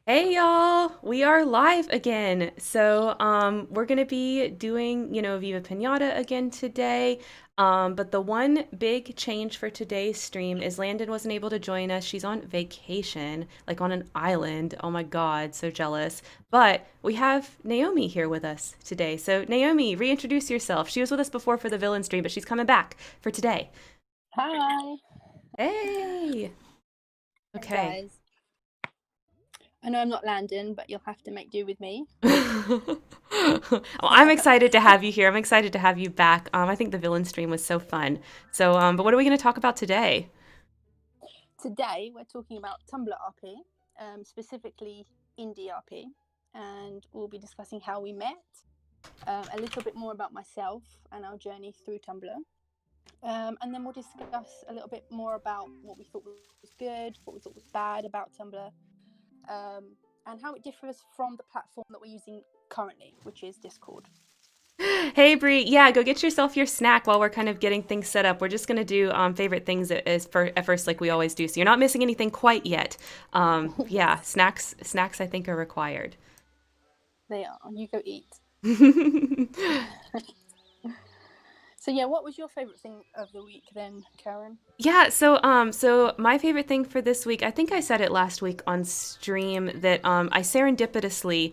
Hey y'all, we are live again. We're gonna be doing, Viva Pinata again today. But the one big change for today's stream is Landon wasn't able to join us. She's on vacation, like on an island. Oh my God, so jealous. But we have Naomi here with us today. So Naomi, reintroduce yourself. She was with us before for the villain stream, but she's coming back for today. Hi. Hey. Hey Okay. guys. I know I'm not Landon, but you'll have to make do with me. Well, I'm excited to have you here. I'm excited to have you back. I think the villain stream was so fun. But what are we going to talk about today? Today we're talking about Tumblr RP, specifically indie RP, and we'll be discussing how we met, a little bit more about myself and our journey through Tumblr, and then we'll discuss a little bit more about what we thought was good, what we thought was bad about Tumblr, and how it differs from the platform that we're using currently, which is Discord. Hey, Bree. Yeah, go get yourself your snack while we're kind of getting things set up. We're just going to do favorite things at first, like we always do. So you're not missing anything quite yet. Yeah, Yes, snacks I think are required. they are. You go eat. So yeah, what was your favorite thing of the week then, Karen? Yeah, so my favorite thing for this week, I think I said it last week on stream that I serendipitously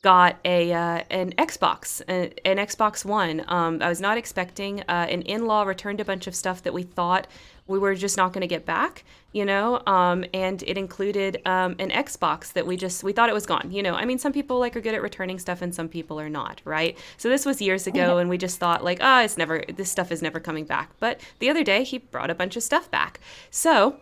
got an Xbox, an Xbox One. I was not expecting. An in-law returned a bunch of stuff that we thought we were just not going to get back, and it included an Xbox that we thought it was gone. I mean, some people like are good at returning stuff, and some people are not, right? So this was years ago, and we just thought like, this stuff is never coming back. But the other day, he brought a bunch of stuff back. So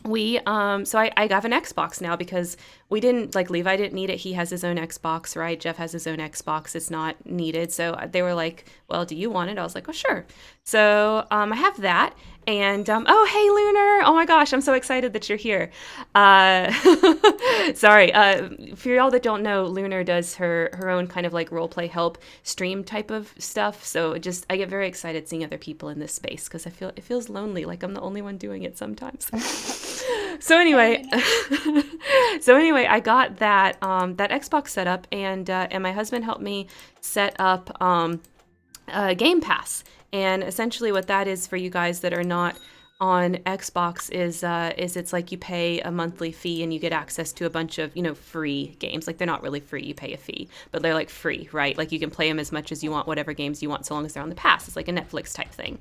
I have an Xbox now because we didn't like Levi didn't need it. He has his own Xbox, right? Jeff has his own Xbox. It's not needed. So they were like, well, do you want it? I was like, oh, sure. I have that. And oh, hey, Lunar. Oh my gosh, I'm so excited that you're here. Uh, sorry. For y'all that don't know, Lunar does her own kind of like role play help stream type of stuff. So I get very excited seeing other people in this space because it feels lonely, like I'm the only one doing it sometimes. So Hey, anyway, Luna. I got that Xbox set up, and my husband helped me set up Game Pass. And essentially, what that is for you guys that are not on Xbox is it's like you pay a monthly fee and you get access to a bunch of free games. Like they're not really free, you pay a fee, but they're like free, right? Like you can play them as much as you want, whatever games you want, so long as they're on the pass. It's like a Netflix type thing.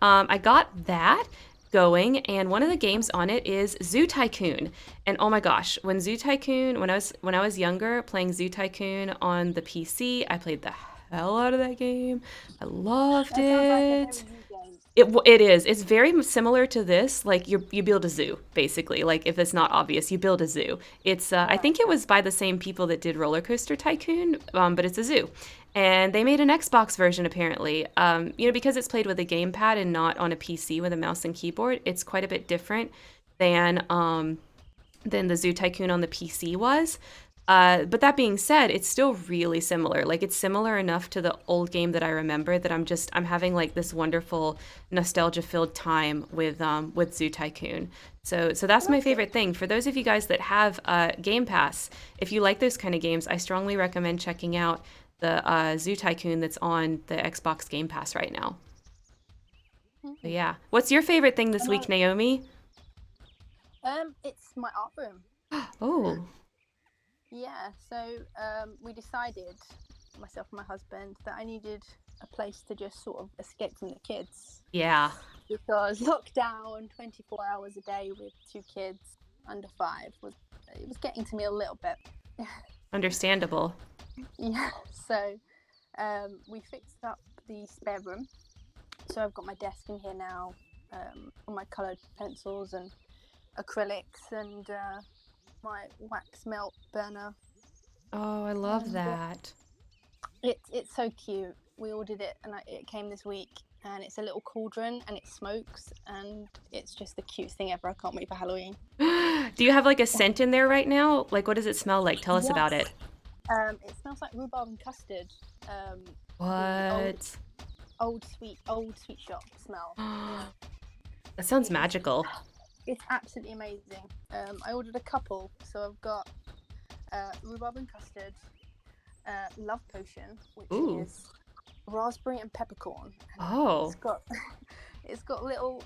I got that going, and one of the games on it is Zoo Tycoon. And oh my gosh, when I was younger, playing Zoo Tycoon on the PC, I played the hell out of that game. I loved That sounds like a it. very you game. It is. It's very similar to this. Like you build a zoo, basically. Like if it's not obvious, you build a zoo. I Right. think it was by the same people that did Roller Coaster Tycoon, but it's a zoo. And they made an Xbox version apparently. Because it's played with a gamepad and not on a PC with a mouse and keyboard. It's quite a bit different than than the Zoo Tycoon on the PC was. But that being said, it's still really similar. Like it's similar enough to the old game that I remember that I'm having like this wonderful nostalgia filled time with Zoo Tycoon. So Oh, that's my that's good. favorite thing. For those of you guys that have Game Pass, if you like those kind of games, I strongly recommend checking out the Zoo Tycoon that's on the Xbox Game Pass right now. But Mm. yeah, what's your favorite thing this And week, Naomi? it's my art room. Oh, Yeah. So we decided, myself and my husband, that I needed a place to just sort of escape from the kids yeah, because lockdown, 24 hours a day with two kids under 5 was getting to me a little bit. understandable. Yeah. So we fixed up the spare room. So I've got my desk in here now, all my coloured pencils and acrylics, and my wax melt burner. Oh, I love And that. it's so cute. We ordered it, and it came this week. And it's a little cauldron, and it smokes, and it's just the cutest thing ever. I can't wait for Halloween. Do you have like a scent in there right now? Like, what does it smell like? Tell us about Yes. it. It smells like rhubarb and custard. The What? old sweet shop smell. That sounds It is magical. It's absolutely amazing. I ordered a couple, so I've got rhubarb and custard, love potion, which Ooh. is raspberry and peppercorn. And Oh. it's got little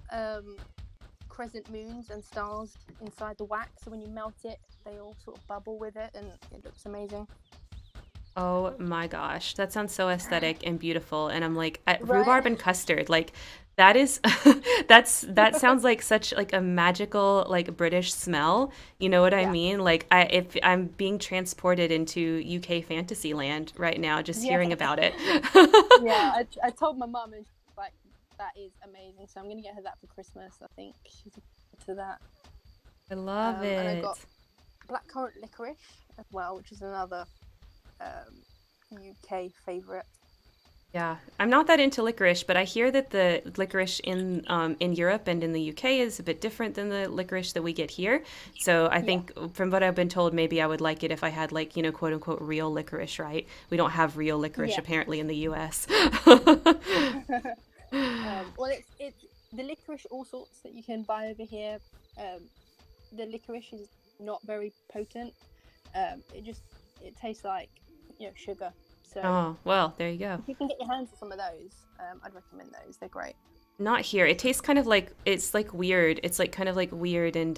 crescent moons and stars inside the wax. So when you melt it, they all sort of bubble with it, and it looks amazing. Oh my gosh, that sounds so aesthetic and beautiful. And I'm like, Right? rhubarb and custard, like that is that sounds like such like a magical like British smell. You know what I Yeah. mean? Like if I'm being transported into UK fantasy land right now just Yeah. hearing about it. Yeah. I told my mum, and she's like, that is amazing. So I'm gonna get her that for Christmas. I think she's into that. I love And I got it. blackcurrant licorice as well, which is another UK favourite. Yeah, I'm not that into licorice, but I hear that the licorice in Europe and in the UK is a bit different than the licorice that we get here. So I Yeah. think from what I've been told, maybe I would like it if I had like, you know, quote unquote real licorice, right? We don't have real licorice Yeah. apparently in the US. Well, it's the licorice all sorts that you can buy over here. The licorice is not very potent. It tastes like sugar. So Oh, well, there you go. if you can get your hands on some of those, I'd recommend those. They're great. Not here. It tastes kind of like it's like weird. It's like kind of like weird and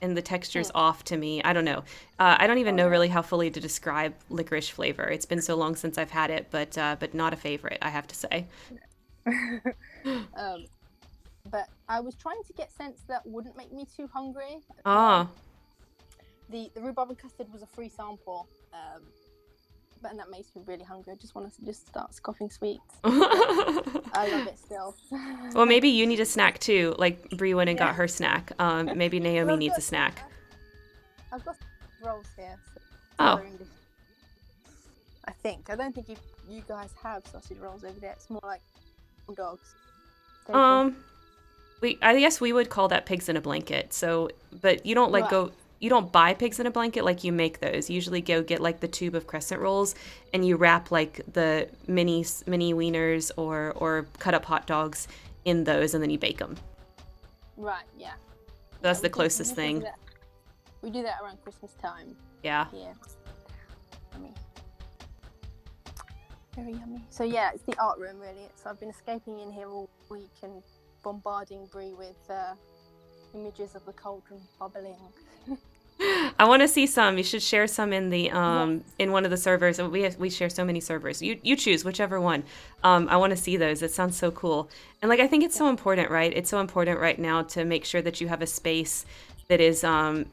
the texture's Mm. off to me. I don't know. I don't even Oh know no. really how fully to describe licorice flavor. It's been so long since I've had it, but not a favorite, I have to say. um, but I was trying to get scents that wouldn't make me too hungry as well. Ah. The rhubarb and custard was a free sample, and that makes me really hungry. I just want to just start scoffing sweets. I love it still. Well, maybe you need a snack too. Like Bree went and Yeah. got her snack. Maybe Well, Naomi needs a snack. I've got rolls here. So Oh. I think. I don't think you guys have sausage rolls over there. It's more like dogs. Um. I guess we would call that pigs in a blanket. So, but you don't like Right. you don't buy pigs in a blanket, like you make those. You usually go get like the tube of crescent rolls and you wrap like the mini wieners or cut up hot dogs in those and then you bake them. Right. Yeah. That's the We closest usually thing. do that. We do that around Christmas time. Yeah. Yeah. Yummy. Very yummy. So yeah, it's the art room really. So I've been escaping in here all week and bombarding Brie with images of the cauldron bubbling. I want to see some. You should share some in the Yes. in one of the servers. We share so many servers. You choose whichever one. I want to see those. It sounds so cool. And like I think it's so important, right? It's so important right now to make sure that you have a space that is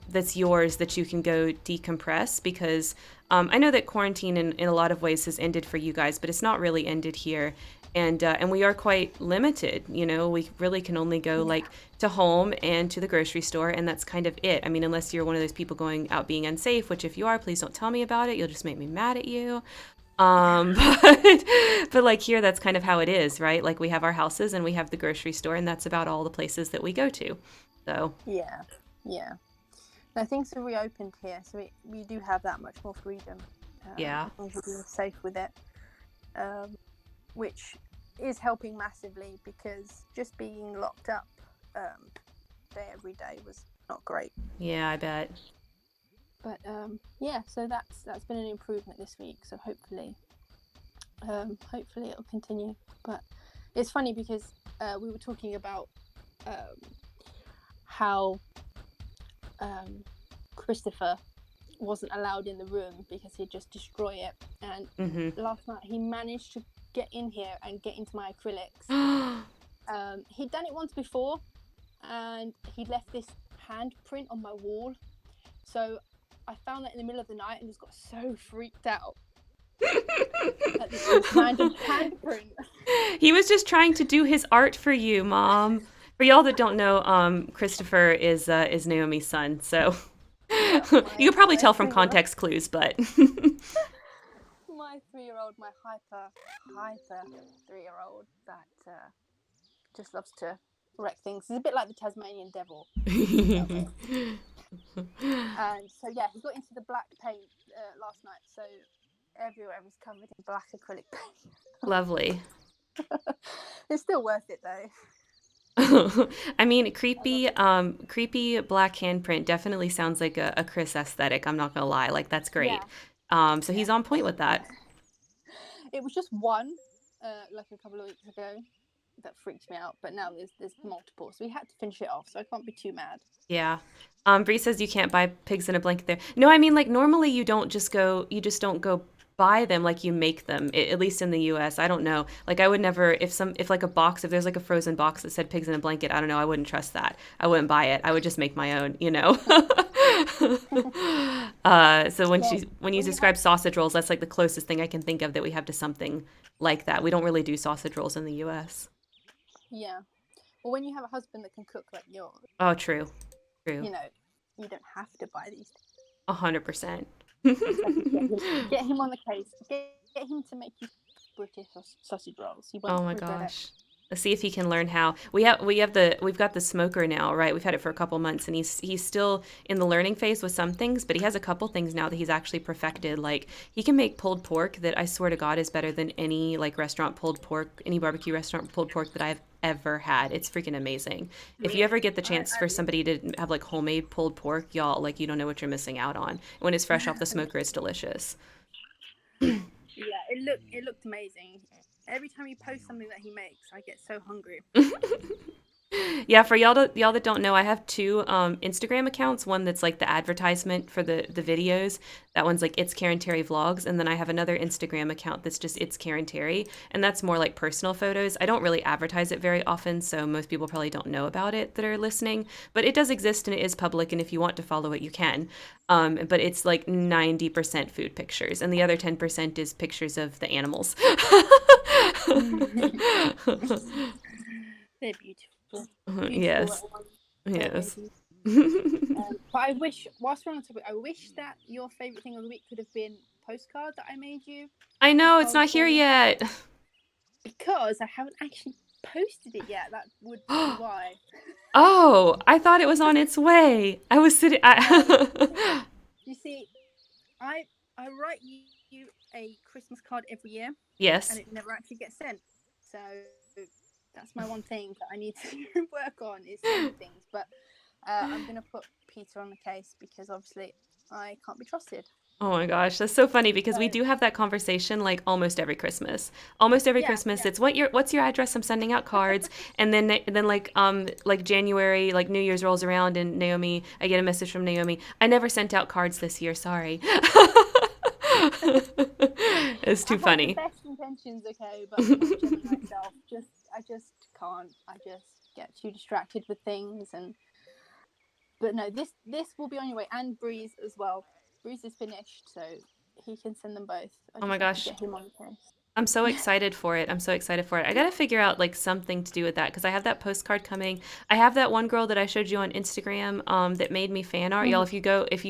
that's yours that you can go decompress because I know that quarantine in a lot of ways has ended for you guys, but it's not really ended here. And we are quite limited, you know. We really can only go like to home and to the grocery store, and that's kind of it. I mean, unless you're one of those people going out being unsafe, which if you are, please don't tell me about it. You'll just make me mad at you. But but like here, that's kind of how it is, right? Like we have our houses and we have the grocery store, and that's about all the places that we go to. So Yeah. Yeah. Now things are reopened here, so we do have that much more freedom. yeah, As long as we're safe with it, which is helping massively because just being locked up day every day was not great. yeah, I bet. But yeah, so that's been an improvement this week. So hopefully it'll continue. But it's funny because we were talking about how Christopher wasn't allowed in the room because he'd just destroy it. And last night he managed to get in here and get into my acrylics. He'd done it once before, and he'd left this handprint on my wall. So I found that in the middle of the night and just got so freaked out at this random handprint. He was just trying to do his art for you, Mom. For y'all that don't know, Christopher is Naomi's son, so Yeah, you could probably my tell from 3-year-old context clues, but my 3-year-old, my hyper 3-year-old that just loves to wreck things. He's a bit like the Tasmanian devil. And so yeah, he got into the black paint last night, so everywhere was covered in black acrylic paint. Lovely. It's still worth it though. I mean, I love it. creepy black handprint definitely sounds like a Chris aesthetic. I'm not gonna lie, like that's great. Yeah, So yeah. he's on point with that. It was just one, like a couple of weeks ago, that freaked me out. But now there's multiple, so we had to finish it off. So I can't be too mad. Yeah. Bree says you can't buy pigs in a blanket there. No, I mean like normally you just don't go buy them like you make them. At least in the US. I don't know. Like I would never if like a box if there's like a frozen box that said pigs in a blanket, I don't know, I wouldn't trust that. I wouldn't buy it. I would just make my own, you know. So Well, when you when you have describe sausage rolls, that's like the closest thing I can think of that we have to something like that. We don't really do sausage rolls in the US. yeah, well, when you have a husband that can cook like yours, Oh, true. True. you know, you don't have to buy these. 100%. You just have to get him on the case. Get him to make you British sausage rolls. You won't Oh my regret it. gosh. Let's see if he can learn how. We've got the smoker now, right? We've had it for a couple months and he's still in the learning phase with some things, but he has a couple things now that he's actually perfected. Like he can make pulled pork that I swear to God is better than any like restaurant pulled pork, any barbecue restaurant pulled pork that I've ever had. It's freaking amazing. If you ever get the chance for somebody to have like homemade pulled pork, y'all, like you don't know what you're missing out on. When it's fresh off the smoker, it's delicious. Yeah, it looked amazing. Every time you post something that he makes, I get so hungry. Yeah, for y'all that don't know, I have two Instagram accounts. One that's like the advertisement for the videos. That one's like It's Karen Terry Vlogs, and then I have another Instagram account that's just It's Karen Terry, and that's more like personal photos. I don't really advertise it very often, so most people probably don't know about it that are listening. But it does exist and it is public, and if you want to follow it, you can. But it's like 90% food pictures, and the other 10% is pictures of the animals. They're beautiful, beautiful Yes. little ones, fur Yes. babies. But I wish, whilst we're on the topic, I wish that your favorite thing of the week could have been postcard that I made you I in know it's not here California, yet. because I haven't actually posted it yet. That would be why. Oh, I thought it was on its way. I was sitting. No, you see, I I write you a Christmas card every year, and Yes. it never actually gets sent. So that's my one thing that I need to work on is sending things. But I'm gonna put Peter on the case because obviously I can't be trusted. Oh my gosh, that's so funny because So we do have that conversation like almost every Christmas. Almost every yeah, Christmas, yeah. it's what's your address? I'm sending out cards, and then like January, like New Year's rolls around, and Naomi, I get a message from Naomi. I never sent out cards this year. Sorry. It's I too have the funny. best intentions, okay, but unfortunately myself, I just can't. I just get too distracted with things, and but no, this will be on your way, and Breeze as well. Breeze is finished, so he can send them both. I Oh my just have to gosh. get him on the I'm so case. excited for it. I'm so excited for it. I got to figure out like something to do with that because I have that postcard coming. I have that one girl that I showed you on Instagram that made me fan art. Y'all, if you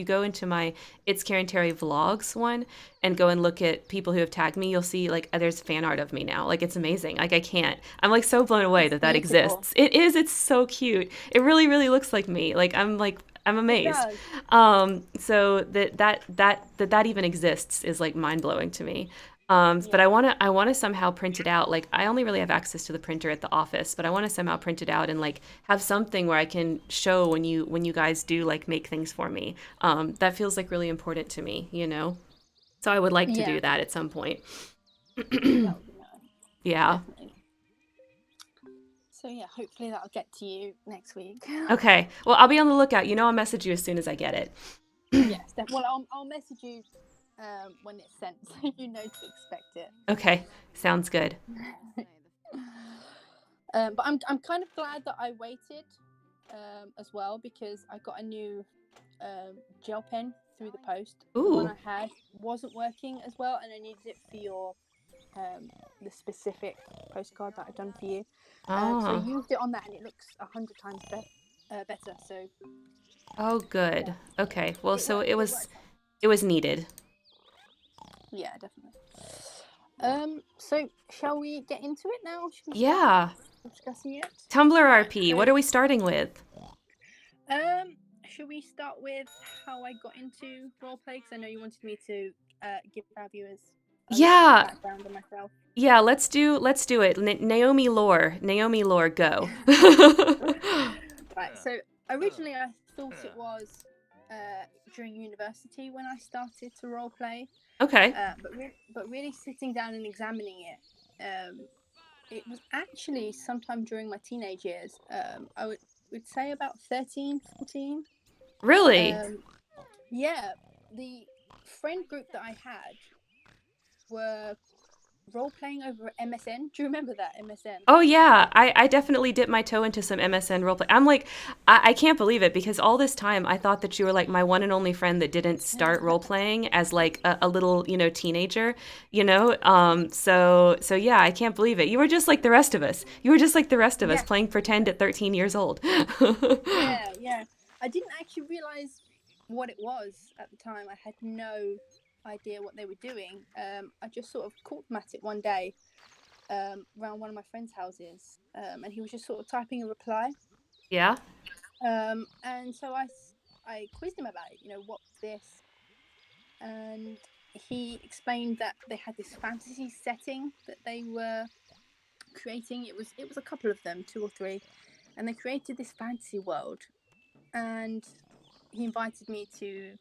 go into my It's Karen Terry Vlogs one and go and look at people who have tagged me, you'll see like there's fan art of me now. Like it's amazing. Like I can't. I'm like so blown away It's that that beautiful. exists. It is. It's so cute. It really really looks like me. I'm It amazed. does. So that even exists is like mind blowing to me. But Yeah. I wanna somehow print it out. Like I only really have access to the printer at the office, but I want to somehow print it out and like have something where I can show when you guys do like make things for me. That feels like really important to me, you know. So I would like to Yeah. do that at some point. That would be nice. Yeah. Definitely. So yeah, hopefully that'll get to you next week. Okay. Well, I'll be on the lookout. You know, I'll message you as soon as I get it. Yes. Well, I'll message you when it's sent, so you know to expect it. Okay. Sounds good. But I'm kind of glad that I waited as well, because I got a new gel pen through the post. The one Ooh. I had wasn't working as well, and I needed it for your the specific postcard that I've done for you. So I Oh. used it on that, and it looks 100 times better. So Oh, yeah, good. Okay. Well, it so worked. It worked. it was needed. Yeah, definitely. So shall we get into it now? Should we start Yeah. discussing it? Tumblr Right. RP. What are we starting with? Should we start with how I got into roleplay? Because I know you wanted me to give our viewers a little bit of Yeah. background on myself. Yeah, let's do it. Naomi Lore, go. Right. So originally, I thought it was during university when I started to role play. Okay. But really sitting down and examining it was actually sometime during my teenage years. I would say about 13, 14. Really? Um, yeah, the friend group that I had were role playing over MSN. Do you remember that MSN? Oh yeah, I definitely dipped my toe into some MSN roleplay. I'm like, I can't believe it because all this time I thought that you were like my one and only friend that didn't start role playing as like a little, teenager, so yeah, I can't believe it. You were just like the rest of us. You were just like the rest of us Yeah, playing pretend at 13 years old. yeah. I didn't actually realize what it was at the time. I had no idea what they were doing. I just sort of caught them at it one day around one of my friend's houses, and he was just sort of typing a reply. Yeah. And so I quizzed him about it. What's this? And he explained that they had this fantasy setting that they were creating. It was a couple of them, two or three, and they created this fantasy world. And he invited me to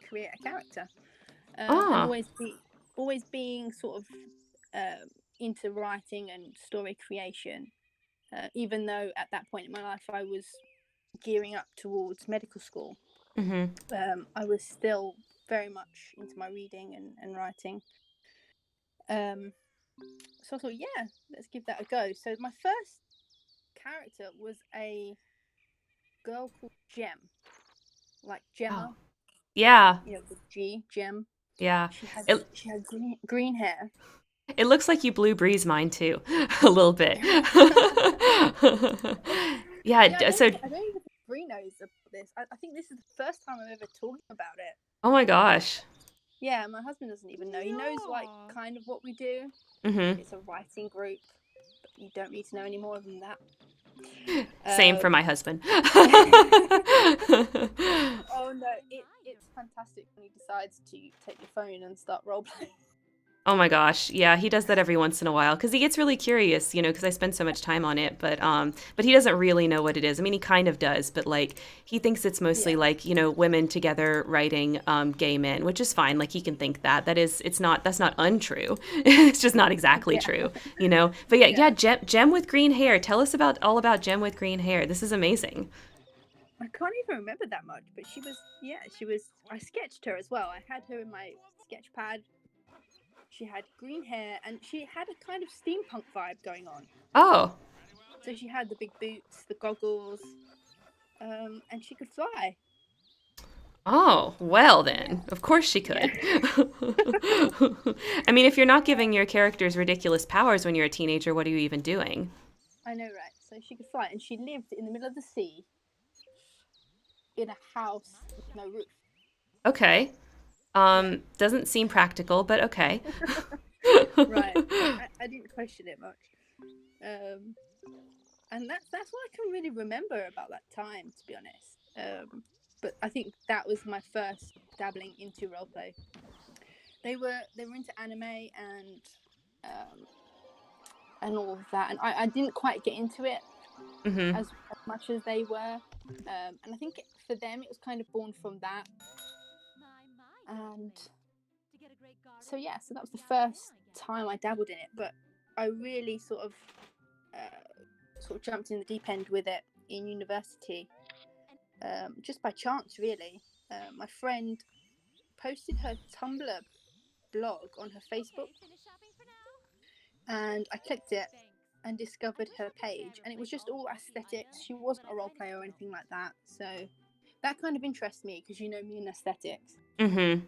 create a character, and Oh. always being sort of into writing and story creation. Even though at that point in my life I was gearing up towards medical school, Mhm. I was still very much into my reading and writing. So I thought, yeah, let's give that a go. So my first character was a girl called Gem, like Oh. Gemma, Yeah. the G, Gem. Yeah. She had It she had green hair. it looks like you blue breeze mine too, a little bit. Yeah, Yeah, so I don't even think Bree knows about this. I think this is the first time I'm ever talking about it. oh my gosh. Yeah, my husband doesn't even know. He knows like kind of what we do. Mhm. It's a writing group, but you don't need to know any more than that. Same for my husband. Oh no, it's fantastic when he decides to take your phone and start role playing. Oh my gosh. Yeah, he does that every once in a while cuz he gets really curious, cuz I spend so much time on it, but he doesn't really know what it is. I mean, he kind of does, but like he thinks it's mostly Yeah, like, women together writing gay men, which is fine. Like he can think that. That's not untrue. It's just not exactly yeah, true. But yeah, yeah. Gem with green hair. Tell us all about Gem with green hair. This is amazing. I can't even remember that much, but she was. Yeah, she was. I sketched her as well. I had her in my sketch pad. She had green hair, and she had a kind of steampunk vibe going on. Oh. So she had the big boots, the goggles, and she could fly. Oh, well Yeah, then. Of course she yeah. could. I mean, if you're not giving your characters ridiculous powers when you're a teenager, what are you even doing? I know, right? So she could fly, and she lived in the middle of the sea in a house with no roof. Okay. Yeah, Doesn't seem practical, but okay. right. I didn't question it much, um, and that's what I can really remember about that time, to be honest. But I think that was my first dabbling into roleplay. They were into anime um, and all of that, and I didn't quite get into it Hmm. as much as they were, and I think for them it was kind of born from that. And so yeah, so that was the first time I dabbled in it, but I really sort of jumped in the deep end with it in university, just by chance, really. My friend posted her Tumblr blog on her Facebook, and I clicked it and discovered her page, and it was just all aesthetics. She wasn't a role player or anything like that, so that kind of interests me because you know me in aesthetics. Hmm.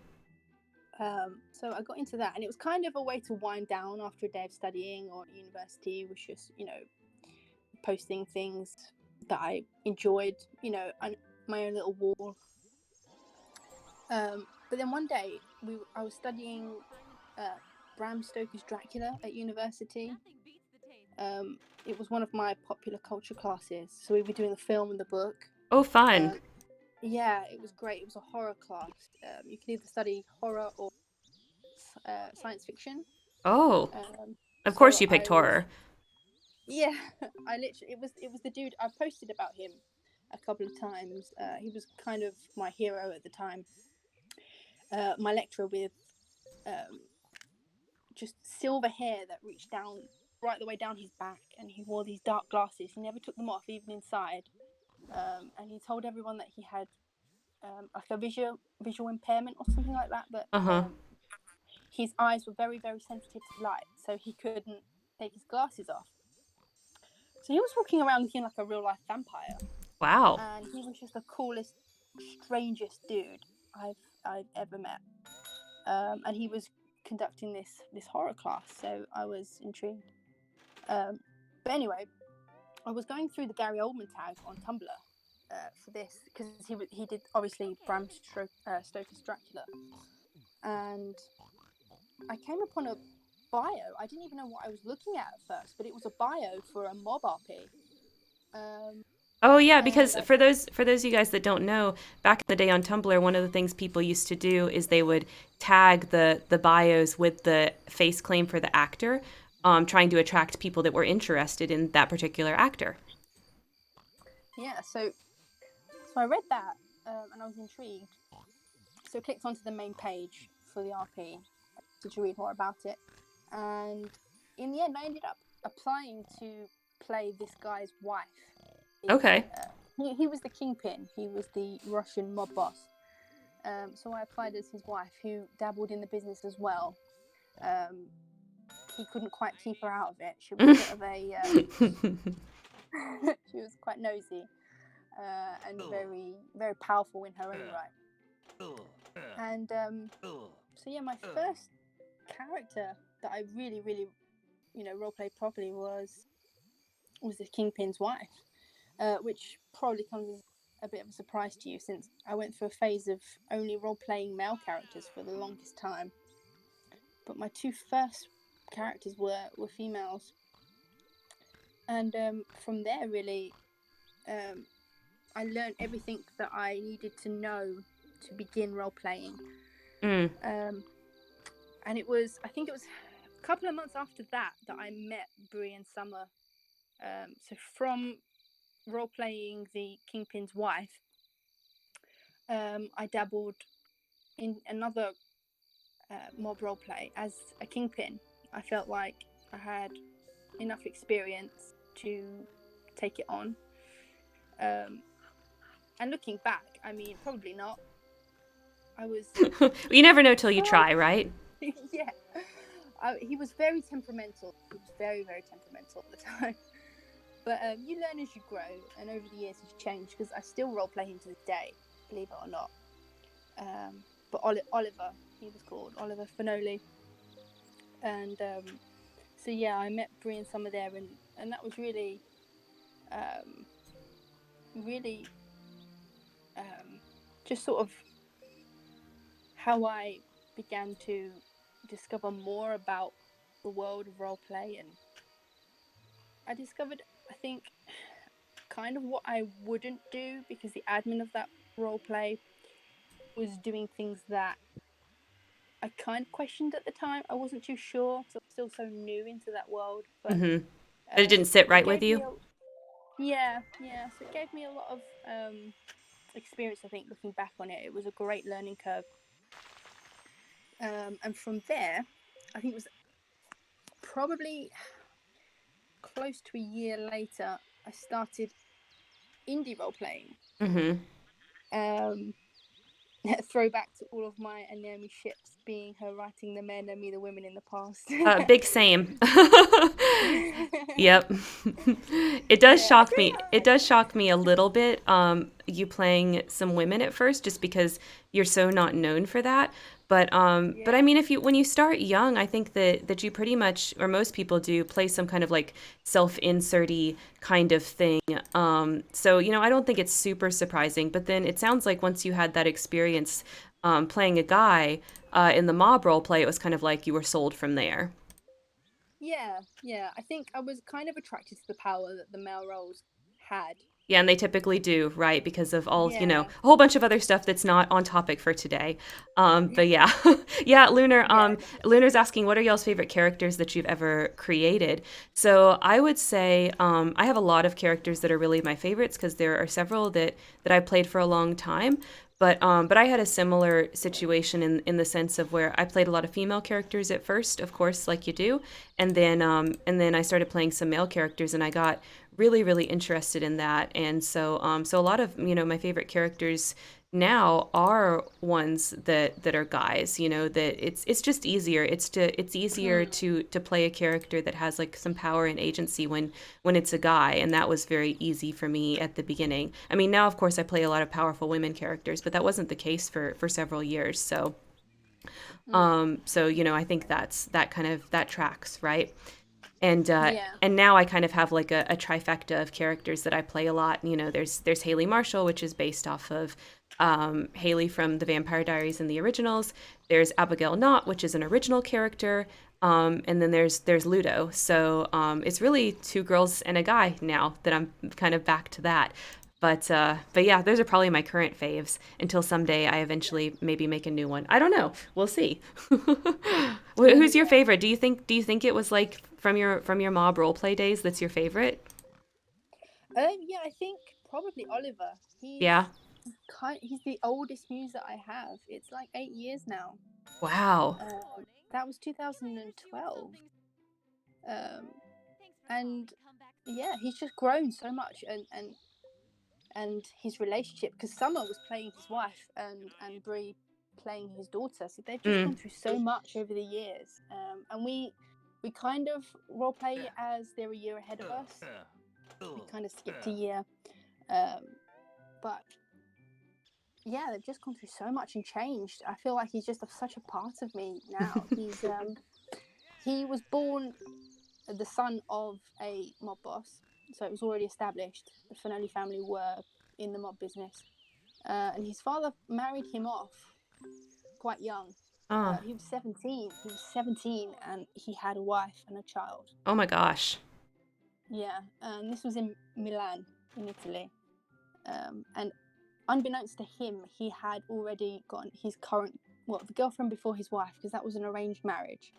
So I got into that, and it was kind of a way to wind down after a day of studying or at university, was just posting things that I enjoyed, on my own little wall. But then one day I was studying Bram Stoker's Dracula at university. It was one of my popular culture classes, so we were doing the film and the book. Oh, fun. Yeah, it was great. It was a horror class. You could either study horror or science fiction. Oh, of So course you I picked was, horror. yeah, I literally it was the dude. I posted about him a couple of times. He was kind of my hero at the time. My lecturer with um, just silver hair that reached down right the way down his back, and he wore these dark glasses. He never took them off, even inside. And he told everyone that he had like a visual impairment or something like that. That Uh-huh. his eyes were very very sensitive to light, so he couldn't take his glasses off. So he was walking around looking like a real life vampire, Wow. and he was just the coolest, strangest dude I've ever met. And he was conducting this horror class, so I was intrigued. But anyway, I was going through the Gary Oldman tag on Tumblr for this because he did obviously Stoker's Dracula, and I came upon a bio. I didn't even know what I was looking at first, but it was a bio for a mob RP. Oh yeah, And because for those of you guys that don't know, back in the day on Tumblr, one of the things people used to do is they would tag the bios with the face claim for the actor, trying to attract people that were interested in that particular actor. yeah, so I read that and I was intrigued. So I clicked onto the main page for the RP to read more about it, and in the end, I ended up applying to play this guy's wife. Okay. He was the kingpin. He was the Russian mob boss. So I applied as his wife, who dabbled in the business as well. He couldn't quite keep her out of it. She was a bit of a she was quite nosy and very very powerful in her own right. And so yeah, my first character that I really really role played properly was the kingpin's wife, which probably comes as a bit of a surprise to you, since I went through a phase of only role playing male characters for the longest time. But my two first characters were females, and from there really, I learned everything that I needed to know to begin role playing. Mm. And I think it was a couple of months after that I met Brie and Summer. So from role playing the kingpin's wife, I dabbled in another mob role play as a kingpin. I felt like I had enough experience to take it on. And looking back, I mean, probably not. I was. You never know till you try, right? Yeah. He was very temperamental. He was very, very temperamental at the time. But you learn as you grow, and over the years he's changed, because I still role play him to this day, believe it or not. But Oliver, he was called Oliver Finoli. And so yeah, I met Brie and Summer there, and that was really, really just sort of how I began to discover more about the world of role play. And I discovered, I think, kind of what I wouldn't do, because the admin of that role play was doing things that I kind of questioned at the time. I wasn't too sure, because I was still so new into that world. But Mm-hmm. But it didn't sit it right with gave me you? yeah. So it gave me a lot of experience. I think, looking back on it, it was a great learning curve. And from there, I think it was probably close to a year later, I started indie role playing. Mm-hmm. Throwback to all of my Naomi ships, being her writing the men and me the women in the past. Big same. Yep. It does Yeah, I shock feel me. It like does shock me a little bit, you playing some women at first, just because you're so not known for that. But I yeah, mean, when you start young, I think that you pretty much, or most people do, play some kind of like self-inserty kind of thing. So I don't think it's super surprising. But then it sounds like once you had that experience playing a guy in the mob role play, it was kind of like you were sold from there. yeah. I think I was kind of attracted to the power that the male roles had. Yeah, and they typically do, right? Because of all, Yeah, a whole bunch of other stuff that's not on topic for today. But yeah, yeah, Lunar. yeah, Lunar's asking, what are y'all's favorite characters that you've ever created? So I would say I have a lot of characters that are really my favorites because there are several that I played for a long time. But I had a similar situation in the sense of where I played a lot of female characters at first, of course, like you do, and then I started playing some male characters, and I got really interested in that. And so a lot of my favorite characters now are ones that are guys. That it's just easier. It's easier mm, to play a character that has like some power and agency when it's a guy, and that was very easy for me at the beginning. I mean, now of course I play a lot of powerful women characters, but that wasn't the case for several years. mm. I think that kind of that tracks, right? and Yeah, and now I kind of have like a trifecta of characters that I play a lot. There's Haley Marshall, which is based off of Haley from the Vampire Diaries in the originals. There's Abigail Knott, which is an original character, and then there's Ludo. So it's really two girls and a guy now that I'm kind of back to that. But yeah, those are probably my current faves until someday I eventually maybe make a new one. I don't know. We'll see. Who's your yeah. favorite? Do you think it was like from your mob roleplay days that's your favorite? Yeah, I think probably Oliver. Yeah. He's the oldest muse that I have. It's like 8 years now. Wow. That was 2012. Um, and yeah, he's just grown so much, and his relationship, because Summer was playing his wife and Bree playing his daughter, so they've just Mm. gone through so much over the years. And we kind of role play as they're a year ahead of us. We kind of skipped a year, um, but yeah, they've just gone through so much and changed. I feel like he's just such a part of me now. He was born the son of a mob boss, so it was already established. The Finelli family were in the mob business, and his father married him off quite young. Oh. He was 17. He was 17, and he had a wife and a child. Oh my gosh. Yeah, and this was in Milan, in Italy. And unbeknownst to him, he had already gotten his the girlfriend before his wife, because that was an arranged marriage.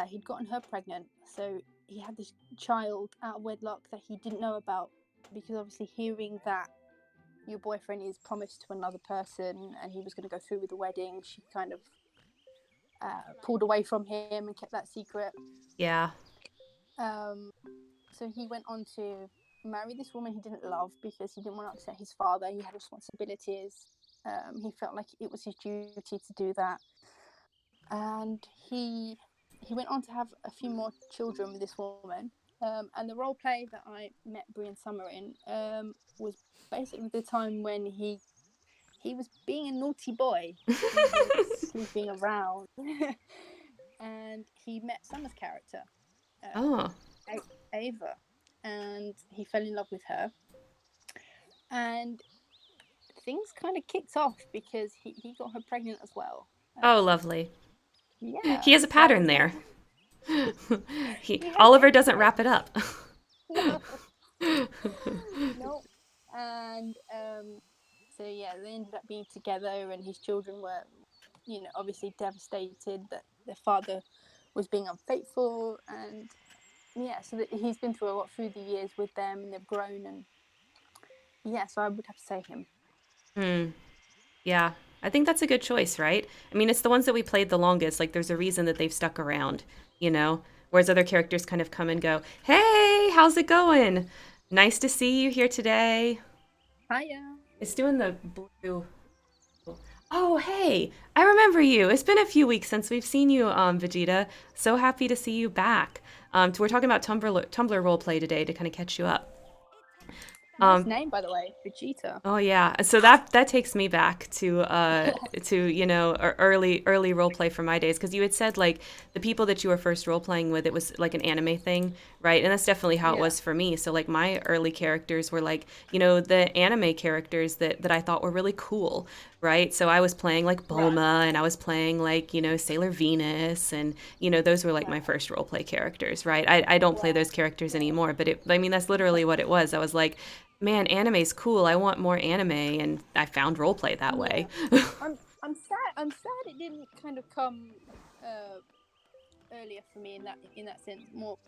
He'd gotten her pregnant, so he had this child out of wedlock that he didn't know about, because obviously hearing that your boyfriend is promised to another person and he was going to go through with the wedding, she kind of pulled away from him and kept that secret. Yeah. So he went on to marry this woman he didn't love, because he didn't want to upset his father. He had responsibilities. He felt like it was his duty to do that, and he went on to have a few more children with this woman. And the role play that I met Brie and Summer in was basically the time when he was being a naughty boy. He was sleeping around, and he met Summer's character, Oh. Ava, and he fell in love with her. And things kind of kicked off because he got her pregnant as well. Oh, lovely. Yeah, He has a that pattern was there. he has Oliver doesn't everything. wrap it up. No, no. And so yeah, they ended up being together, and his children were, obviously devastated that their father was being unfaithful, and yeah, so that he's been through a lot through the years with them, and they've grown, and yeah, so I would have to say him. Hmm. Yeah. I think that's a good choice, right? I mean, it's the ones that we played the longest. Like, there's a reason that they've stuck around, you know? Whereas other characters kind of come and go, hey, how's it going? Nice to see you here today. Hiya. It's doing the blue. Oh, hey, I remember you. It's been a few weeks since we've seen you, Vegeta. So happy to see you back. We're talking about Tumblr roleplay today to kind of catch you up. Nice Um, name, by the way, Vegeta. Oh yeah, so that takes me back to early role play from my days, because you had said like the people that you were first role playing with, it was like an anime thing, right? And that's definitely how it Yeah. was for me. So like my early characters were like the anime characters that I thought were really cool, right? So I was playing like Right. Bulma, and I was playing like Sailor Venus, and those were like my Wow. first role play characters, right? I don't play Wow. those characters anymore, but I mean that's literally what it was. I was like, man, anime's cool. I want more anime, and I found roleplay that Yeah. way. I'm sad. I'm sad it didn't kind of come earlier for me in that sense, more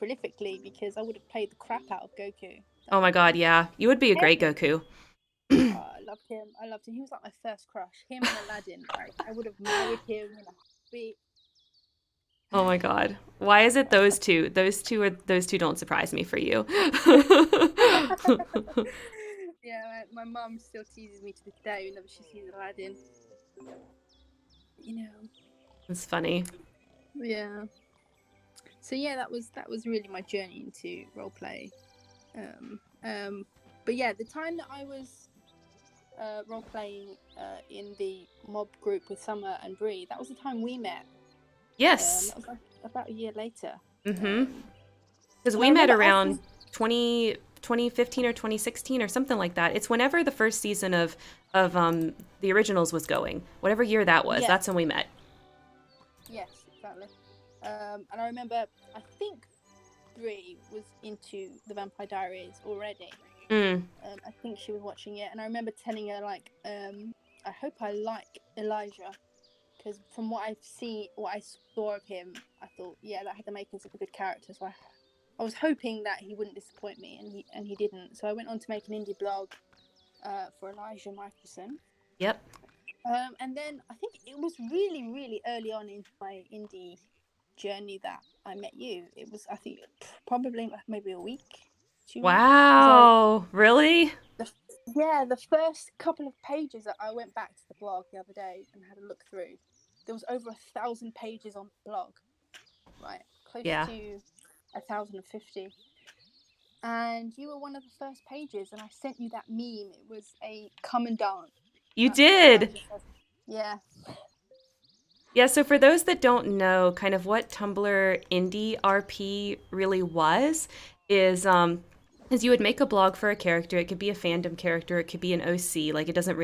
prolifically, because I would have played the crap out of Goku. Oh my god, yeah. You would be a great Every Goku. I loved him. I loved him. He was like my first crush. Him and Aladdin. Like I would have married him in a heartbeat. Oh my god. Why is it those two? Those two don't surprise me for you. Yeah, my mum still teases me to this day whenever she sees Aladdin. You know. It's funny. Yeah. So yeah, that was really my journey into roleplay. But yeah, the time that I was role playing in the mob group with Summer and Bree, that was the time we met. Yes. That was like about a year later. Because we met around 2015 or 2016 or something like that. It's whenever the first season of the originals was going. Whatever year that was, that's when we met. Yes, exactly. And I remember, I think Bree was into the Vampire Diaries already. I think she was watching it, and I remember telling her like, I hope I like Elijah, because from what I saw of him, I thought, yeah, that had the makings of a good character. So I was hoping that he wouldn't disappoint me, and he didn't. So I went on to make an indie blog for Elijah Michelson. Yep. And then I think it was really, really early on in my indie journey that I met you. It was, I think, probably maybe a week. 2 weeks. Wow. Really? The first couple of pages that I went back to the blog the other day and had a look through, there was over 1,000 pages on the blog, right? Close to 1,050. And you were one of the first pages, and I sent you that meme. It was a come and dance. You did. Yeah. Yeah, so for those that don't know kind of what Tumblr indie RP really was, is you would make a blog for a character. It could be a fandom character, it could be an OC, like it didn't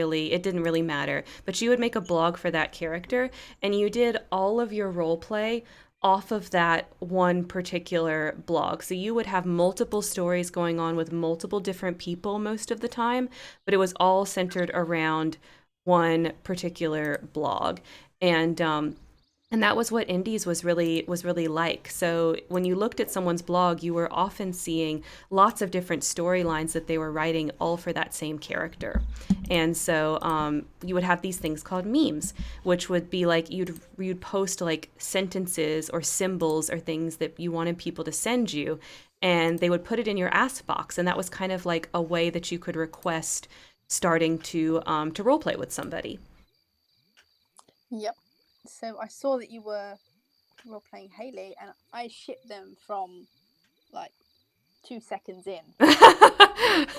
really matter. But you would make a blog for that character, and you did all of your role play off of that one particular blog. So you would have multiple stories going on with multiple different people most of the time, but it was all centered around one particular blog. And that was what indies was really like. So when you looked at someone's blog, you were often seeing lots of different storylines that they were writing all for that same character. And so you would have these things called memes, which would be like you'd post like sentences or symbols or things that you wanted people to send you, and they would put it in your ask box, and that was kind of like a way that you could request starting to roleplay with somebody. Yep. So I saw that you were role playing Haley, and I shipped them from like 2 seconds in. I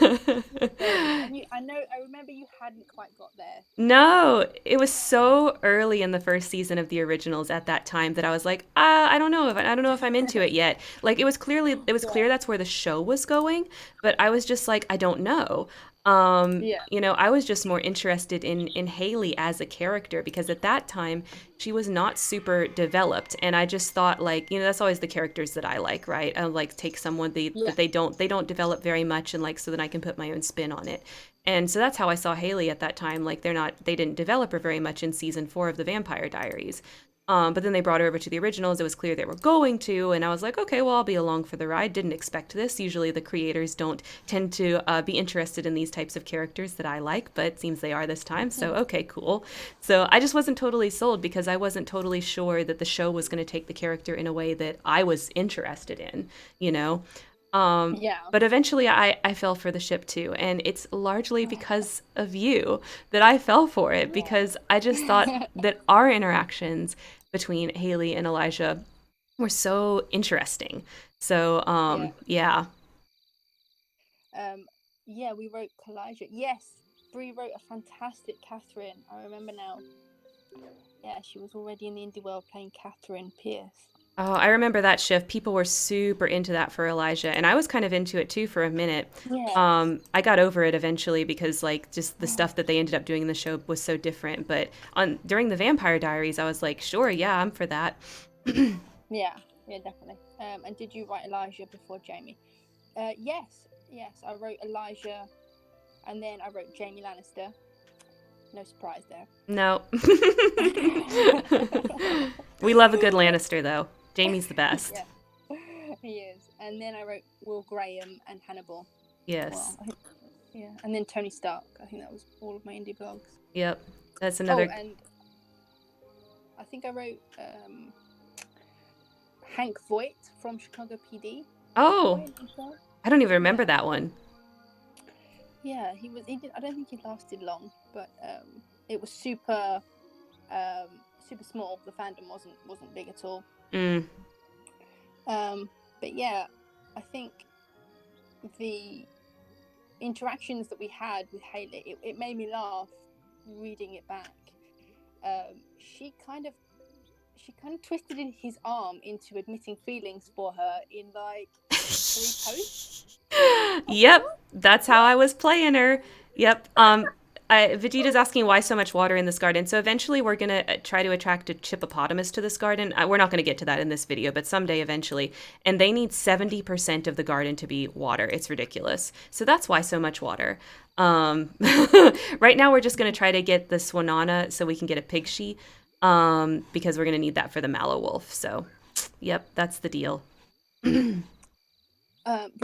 remember you hadn't quite got there. No, it was so early in the first season of the originals at that time that I was like, I don't know if I'm into it yet. Like it was clear that's where the show was going, but I was just like, I don't know. I was just more interested in Haley as a character, because at that time she was not super developed, and I just thought like, that's always the characters that I like, right? I like take someone that they don't develop very much, and like so then I can put my own spin on it. And so that's how I saw Haley at that time. Like they didn't develop her very much in season 4 of the Vampire Diaries. But then they brought her over to the originals. It was clear they were going to, and I was like, okay, well, I'll be along for the ride. Didn't expect this. Usually the creators don't tend to be interested in these types of characters that I like, but it seems they are this time. So, okay, cool. So I just wasn't totally sold, because I wasn't totally sure that the show was going to take the character in a way that I was interested in, But eventually I fell for the ship too. And it's largely because of you that I fell for it, because I just thought that our interactions between Haley and Elijah were so interesting. So, we wrote Elijah. Yes, Brie wrote a fantastic Catherine. I remember now. Yeah, she was already in the indie world playing Catherine Pierce. Oh, I remember that shift. People were super into that for Elijah, and I was kind of into it too for a minute. Yeah. I got over it eventually, because like just the stuff that they ended up doing in the show was so different. But during the Vampire Diaries, I was like, sure, yeah, I'm for that. Yeah, definitely. And did you write Elijah before Jamie? Yes. Yes, I wrote Elijah, and then I wrote Jamie Lannister. No surprise there. No. We love a good Lannister, though. Jamie's the best. Yeah, he is. And then I wrote Will Graham and Hannibal. Yes. Well, yeah, and then Tony Stark. I think that was all of my indie blogs. Yep. That's another. Oh, and I think I wrote Hank Voight from Chicago PD. Oh, I don't even remember that one. Yeah, he was. I don't think he lasted long, but it was super small. The fandom wasn't big at all. But yeah, I think the interactions that we had with Haley, it made me laugh reading it back. She kind of twisted in his arm into admitting feelings for her in like 3 posts. Yep, that's how I was playing her. Yep. Vegeta's asking why so much water in this garden. So eventually we're going to try to attract a chippopotamus to this garden. We're not going to get to that in this video, but someday eventually. And they need 70% of the garden to be water. It's ridiculous. So that's why so much water. Right now we're just going to try to get the Swanana so we can get a pig she, because we're going to need that for the mallow wolf. So, yep, that's the deal. Bree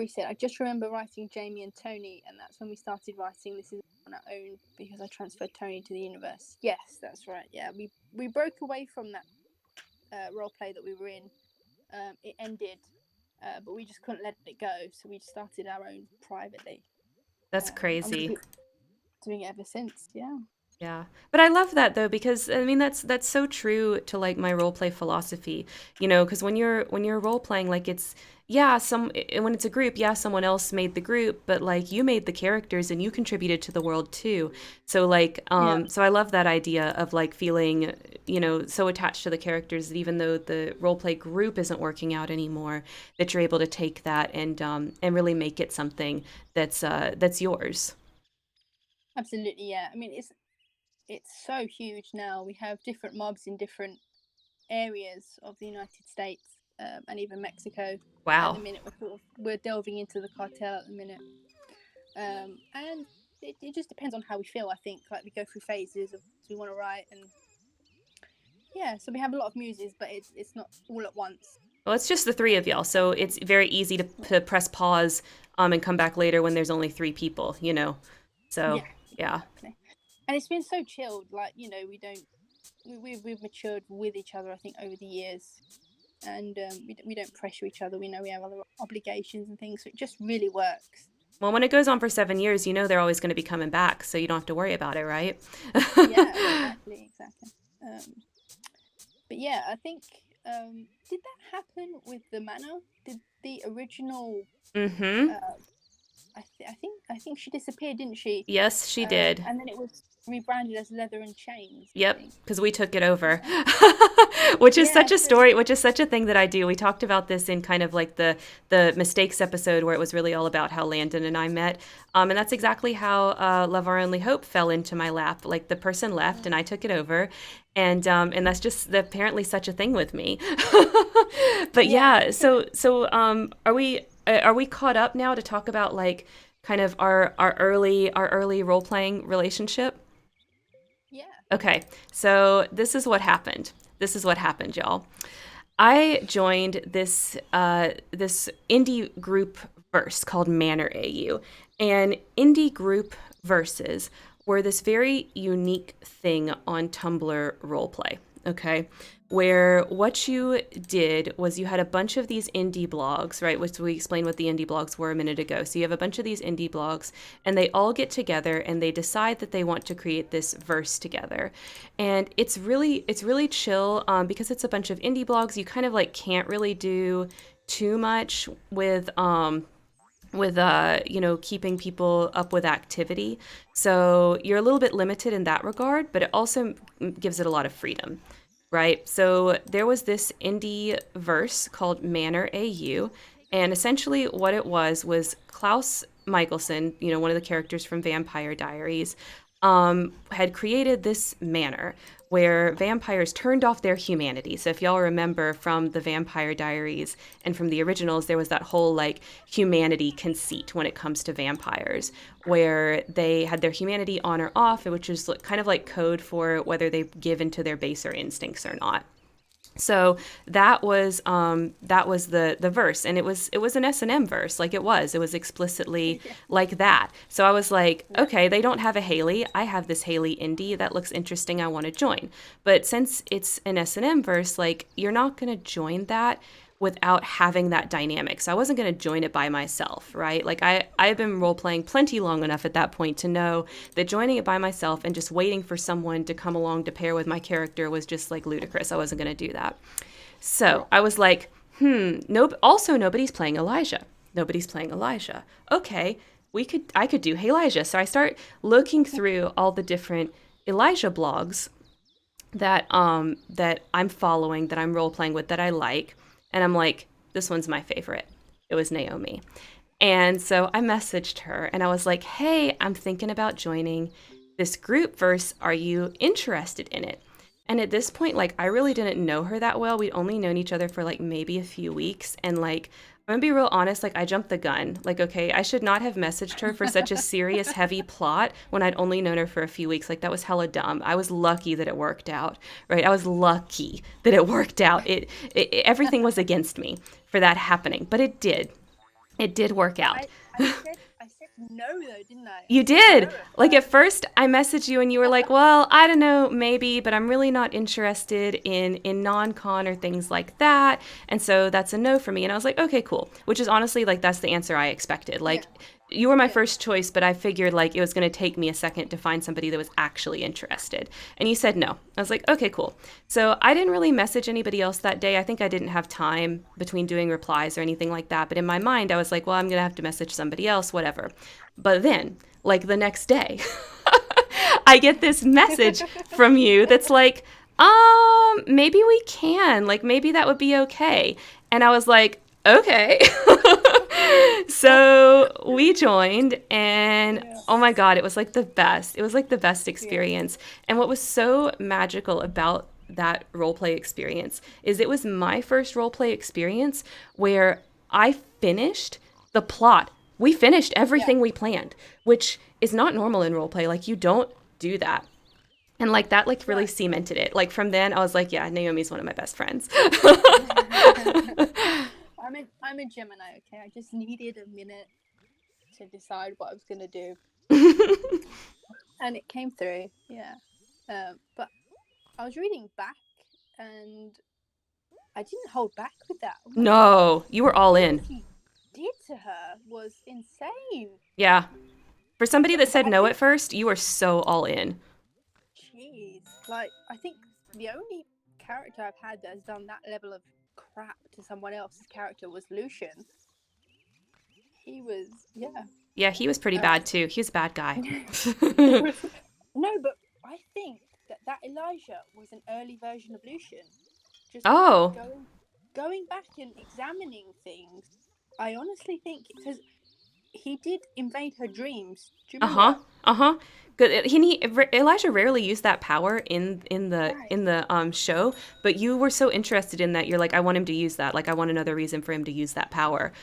said, I just remember writing Jamie and Tony, and that's when we started writing This Is on Our Own because I transferred Tony to the universe. Yes, that's right. Yeah, we broke away from that role play that we were in. It ended, but we just couldn't let it go, so we started our own privately. That's crazy. Doing it ever since, yeah. Yeah. But I love that though, because I mean that's so true to like my role play philosophy, you know, because when you're role playing, like it's when it's a group, someone else made the group, but like you made the characters and you contributed to the world too. So like so I love that idea of like feeling, you know, so attached to the characters that even though the role play group isn't working out anymore, that you're able to take that and really make it something that's yours. Absolutely, yeah. I mean, it's so huge now. We have different mobs in different areas of the United States and even Mexico. Wow. At the minute, we're delving into the cartel at the minute, and it just depends on how we feel. I think like we go through phases of we want to write, and so we have a lot of muses, but it's not all at once. Well, it's just the 3 of y'all, so it's very easy to press pause and come back later when there's only 3 people, you know. So yeah. Exactly. And it's been so chilled, like, you know, we've matured with each other, I think, over the years, and we don't pressure each other. We know we have other obligations and things, so it just really works. Well, when it goes on for 7 years, you know they're always going to be coming back, so you don't have to worry about it, right? Yeah, exactly. But yeah, I think did that happen with the manor? Did the original? I think she disappeared, didn't she? Yes, she did. And then it was rebranded as Leather and Chains. Yep, because we took it over, which is such a story, which is such a thing that I do. We talked about this in kind of like the mistakes episode where it was really all about how Landon and I met, and that's exactly how Love Our Only Hope fell into my lap. Like the person left and I took it over, and that's just apparently such a thing with me. But so are we caught up now to talk about like kind of our early role playing relationship? Yeah. Okay, so this is what happened. Y'all. I joined this indie group verse called Manor AU, and indie group verses were this very unique thing on Tumblr roleplay. Okay, where what you did was you had a bunch of these indie blogs, right? Which we explained what the indie blogs were a minute ago. So you have a bunch of these indie blogs, and they all get together and they decide that they want to create this verse together. And it's really chill because it's a bunch of indie blogs. You kind of like can't really do too much with you know, keeping people up with activity. So you're a little bit limited in that regard, but it also gives it a lot of freedom, right? So there was this indie verse called Manor AU, and essentially what it was Klaus Michelson, you know, one of the characters from Vampire Diaries, had created this manor where vampires turned off their humanity. So if y'all remember from the Vampire Diaries and from the originals, there was that whole like humanity conceit when it comes to vampires, where they had their humanity on or off, which is kind of like code for whether they give into their baser instincts or not. So that was the verse, and it was an S&M verse. Like it was explicitly like that. So I was like, okay, they don't have a Haley, I have this Haley indie that looks interesting, I want to join. But since it's an S&M verse, like you're not going to join that without having that dynamic. So I wasn't going to join it by myself, right? Like I've been role playing plenty long enough at that point to know that joining it by myself and just waiting for someone to come along to pair with my character was just like ludicrous. I wasn't going to do that. So I was like, also nobody's playing Elijah. Nobody's playing Elijah. Okay, I could do Hey Elijah. So I start looking through all the different Elijah blogs that I'm following, that I'm role playing with, that I like. And I'm like, this one's my favorite. It was Naomi. And so I messaged her and I was like, hey, I'm thinking about joining this group verse. Are you interested in it? And at this point, like, I really didn't know her that well. We'd only known each other for like maybe a few weeks. And like, I'm gonna be real honest, like I jumped the gun. Like, okay, I should not have messaged her for such a serious, heavy plot when I'd only known her for a few weeks. Like that was hella dumb. I was lucky that it worked out, right? I was lucky that it worked out. Everything was against me for that happening, but it did. It did work out. I said no though, didn't I? You did. Like at first I messaged you and you were like, well, I don't know, maybe, but I'm really not interested in non-con or things like that. And so that's a no for me. And I was like, okay, cool. Which is honestly like, that's the answer I expected. Like you were my first choice, but I figured like it was going to take me a second to find somebody that was actually interested. And you said no. I was like, okay, cool. So I didn't really message anybody else that day. I think I didn't have time between doing replies or anything like that. But in my mind, I was like, well, I'm going to have to message somebody else, whatever. But then, like the next day, I get this message from you that's like, maybe we can. Like, maybe that would be okay. And I was like, okay. So we joined, and oh my God, it was like the best. It was like the best experience. And what was so magical about that roleplay experience is it was my first roleplay experience where I finished the plot. We finished everything we planned, which is not normal in roleplay. Like, you don't do that. And like that, like really cemented it. Like from then I was like, yeah, Naomi's one of my best friends. I'm a Gemini, okay? I just needed a minute to decide what I was gonna do. And it came through, yeah. But I was reading back and I didn't hold back with that. No, you were all in. What he did to her was insane. Yeah. For somebody that said no at first, you were so all in. Jeez. Like, I think the only character I've had that has done that level of crap to someone else's character was Lucian. He was, Yeah, he was pretty bad too. He was a bad guy. No, but I think that Elijah was an early version of Lucian. Just going back and examining things, I honestly think, because he did invade her dreams. Do you remember? Good. Elijah rarely used that power in the show, but you were so interested in that, you're like, I want him to use that. Like, I want another reason for him to use that power,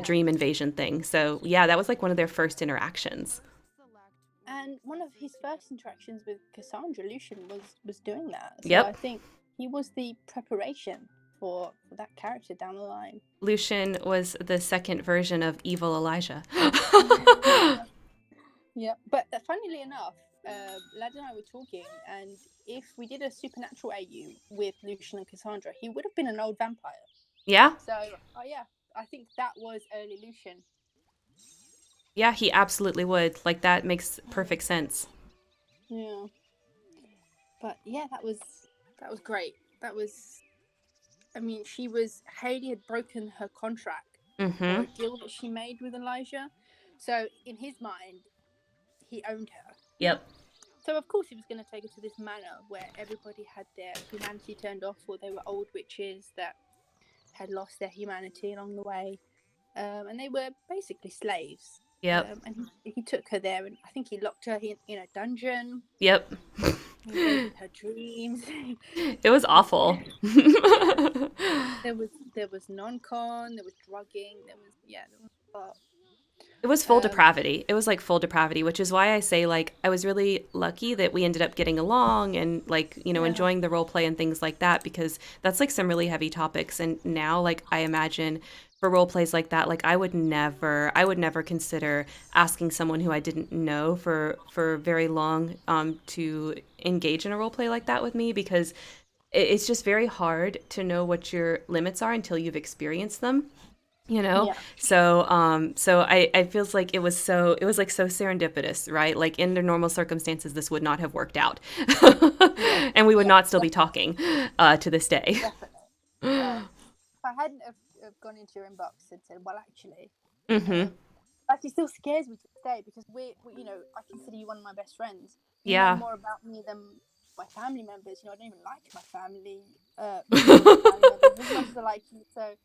dream invasion thing. So yeah, that was like one of their first interactions. And one of his first interactions with Cassandra, Lucian was doing that. So Yep. I think he was the preparation for that character down the line. Lucian was the second version of evil Elijah. Yeah, but funnily enough, Lad and I were talking, and if we did a supernatural AU with Lucian and Cassandra, he would have been an old vampire. Yeah? So, I think that was early Lucian. Yeah, he absolutely would. Like, that makes perfect sense. Yeah. But yeah, that was great. That was, I mean, Haley had broken her contract for a deal that she made with Elijah. So in his mind, he owned her. Yep. So of course he was going to take her to this manor where everybody had their humanity turned off, or they were old witches that had lost their humanity along the way. And they were basically slaves. Yep. And he took her there, and I think he locked her in a dungeon. Yep. He invaded her dreams. It was awful. Yeah, there was non-con, there was drugging, there was a lot. It was full depravity. It was like full depravity, which is why I say like I was really lucky that we ended up getting along and like, Yeah, enjoying the role play and things like that, because that's like some really heavy topics. And now like I imagine for role plays like that, like I would never consider asking someone who I didn't know for very long to engage in a role play like that with me, because it's just very hard to know what your limits are until you've experienced them. yeah, So I feels like it was like so serendipitous, right? Like in the normal circumstances this would not have worked out. yeah, And we would yeah, not still be talking to this day. definitely. If I hadn't have gone into your inbox and said, well, actually, Hmm. um, actually still scares me to this day, because I consider you one of my best friends. You know Yeah. more about me than my family members. I don't even like my family, many of my family members, as much as I like you. So,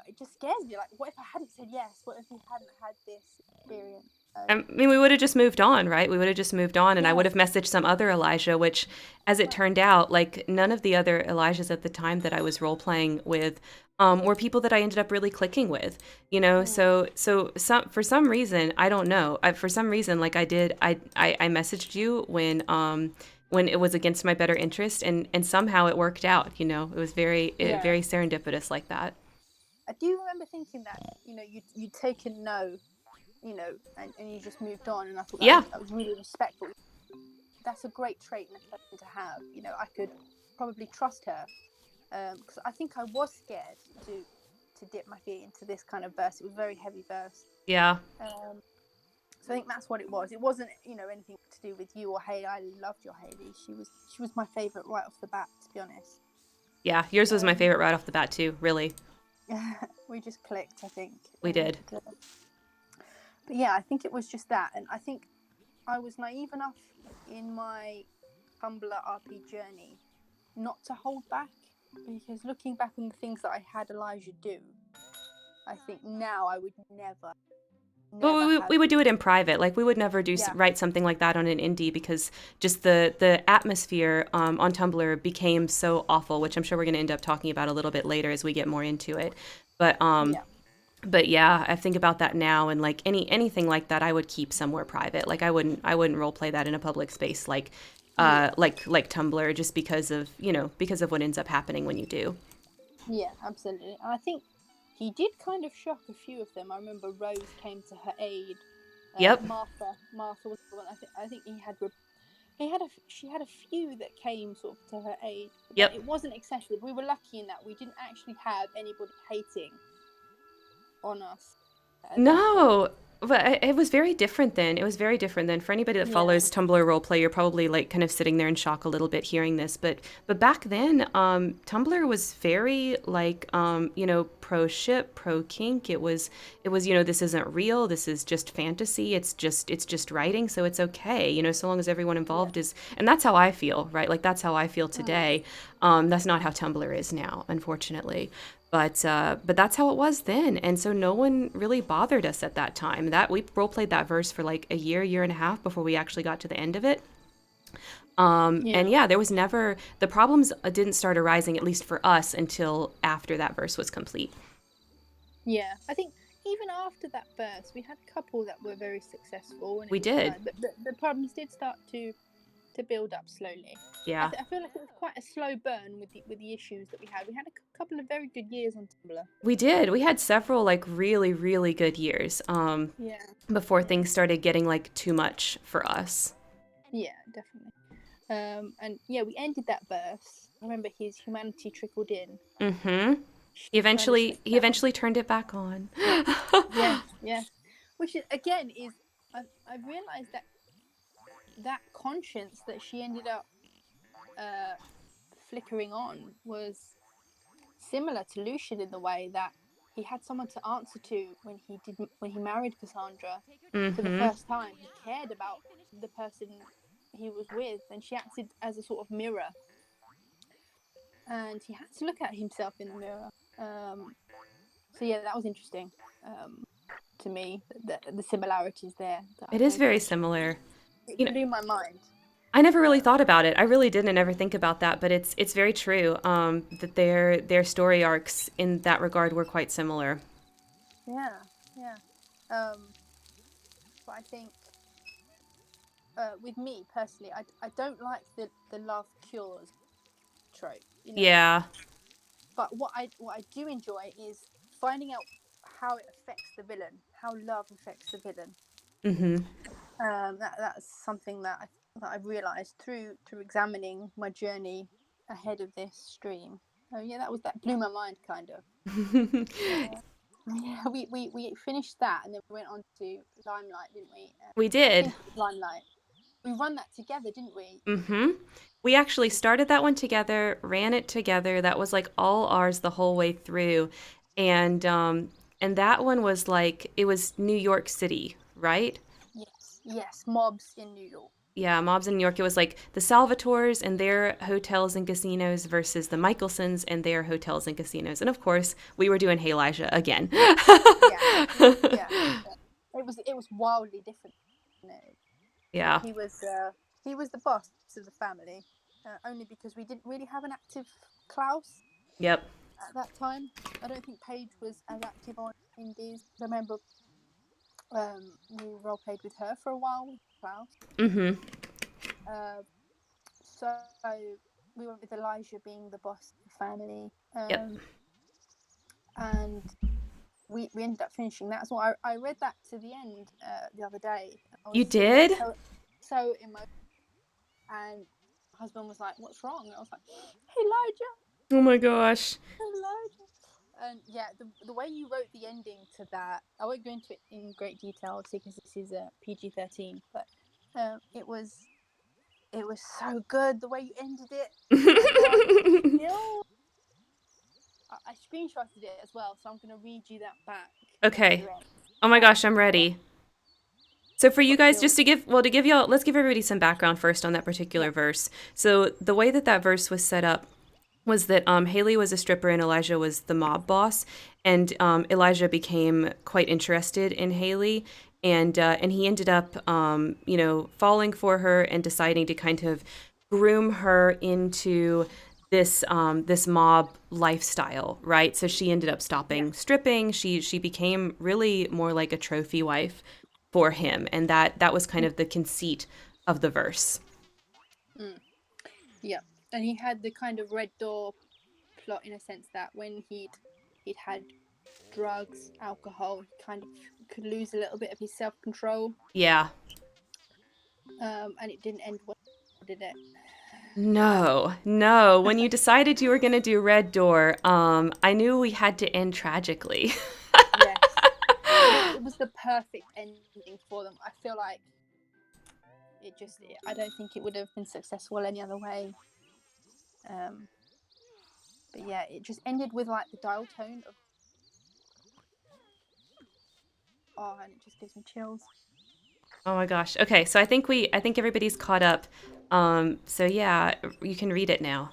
it just scares me. Like, what if I hadn't said yes? What if we hadn't had this experience? I mean, we would have just moved on, right? We would have just moved on, and I would Yeah, have messaged some other Elijah, which, as it right. turned out, like none of the other Elijahs at the time that I was role playing with were people that I ended up really clicking with, Mm, So for some reason, I don't know. For some reason, like I messaged you when it was against my better interest, and somehow it worked out. It was yeah. very serendipitous like that. I do remember thinking that, you'd taken no, and you just moved on, and I thought Yeah. that was really respectful. That's a great trait in a person to have. I could probably trust her, because I think I was scared to dip my feet into this kind of verse. It was a very heavy verse. Yeah. So I think that's what it was. It wasn't, anything to do with you or Haley. I loved your Haley. She was my favorite right off the bat, to be honest. Yeah. Yours was my Um, favorite right off the bat too. Really, we just clicked, I think. we did. But yeah, I think it was just that, and I think I was naive enough in my Tumblr RP journey not to hold back, because looking back on the things that I had Elijah do, I think now I would never But have. we would do it in private. Like we would never Yeah, write something like that on an indie, because just the atmosphere on Tumblr became so awful, which I'm sure we're going to end up talking about a little bit later as we get more into it. But yeah, yeah, I think about that now, and like anything like that, I would keep somewhere private. Like I wouldn't role play that in a public space, like yeah, like Tumblr, just because of what ends up happening when you do. yeah, absolutely. And I think he did kind of shock a few of them. I remember Rose came to her aid. Yep. Martha was the one. I think she had a few that came sort of to her aid, but Yep. it wasn't excessive. We were lucky in that we didn't actually have anybody hating on us at that point. No, but it was very different then. It was very different then. For anybody that Yeah, follows Tumblr roleplay, you're probably like kind of sitting there in shock a little bit hearing this. But back then, Tumblr was very like pro ship, pro kink. It was this isn't real. This is just fantasy. It's just writing, so it's okay. So long as everyone yeah, involved is, and that's how I feel, right? Like that's how I feel today. That's not how Tumblr is now, unfortunately. But that's how it was then, and so no one really bothered us at that time. That we role played that verse for like a year and a half before we actually got to the end of it. yeah, And yeah, there was never the problems didn't start arising, at least for us, until after that verse was complete. yeah. I think even after that burst, we had a couple that were very successful, and it We was did, fine. But the problems did start to build up slowly. yeah. I feel like it was quite a slow burn with the issues that we had. We had a couple of very good years on Tumblr. We did. We had several like really, really good years Yeah, before yeah, things started getting like too much for us. yeah, definitely. And yeah, we ended that verse. I remember his humanity trickled in. Mm-hmm. He She kind of eventually slipped he down. eventually turned it back on. Yeah, yeah. Which is, again is I've realised that conscience that she ended up flickering on was similar to Lucian in the way that he had someone to answer to when he married Cassandra for the Mm-hmm. first time. He cared about the person he was with, and she acted as a sort of mirror, and he had to look at himself in the mirror. So yeah, that was interesting. to me. The similarities there. It is very similar. It You know, blew my mind. I never really thought about it. I really didn't ever think about that, but it's very true that their story arcs in that regard were quite similar. Yeah, yeah. But I think with me personally, I don't like the love cures trope, you know. Yeah. But what I do enjoy is finding out how it affects the villain, how love affects the villain. Mm-hmm. That's something that I've realised through examining my journey ahead of this stream. Oh yeah, that blew my mind kind of. Yeah, we finished that and then we went on to Limelight, didn't we? We I did. think it was Limelight. We run that together, didn't we? Mm-hmm. We actually started that one together, ran it together. That was like all ours the whole way through. And that one was like it was New York City, right? Yes, mobs in New York. Yeah, mobs in New York. It was like the Salvatores and their hotels and casinos versus the Michelsons and their hotels and casinos. And of course, we were doing Hey Elijah again. Yeah. It was wildly different. You know? Yeah. He was the boss of the family, only because we didn't really have an active Klaus Yep. at that time. I don't think Paige was as active on Indies. I remember we role played with her for a while with Klaus. Mm-hmm. So we went with Elijah being the boss of the family, Yep. and we ended up finishing that. So I read that to the end the other day. I You was sitting there did? so emotional, and my husband was like, "What's wrong?" And I was like, "Hey, Elijah, Oh my gosh. Elijah." And yeah, the way you wrote the ending to that, I won't go into it in great detail, obviously, because this is a PG-13. But it was so good the way you ended it. Oh I screenshotted it as well, so I'm gonna read you that back when Okay. you end. Oh my gosh, I'm ready. So for you Got guys, chills. just to give y'all, let's give everybody some background first on that particular Yeah. verse. So the way that verse was set up was that Haley was a stripper and Elijah was the mob boss, and Elijah became quite interested in Haley, and he ended up falling for her and deciding to kind of groom her into this mob lifestyle, right? So she ended up stopping stripping. She became really more like a trophy wife for him, and that was kind of the conceit of the verse. Yeah, and he had the kind of red door plot in a sense that when he'd had drugs, alcohol, he kind of could lose a little bit of his self-control. Yeah. And it didn't end well, did it? No, no. When you decided you were going to do Red Door, I knew we had to end tragically. Yes. It was the perfect ending for them. I feel like I don't think it would have been successful any other way. But yeah, it just ended with like the dial tone of, and it just gives me chills. Oh my gosh. Okay, so I think everybody's caught up. So yeah, you can read it now.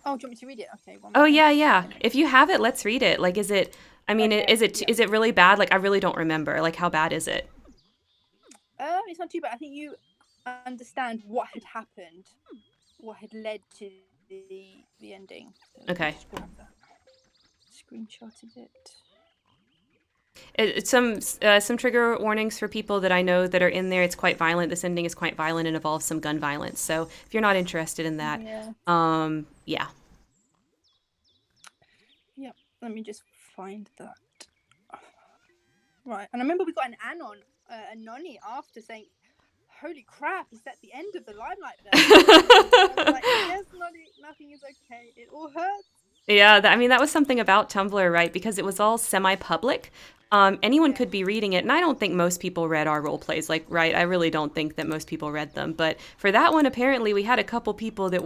Oh, do you want me to read it? Okay, Oh one yeah, yeah. second. If you have it, let's read it. Like, is it? I mean, Okay, yeah. is it really bad? Like, I really don't remember. Like, how bad is it? It's not too bad. I think you understand what had happened, what had led to the ending. So let me Okay. just grab that. Screenshotted it. It's some trigger warnings for people that I know that are in there. It's quite violent. This ending is quite violent and involves some gun violence. So if you're not interested in that, Yeah. yeah. Yep. Let me just find that. Right, and I remember we got an anon, a nonny after saying, "Holy crap! Is that the end of the Limelight verse?" I was like, "Yes, nonny, nothing is okay. It all hurts." Yeah, I mean, that was something about Tumblr, right? Because it was all semi-public. Anyone could be reading it, and I don't think most people read our role plays. Like, right? I really don't think that most people read them. But for that one, apparently, we had a couple people that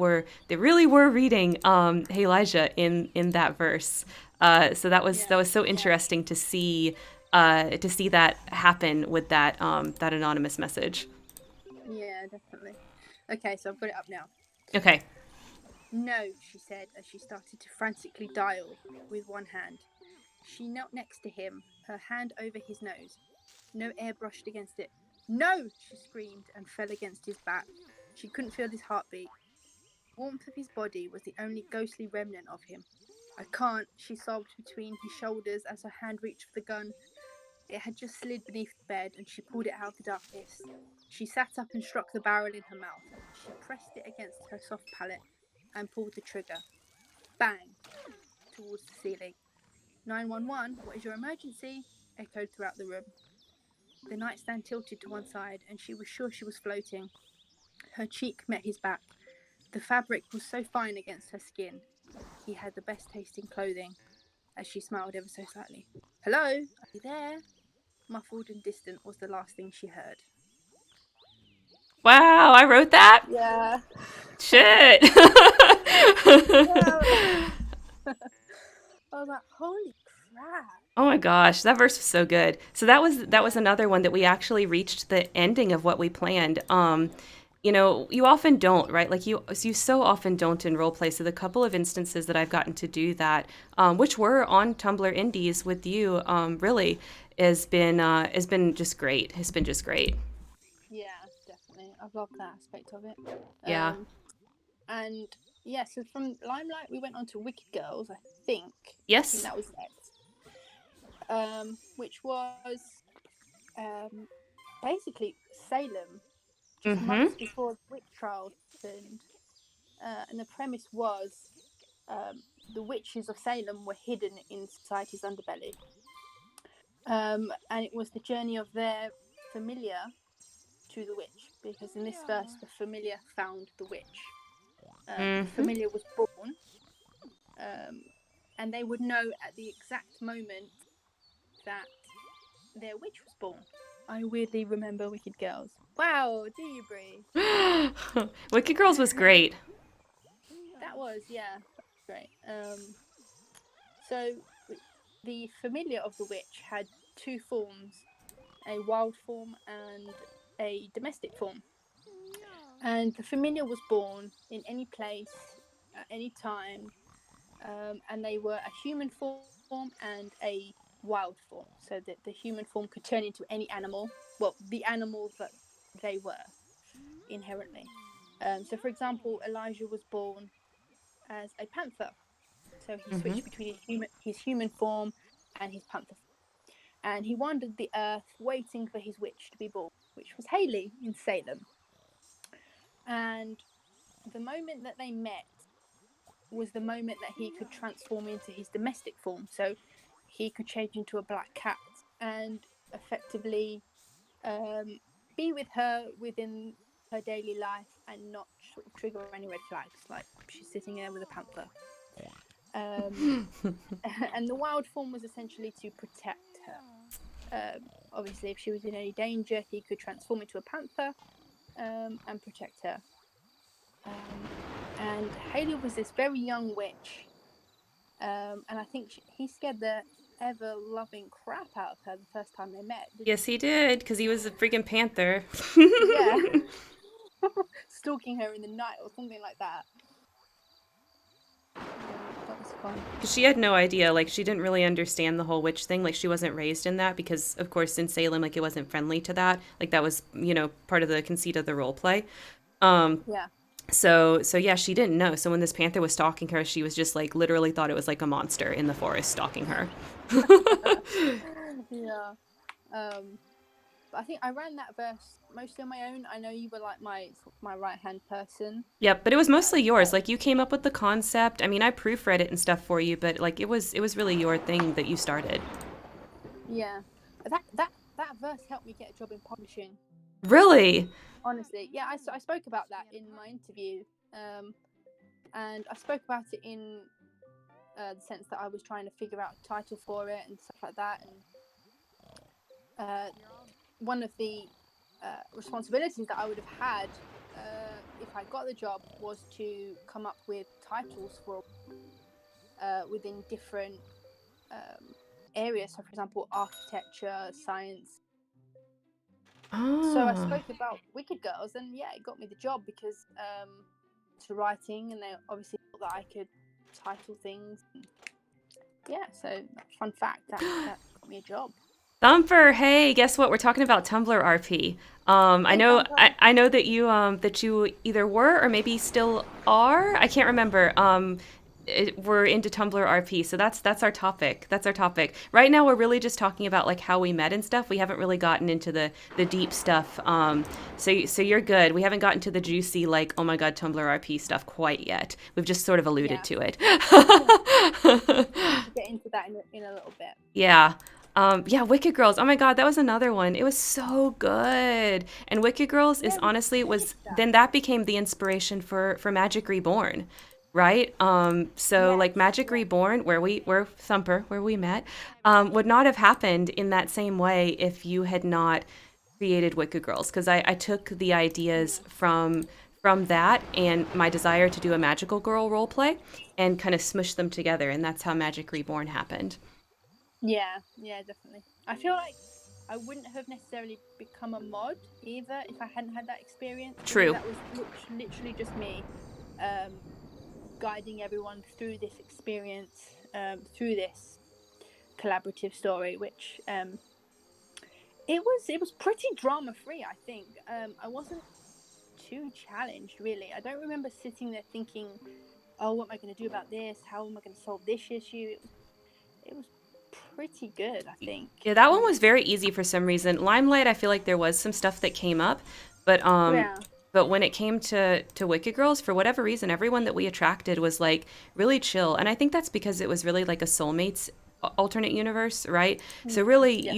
really were reading "Hey Elijah" in that verse. So that was so interesting to see that happen with that anonymous message. Yeah, definitely. Okay, so I've got it up now. Okay. "No," she said as she started to frantically dial with one hand. She knelt next to him, her hand over his nose. No air brushed against it. No! She screamed and fell against his back. She couldn't feel his heartbeat. The warmth of his body was the only ghostly remnant of him. I can't, she sobbed between his shoulders as her hand reached for the gun. It had just slid beneath the bed, and she pulled it out of the darkness. She sat up and struck the barrel in her mouth. She pressed it against her soft palate and pulled the trigger. Bang! Towards the ceiling. 911, what is your emergency? Echoed throughout the room. The nightstand tilted to one side, and she was sure she was floating. Her cheek met his back. The fabric was so fine against her skin. He had the best tasting clothing. As she smiled ever so slightly. Hello? Are you there? Muffled and distant was the last thing she heard. Wow, I wrote that? Yeah. Shit. I was like, holy crap. Oh my gosh, that verse was so good. So that was another one that we actually reached the ending of what we planned. You know, you often don't, right? Like you so often don't in role play. So the couple of instances that I've gotten to do that, which were on Tumblr Indies with you, really has been just great. Has been just great. Yeah, definitely. I've loved that aspect of it. Yeah. And yeah, so from Limelight we went on to Wicked Girls, I think. Yes. I think that was next. Which was basically Salem, just months before the witch trial happened. And the premise was the witches of Salem were hidden in society's underbelly. And it was the journey of their Familia to the witch, because in this verse the Familia found the witch. The Familia was born, and they would know at the exact moment that their witch was born. I weirdly remember Wicked Girls. Wow, do you, Brie? Wicked Girls was great. That was, yeah, great. So the Familia of the witch had two forms, a wild form and a domestic form. And the Familia was born in any place, at any time, and they were a human form and a wild form, so that the human form could turn into any animal, well, the animal that they were inherently. So for example, Elijah was born as a panther, so he switched between his human form and his panther form, and he wandered the earth waiting for his witch to be born, which was Haley in Salem. And the moment that they met was the moment that he could transform into his domestic form, so he could change into a black cat and effectively be with her within her daily life and not sort of trigger any red flags, like she's sitting there with a panther. And the wild form was essentially to protect her. Obviously, if she was in any danger, he could transform into a panther and protect her. And Haley was this very young witch, and I think he scared the ever-loving crap out of her the first time they met. Yes, he did, because he was a freaking panther. Yeah. Stalking her in the night or something like that. That was fun. Because she had no idea, like, she didn't really understand the whole witch thing. Like, she wasn't raised in that because, of course, in Salem, like, it wasn't friendly to that. Like, that was, you know, part of the conceit of the role play. Yeah. So yeah, she didn't know. So when this panther was stalking her, she was just, like, literally thought it was, like, a monster in the forest stalking her. Yeah. But I think I ran that verse mostly on my own. I know you were like my right-hand person. Yep, but it was mostly yours. Like, you came up with the concept. I mean, I proofread it and stuff for you, but, like, it was really your thing that you started. Yeah. That verse helped me get a job in publishing. Really? Honestly, yeah, I spoke about that in my interview, and I spoke about it in the sense that I was trying to figure out a title for it and stuff like that. And one of the responsibilities that I would have had if I got the job was to come up with titles for within different areas. So, for example, architecture, science. So I spoke about Wicked Girls, and yeah, it got me the job because to writing, and they obviously thought that I could title things. Yeah, so fun fact, that got me a job. Thumper, hey, guess what? We're talking about Tumblr RP. I Hey, know, Thumper. I know that you either were or maybe still are. I can't remember. We're into Tumblr RP, so that's our topic. That's our topic. Right now, we're really just talking about like how we met and stuff. We haven't really gotten into the deep stuff. So you're good. We haven't gotten to the juicy like oh my god Tumblr RP stuff quite yet. We've just sort of alluded Yeah, to it. we'll get into that in a little bit. Yeah. Yeah, Wicked Girls. Oh my God, that was another one. It was so good. And Wicked Girls is Yeah, we honestly was finished that. then that became the inspiration for Magic Reborn, right? So Yes, like Magic yes. Reborn, where Thumper, where we met, would not have happened in that same way if you had not created Wicked Girls. Because I took the ideas Mm. from that and my desire to do a magical girl role play and kind of smush them together, and that's how Magic Reborn happened. Yeah, yeah, definitely. I feel like I wouldn't have necessarily become a mod either if I hadn't had that experience, because True. that was literally just me um, guiding everyone through this experience, through this collaborative story, which it was pretty drama free. I think I wasn't too challenged really. I don't remember sitting there thinking, "Oh, what am I going to do about this? How am I going to solve this issue?" It was pretty good, I think. Yeah, that one was very easy for some reason. Limelight, I feel like there was some stuff that came up, but um, Yeah. but when it came to Wicked Girls, for whatever reason, everyone that we attracted was like really chill, and I think that's because it was really like a soulmates alternate universe, right? So really, Yeah.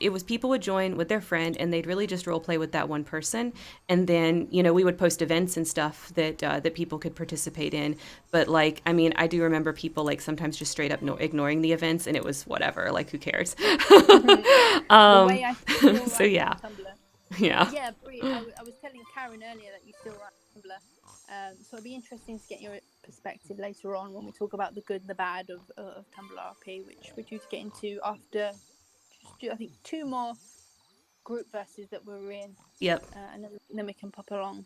it was people would join with their friend, and they'd really just role play with that one person, and then we would post events and stuff that people could participate in. But like, I mean, I do remember people like sometimes just straight up ignoring the events, and it was whatever, like who cares? The um, way I still so write yeah, on Tumblr. yeah, Yeah, Brie, I was telling Karen earlier that you still write on Tumblr. So it'll be interesting to get your perspective later on when we talk about the good and the bad of Tumblr RP, which we're due to get into after I think two more group verses that we're in, yep, and then we can pop along.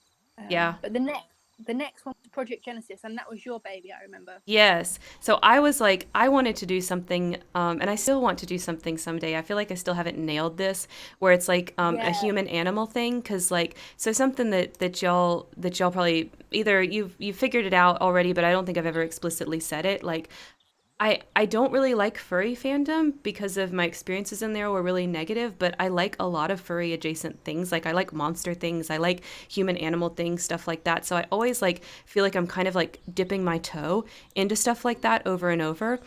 yeah. But the next one was Project Genesis, and that was your baby, I remember. Yes. So I was like, I wanted to do something, and I still want to do something someday. I feel like I still haven't nailed this, where it's like a Yeah, human animal thing, because like, so something that y'all probably either you've figured it out already, but I don't think I've ever explicitly said it. Like, I don't really like furry fandom because of my experiences in there were really negative, but I like a lot of furry adjacent things. Like I like monster things, I like human animal things, stuff like that. So I always like feel like I'm kind of like dipping my toe into stuff like that over and over.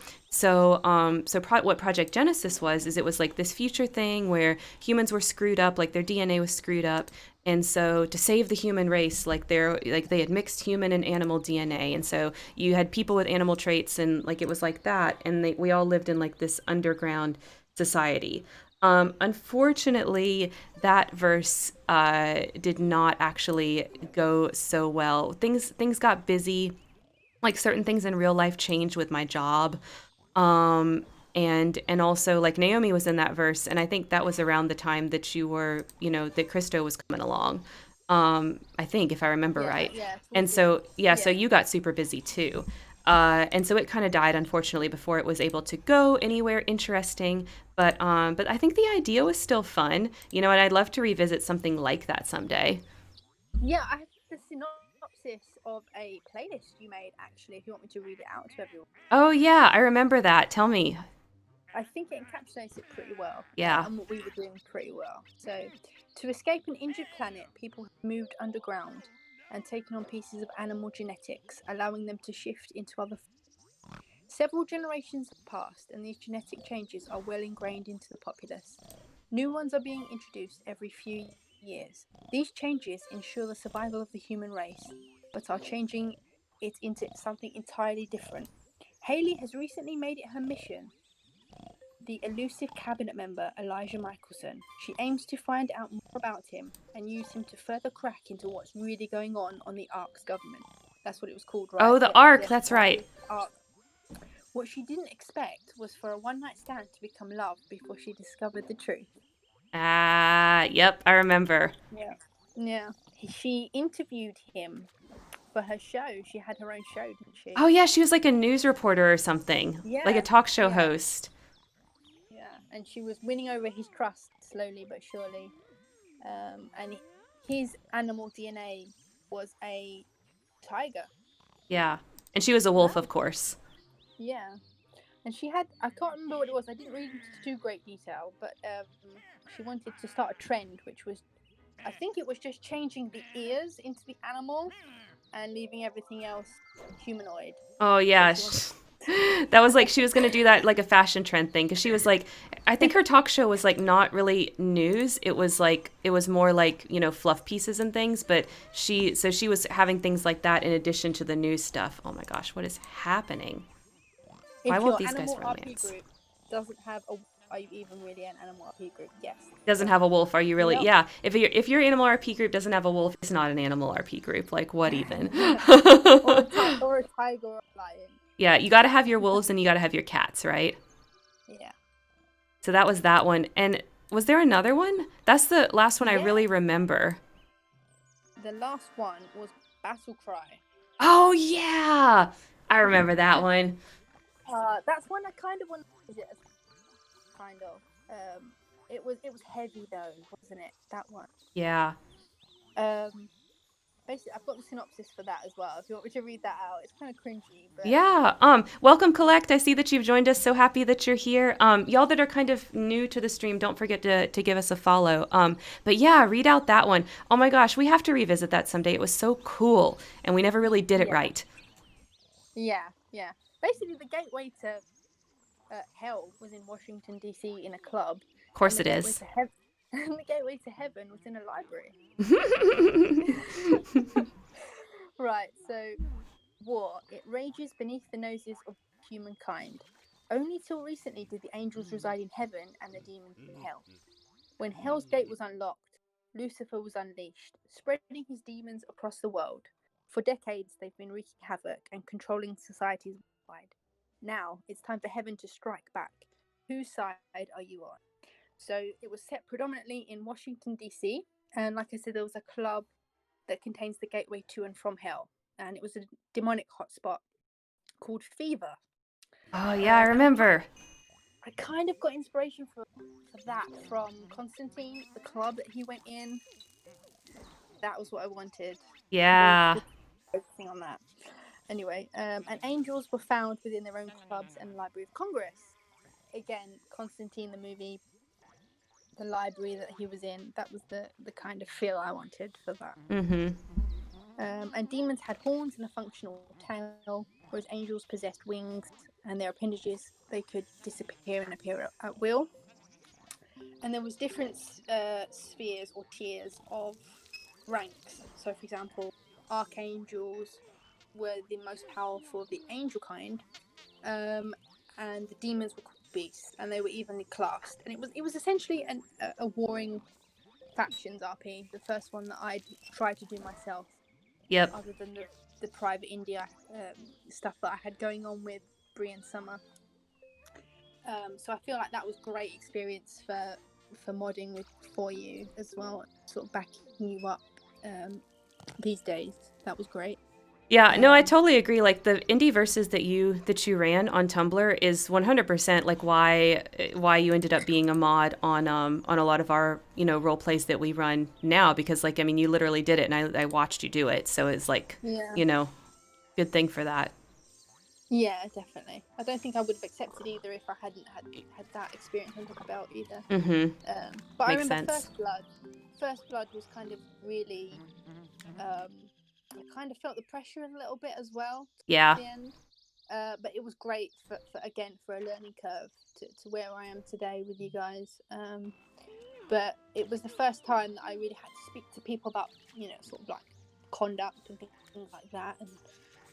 What Project Genesis was is it was like this future thing where humans were screwed up, like their DNA was screwed up, and so to save the human race, they had mixed human and animal DNA, and so you had people with animal traits, and like it was like that, and we all lived in like this underground society. Unfortunately, that verse did not actually go so well. Things got busy, like certain things in real life changed with my job. Um, and also like Naomi was in that verse, and I think that was around the time that that Christo was coming along. I think if I remember yeah, right. yeah. And Towards the end. so yeah, so Yeah. you got super busy too. And so it kind of died unfortunately before it was able to go anywhere interesting. But I think the idea was still fun, and I'd love to revisit something like that someday. Yeah, I have the synopsis of a playlist you made, actually, if you want me to read it out to everyone. Oh yeah, I remember that. Tell me. I think it encapsulates it pretty well, Yeah. and what we were doing pretty well. So, to escape an injured planet, people have moved underground and taken on pieces of animal genetics, allowing them to shift into other. Several generations have passed, and these genetic changes are well ingrained into the populace. New ones are being introduced every few years. These changes ensure the survival of the human race, but are changing it into something entirely different. Haley has recently made it her mission the elusive cabinet member Elijah Michelson. She aims to find out more about him and use him to further crack into what's really going on the Ark's government. That's what it was called, right? Oh, the arc, The that's right. established Ark. What she didn't expect was for a one night stand to become love before she discovered the truth. Ah, yep, I remember. Yeah. Yeah. She interviewed him for her show. She had her own show, didn't she? Oh yeah, she was like a news reporter or something, like a Yeah, talk show yeah, host. yeah. And she was winning over his trust slowly but surely. And his animal DNA was a tiger. Yeah, and she was a wolf, of Wow. course. Yeah. And she had, I can't remember what it was. I didn't read into too great detail, but she wanted to start a trend, which was, I think it was just changing the ears into the animal and leaving everything else humanoid. Oh So yeah, she wanted. that was like she was gonna do that like a fashion trend thing because she was like, I think her talk show was like not really news. It was like it was more like fluff pieces and things. But she was having things like that in addition to the news stuff. Oh my gosh, what is happening? Why If won't your these guys animal RP romance? group doesn't have a, are you even really an animal RP group? Yes. Doesn't have a wolf? Are you really? Yep. Yeah. If your animal RP group doesn't have a wolf, it's not an animal RP group. Like what even? Or a tiger or a lion. Yeah, you got to have your wolves and you got to have your cats, right? Yeah. So that was that one. And was there another one? That's the last one I Yeah. really remember. The last one was Battle Cry. Oh yeah, I remember that one. That's one I kind of want to visit as kind of. It was heavy though, wasn't it? That one. Yeah. Basically, I've got the synopsis for that as well. If you want me to read that out, it's kind of cringy, but Yeah. Welcome, Collect. I see that you've joined us. So happy that you're here. Y'all that are kind of new to the stream, don't forget to give us a follow. But yeah, read out that one. Oh my gosh, we have to revisit that someday. It was so cool, and we never really did it yeah, right. yeah. Basically, the gateway to hell was in Washington D.C. in a club, Of and course it is. and the gateway to heaven was in a library. Right. So, war, it rages beneath the noses of humankind. Only till recently did the angels reside in heaven and the demons in hell. When Hell's Gate was unlocked, Lucifer was unleashed, spreading his demons across the world. For decades, they've been wreaking havoc and controlling societies worldwide. Now, it's time for heaven to strike back. Whose side are you on? So, it was set predominantly in Washington, D.C., and like I said, there was a club that contains the gateway to and from hell, and it was a demonic hotspot called Fever. Oh yeah, I remember. I kind of got inspiration for that from Constantine, the club that he went in. That was what I wanted. Yeah. Focusing on that. Anyway, and angels were found within their own clubs and the Library of Congress. Again, Constantine, the movie, the library that he was in, that was the kind of feel I wanted for that. Mhm. And demons had horns and a functional tail, whereas angels possessed wings and their appendages. They could disappear and appear at will. And there was different spheres or tiers of ranks. So, for example, archangels were the most powerful of the angel kind, and the demons were called beasts, and they were evenly classed. And it was essentially a warring factions RP, the first one that I tried to do myself, Yep. other than the private India stuff that I had going on with Bree and Summer. So I feel like that was great experience for modding for you as well, sort of backing you up these days. That was great. Yeah, no, I totally agree. Like the indie verses that you ran on Tumblr is 100% like why you ended up being a mod on a lot of our role plays that we run now, because like I mean you literally did it and I watched you do it, so it's like good thing for that. Yeah, definitely. I don't think I would have accepted either if I hadn't had that experience under the belt either. Mm-hmm. But Makes I remember sense. First Blood was kind of really. I kind of felt the pressure a little bit as well. Yeah. At the end. But it was great for a learning curve to where I am today with you guys. But it was the first time that I really had to speak to people about sort of like conduct and things like that,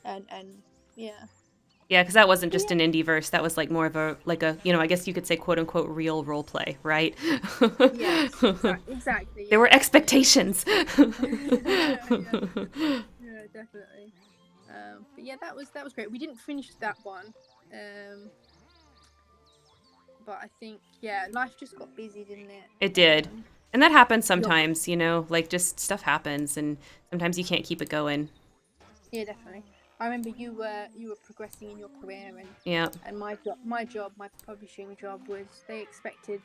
and yeah. Yeah, because that wasn't just an indie verse. That was like more of a I guess you could say quote unquote real role play, right? Yes, exactly. There were expectations. Yeah, definitely. But yeah, that was great. We didn't finish that one, but I think life just got busy, didn't it? It did, and that happens sometimes. Like just stuff happens, and sometimes you can't keep it going. Yeah, definitely. I remember you were progressing in your career, Yeah. and my publishing job was they expected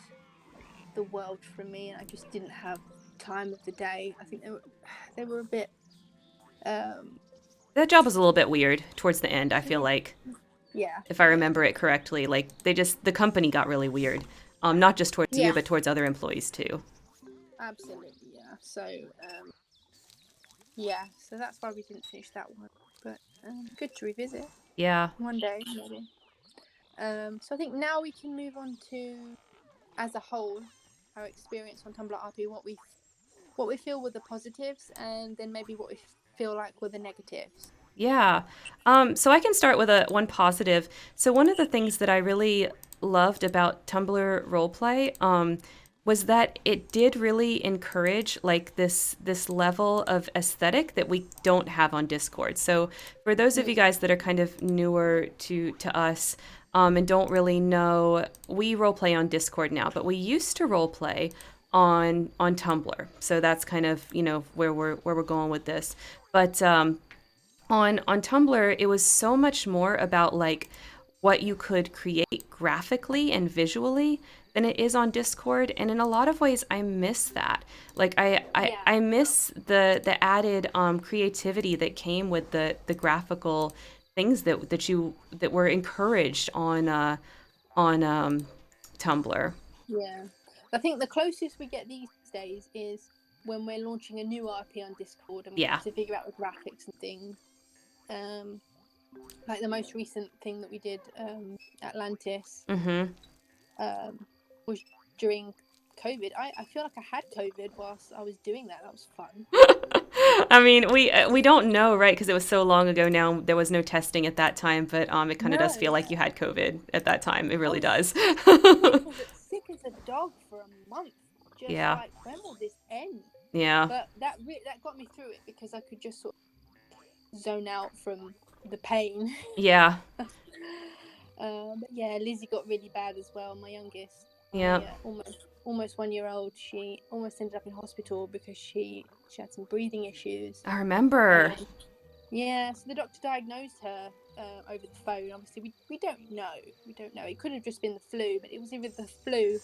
the world from me, and I just didn't have time of the day. I think they were a bit um That job was a little bit weird towards the end, I feel yeah like, yeah if I yeah remember it correctly. Like the company got really weird. Not just towards you, yeah but towards other employees too. absolutely yeah. So yeah, so that's why we didn't finish that one, but good to revisit Yeah. one day maybe. So I think now we can move on to, as a whole, our experience on Tumblr RP, what we feel were the positives, and then maybe what we feel like were the negatives. Yeah. So I can start with one positive. So one of the things that I really loved about Tumblr roleplay was that it did really encourage like this level of aesthetic that we don't have on Discord. So for those of you guys that are kind of newer to us and don't really know, we roleplay on Discord now, but we used to roleplay on Tumblr. So that's kind of where we're going with this. But on Tumblr, it was so much more about like what you could create graphically and visually than it is on Discord. And in a lot of ways, I miss that. Like Yeah, I miss the added creativity that came with the graphical things that were encouraged on Tumblr. yeah. I think the closest we get these days is when we're launching a new RP on Discord and we Yeah. have to figure out the graphics and things. Um, like the most recent thing that we did, Atlantis, Mm-hmm. um, was during COVID. I feel like I had COVID whilst I was doing that. That was fun. I mean, we don't know, right? Because it was so long ago now. There was no testing at that time, but it kind of No, does feel like you yeah. had COVID at that time. It I really was does. sick as a dog for a month. Just Yeah, like, when will this end? yeah, But that got me through it because I could just sort of zone out from the pain. yeah, But yeah, Lizzie got really bad as well. My youngest, yeah. my almost 1 year old, she almost ended up in hospital because she had some breathing issues. I remember. And yeah, so the doctor diagnosed her over the phone. Obviously, we don't know. We don't know. It could have just been the flu, but it was either the flu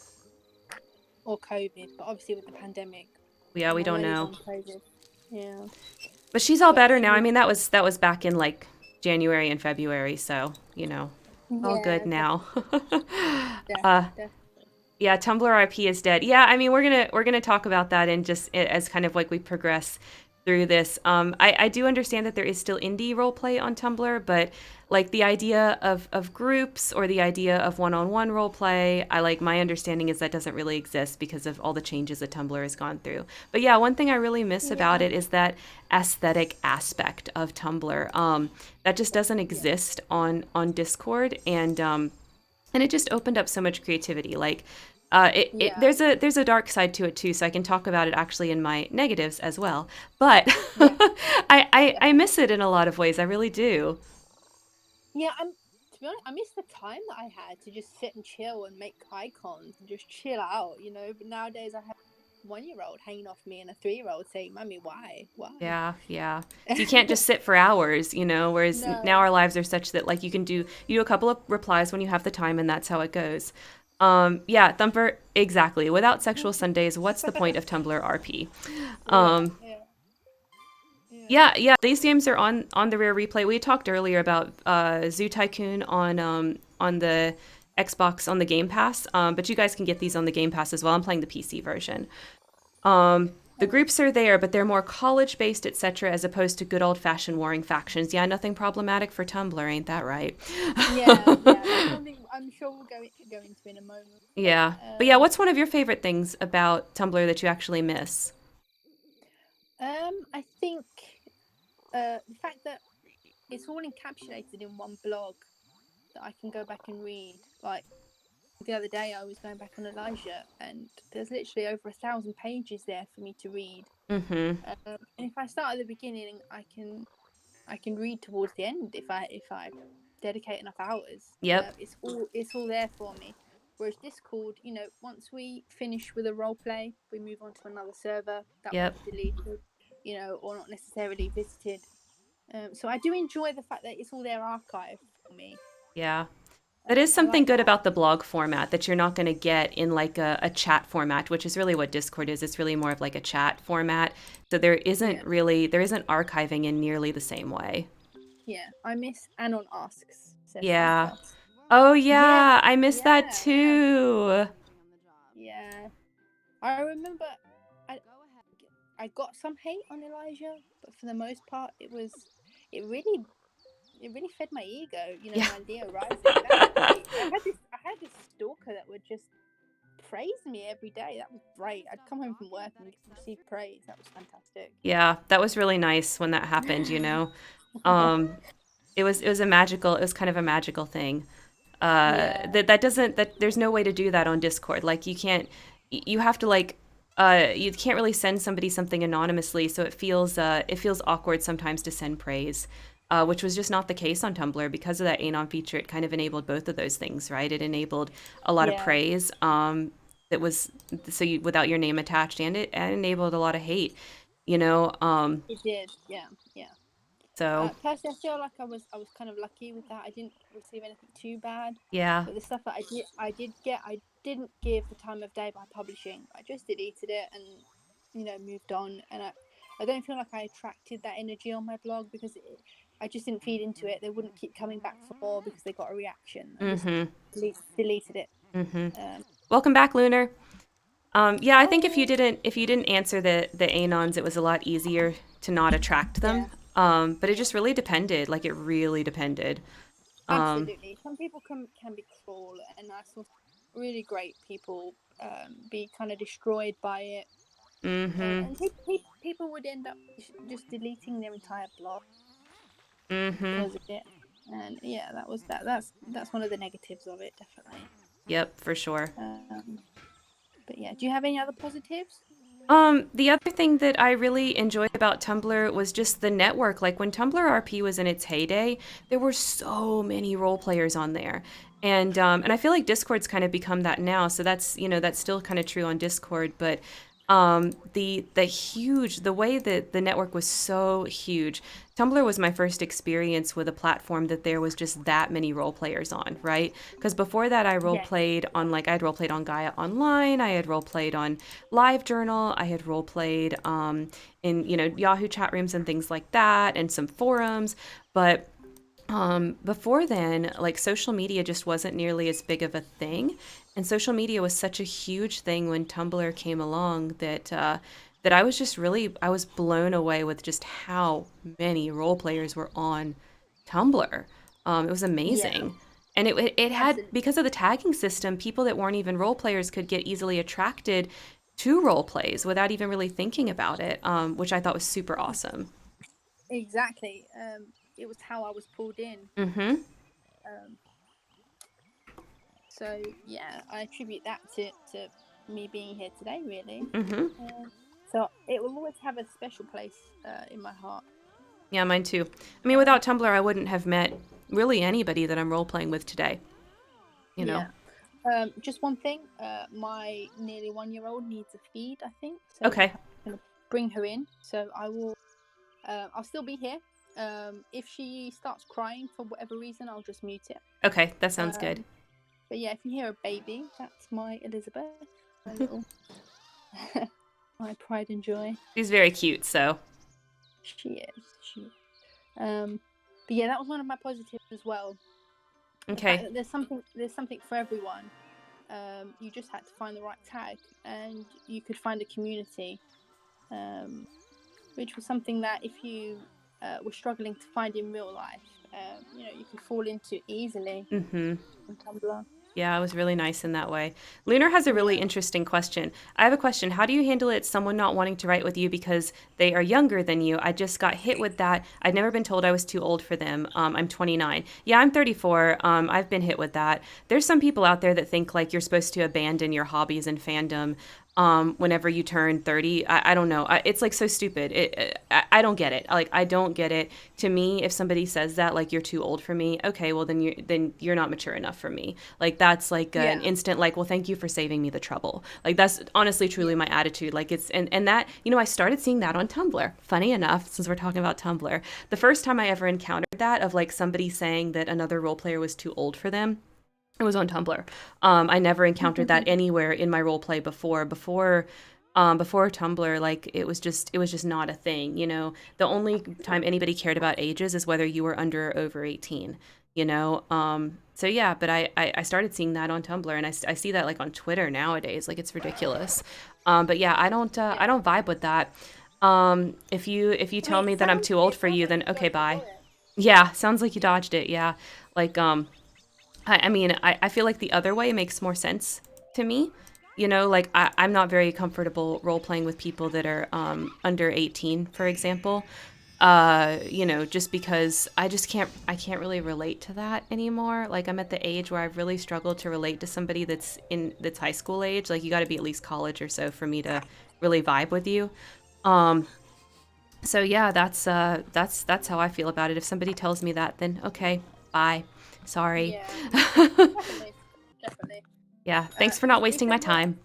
or COVID. But obviously, with the pandemic, Yeah, we my don't money's know. on COVID. Yeah, But she's all but better she now. I was. mean, that was back in like January and February, so all good Yeah, now. uh, definitely. yeah, Tumblr RP is dead. Yeah, I mean, we're gonna talk about that and just as kind of like we progress through this. I do understand that there is still indie roleplay on Tumblr, but like the idea of groups or the idea of one-on-one roleplay, my understanding is that doesn't really exist because of all the changes that Tumblr has gone through. But yeah, one thing I really miss about Yeah, it is that aesthetic aspect of Tumblr. That just doesn't yeah, exist on Discord, and it just opened up so much creativity. Like yeah, there's a dark side to it too, so I can talk about it actually in my negatives as well. But yeah. I Definitely. miss it in a lot of ways. I really do. Yeah, to be honest, I miss the time that I had to just sit and chill and make icons and just chill out, you know. But nowadays I have a 1 year old hanging off me and a 3 year old saying, "Mummy, why? Why?" Yeah, yeah. So you can't just sit for hours, whereas now No. our lives are such that like you do a couple of replies when you have the time, and that's how it goes. Yeah, Thumper, exactly. Without sexual Sundays, what's the point of Tumblr RP? Yeah, Um, yeah, yeah, Yeah, yeah. These games are on the rare replay. We talked earlier about Zoo Tycoon on the Xbox on the Game Pass, but you guys can get these on the Game Pass as well. I'm playing the PC version. The oh, groups are there, but they're more college based, etc., as opposed to good old fashioned warring factions. Yeah, nothing problematic for Tumblr, ain't that right? yeah, yeah. That's something I'm sure we'll go into in a moment. But Yeah, but yeah, what's one of your favorite things about Tumblr that you actually miss? I think the fact that it's all encapsulated in one blog that I can go back and read. Like the other day, I was going back on Elijah, and there's literally over 1,000 pages there for me to read. Mm-hmm. And if I start at the beginning, I can read towards the end if I dedicate enough hours. Yep. It's all there for me. Whereas Discord, once we finish with a role play, we move on to another server that will Yep. be deleted, or not necessarily visited. So I do enjoy the fact that it's all there archived for me. Yeah. That is I something like good that. about the blog format that you're not going to get in like a chat format, which is really what Discord is. It's really more of like a chat format. So Yeah, there isn't archiving in nearly the same way. yeah. I miss Anon asks sessions Yeah. though. Oh Yeah, yeah, I miss that yeah. too. Yeah. I remember I I got some hate on Elijah, but for the most part it really it really fed my ego, Yeah. my Leo rising. That was great. I had this stalker that would just praise me every day. That was great. I'd come home from work and receive praise. That was fantastic. Yeah, that was really nice when that happened. Um it was kind of a magical thing. Yeah, That there's no way to do that on Discord. Like you have to like you can't really send somebody something anonymously, so it feels awkward sometimes to send praise. Which was just not the case on Tumblr because of that anon feature. It kind of enabled both of those things, right? It enabled a lot of yeah, praise that was without your name attached, and it enabled a lot of hate. You know, it did. Yeah, yeah. so Personally, I feel like I was kind of lucky with that. I didn't receive anything too bad, yeah. but the stuff that I did get, I didn't give the time of day by publishing. I just deleted it and moved on. And I don't feel like I attracted that energy on my blog because I just didn't feed into it. They wouldn't keep coming back for more because they got a reaction. I just Mm-hmm. deleted it. Mm-hmm. Um, Welcome back, Lunar. Yeah, I think Hi. if you didn't answer the anons, it was a lot easier to not attract them. Yeah, But it yeah. just really depended. Like it really depended. Um, Absolutely. Some people can be cruel, and I saw really great people be kind of destroyed by it. mm-hmm. And people would end up just deleting their entire blog Mm-hmm. because of it. And yeah, that's one of the negatives of it, definitely. Yep, for sure. Um, but yeah, do you have any other positives? The other thing that I really enjoyed about Tumblr was just the network. Like when Tumblr RP was in its heyday, there were so many role players on there. And I feel like Discord's kind of become that now. So that's still kind of true on Discord, but the way that the network was so huge. Tumblr was my first experience with a platform that there was just that many role players on, right? Because before that, Yes. I had role played on Gaia Online, I had role played on LiveJournal, I had role played in Yahoo chat rooms and things like that, and some forums, but before then, like social media just wasn't nearly as big of a thing, and social media was such a huge thing when Tumblr came along that I was blown away with just how many role players were on Tumblr. It was Yeah, amazing, and it had absolutely. because of the tagging system, people that weren't even role players could get easily attracted to role plays without even really thinking about it, which I thought was super awesome. Exactly. It was how I was pulled in. Mm-hmm. Um, so yeah, I attribute that to me being here today, really. Mm-hmm. So it will always have a special place in my heart. Yeah, mine too. I mean, Um, without Tumblr, I wouldn't have met really anybody that I'm role playing with today. You know. yeah. Just one thing. My nearly 1-year-old needs a feed, I think. So Okay. I'm gonna bring her in. So I will. I'll still be here. If she starts crying for whatever reason, I'll just mute it. Okay, that sounds good. Um, but yeah, if you hear a baby, that's my Elizabeth, my little, my pride and joy. She's very cute. So. She is. She. Is. But yeah, that was one of my positives as well. The fact Okay. that there's something for everyone. You just had to find the right tag, and you could find a community, which was something that if you were struggling to find in real life, you could fall into easily Mm-hmm. on Tumblr. Yeah, it was really nice in that way. Lunar has a really Yeah. interesting question. I have a question. How do you handle it? Someone not wanting to write with you because they are younger than you. I just got hit with that. I'd never been told I was too old for them. I'm 29. Yeah, I'm 34. I've been hit with that. There's some people out there that think like you're supposed to abandon your hobbies and fandom. whenever you turn 30. I don't know. It's like so stupid. I don't get it. Like, I don't get it. To me, if somebody says that, like, you're too old for me, okay, well, then you're not mature enough for me. Like, that's like an Yeah. instant, like, well, thank you for saving me the trouble. Like, that's honestly, truly Yeah. my attitude. Like, and that, you know, I started seeing that on Tumblr. Funny enough, since we're talking about Tumblr, the first time I ever encountered that of like somebody saying that another role player was too old for them, it was on Tumblr. I never encountered that anywhere in my role play before. Before Tumblr, like it was just not a thing. You know, the only time anybody cared about ages is whether you were under or over 18. You know, so yeah. But I started seeing that on Tumblr, and I see that like on Twitter nowadays. Like, it's ridiculous. But yeah, I Yeah. don't vibe with that. If you I mean, tell me that I'm too old it for sounds you, like then you okay, dodged a bye. bullet. Yeah, sounds like you dodged it. Yeah, like I mean, I feel like the other way makes more sense to me. You know, like I'm not very comfortable role playing with people that are under 18, for example. You know, just because I can't really relate to that anymore. Like, I'm at the age where I've really struggled to relate to somebody that's high school age. Like, you got to be at least college or so for me to really vibe with you. Um, so yeah, that's how I feel about it. If somebody tells me that, then okay, bye. Sorry. Yeah. Definitely. Definitely. Yeah, thanks for not If wasting they my were time.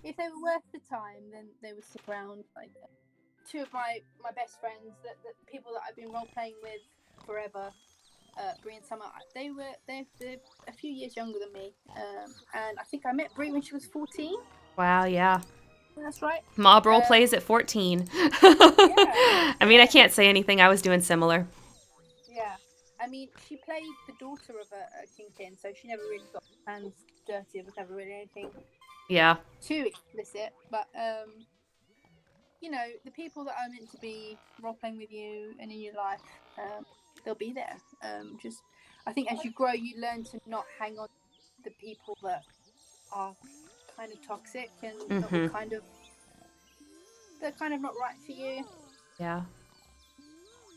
if they were worth the time, then they would stick around. Like two of my best friends, that people that I've been role playing with forever, Brie and Summer, they're a few years younger than me. And I think I met Brie when she was 14. Wow, yeah. That's right. Mob role Um, plays at 14. yeah, I mean, I yeah, can't say anything. I was doing similar. yeah. I mean, she played the daughter of a kingpin, so she never really got her hands dirty. It was never really anything Yeah. too explicit. But you know, the people that are meant to be role playing with you and in your life, they'll be there. Just, I think as you grow, you learn to not hang on to the people that are kind of toxic and not the Mhm. kind of they're kind of not right for you. Yeah.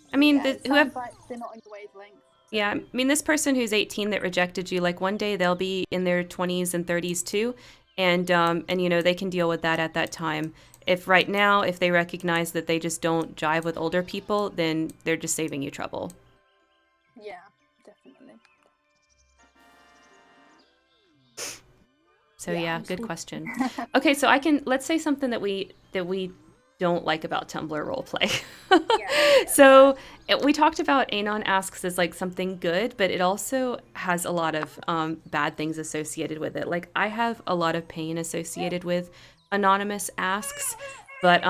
I But mean, yeah, it whoever. sounds like they're not on your wavelength. So Yeah, I mean, this person who's 18 that rejected you, like one day they'll be in their 20s and 30s too, and you know they can deal with that at that time. If right now, if they recognize that they just don't jive with older people, then they're just saving you trouble. yeah, definitely. So Yeah, yeah, I'm good still. question. Okay, so let's say something that we don't like about Tumblr roleplay. Yeah, yeah, So we talked about Anon asks as like something good, but it also has a lot of bad things associated with it. Like, I have a lot of pain associated with anonymous asks, but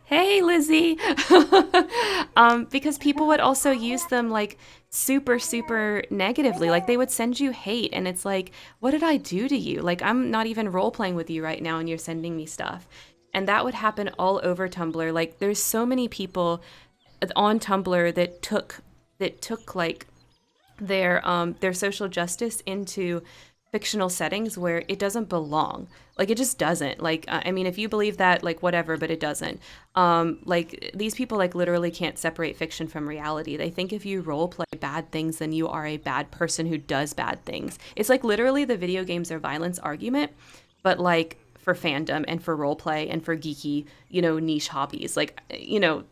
hey Lizzie, because people would also use them like super super negatively. Like, they would send you hate, and it's like, what did I do to you? Like, I'm not even role playing with you right now, and you're sending me stuff. And that would happen all over Tumblr. Like, there's so many people on Tumblr that took like their social justice into fictional settings where it doesn't belong. Like, it just doesn't. Like, I mean, if you believe that, like, whatever, but it doesn't. Like, these people like literally can't separate fiction from reality. They think if you role play bad things, then you are a bad person who does bad things. It's like literally the video games are violence argument, but like for fandom and for role play and for geeky, you know, niche hobbies. Like, you know,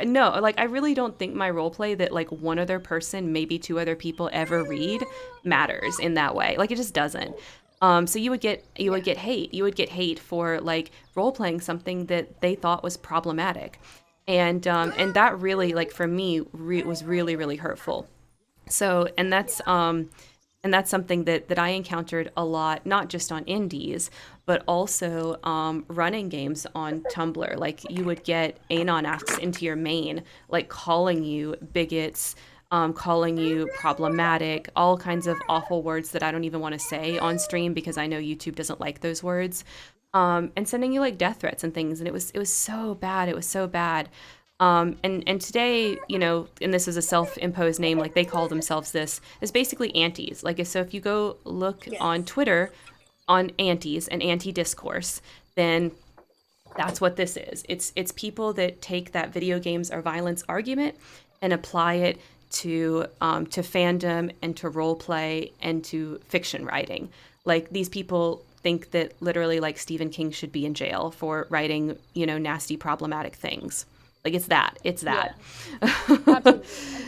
no, like, I really don't think my role play that like one other person, maybe two other people ever read matters in that way. Like, it just doesn't. So you yeah, would get hate. You would get hate for like role playing something that they thought was problematic, and that really, like, for me was really really hurtful. So, and that's something that I encountered a lot, not just on indies, but also running games on Tumblr. Like, you would get anon asks into your main, like calling you bigots, calling you problematic, all kinds of awful words that I don't even want to say on stream because I know YouTube doesn't like those words, and sending you like death threats and things. And it was so bad. It was so bad. And today, you know, and this is a self-imposed name, like they call themselves this, is basically antis. Like, so if you go look on yes, Twitter on antis and anti-discourse, then that's what this is. It's people that take that video games are violence argument and apply it to fandom and to role play and to fiction writing. Like, these people think that literally like Stephen King should be in jail for writing, nasty, problematic things. Like it's that. Yeah, absolutely.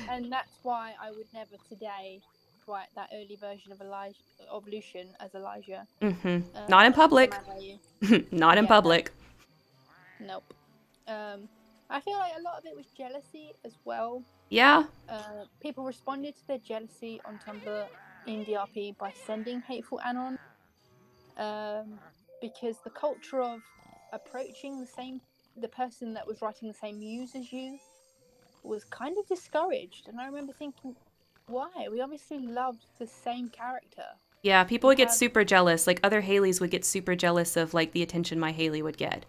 And that's why I would never today write that early version of Elijah of Lucian as Elijah. Not in As a public. man like you. Not in Yeah, no, public. nope. I feel like a lot of it was jealousy as well. Yeah. People responded to their jealousy on Tumblr in DRP by sending hateful anon, because the culture of approaching the person that was writing the same muse as you was kind of discouraged. And I remember thinking, why? We obviously loved the same character. Yeah, people We would get have, super jealous. Like other Haleys would get super jealous of like the attention my Haley would get.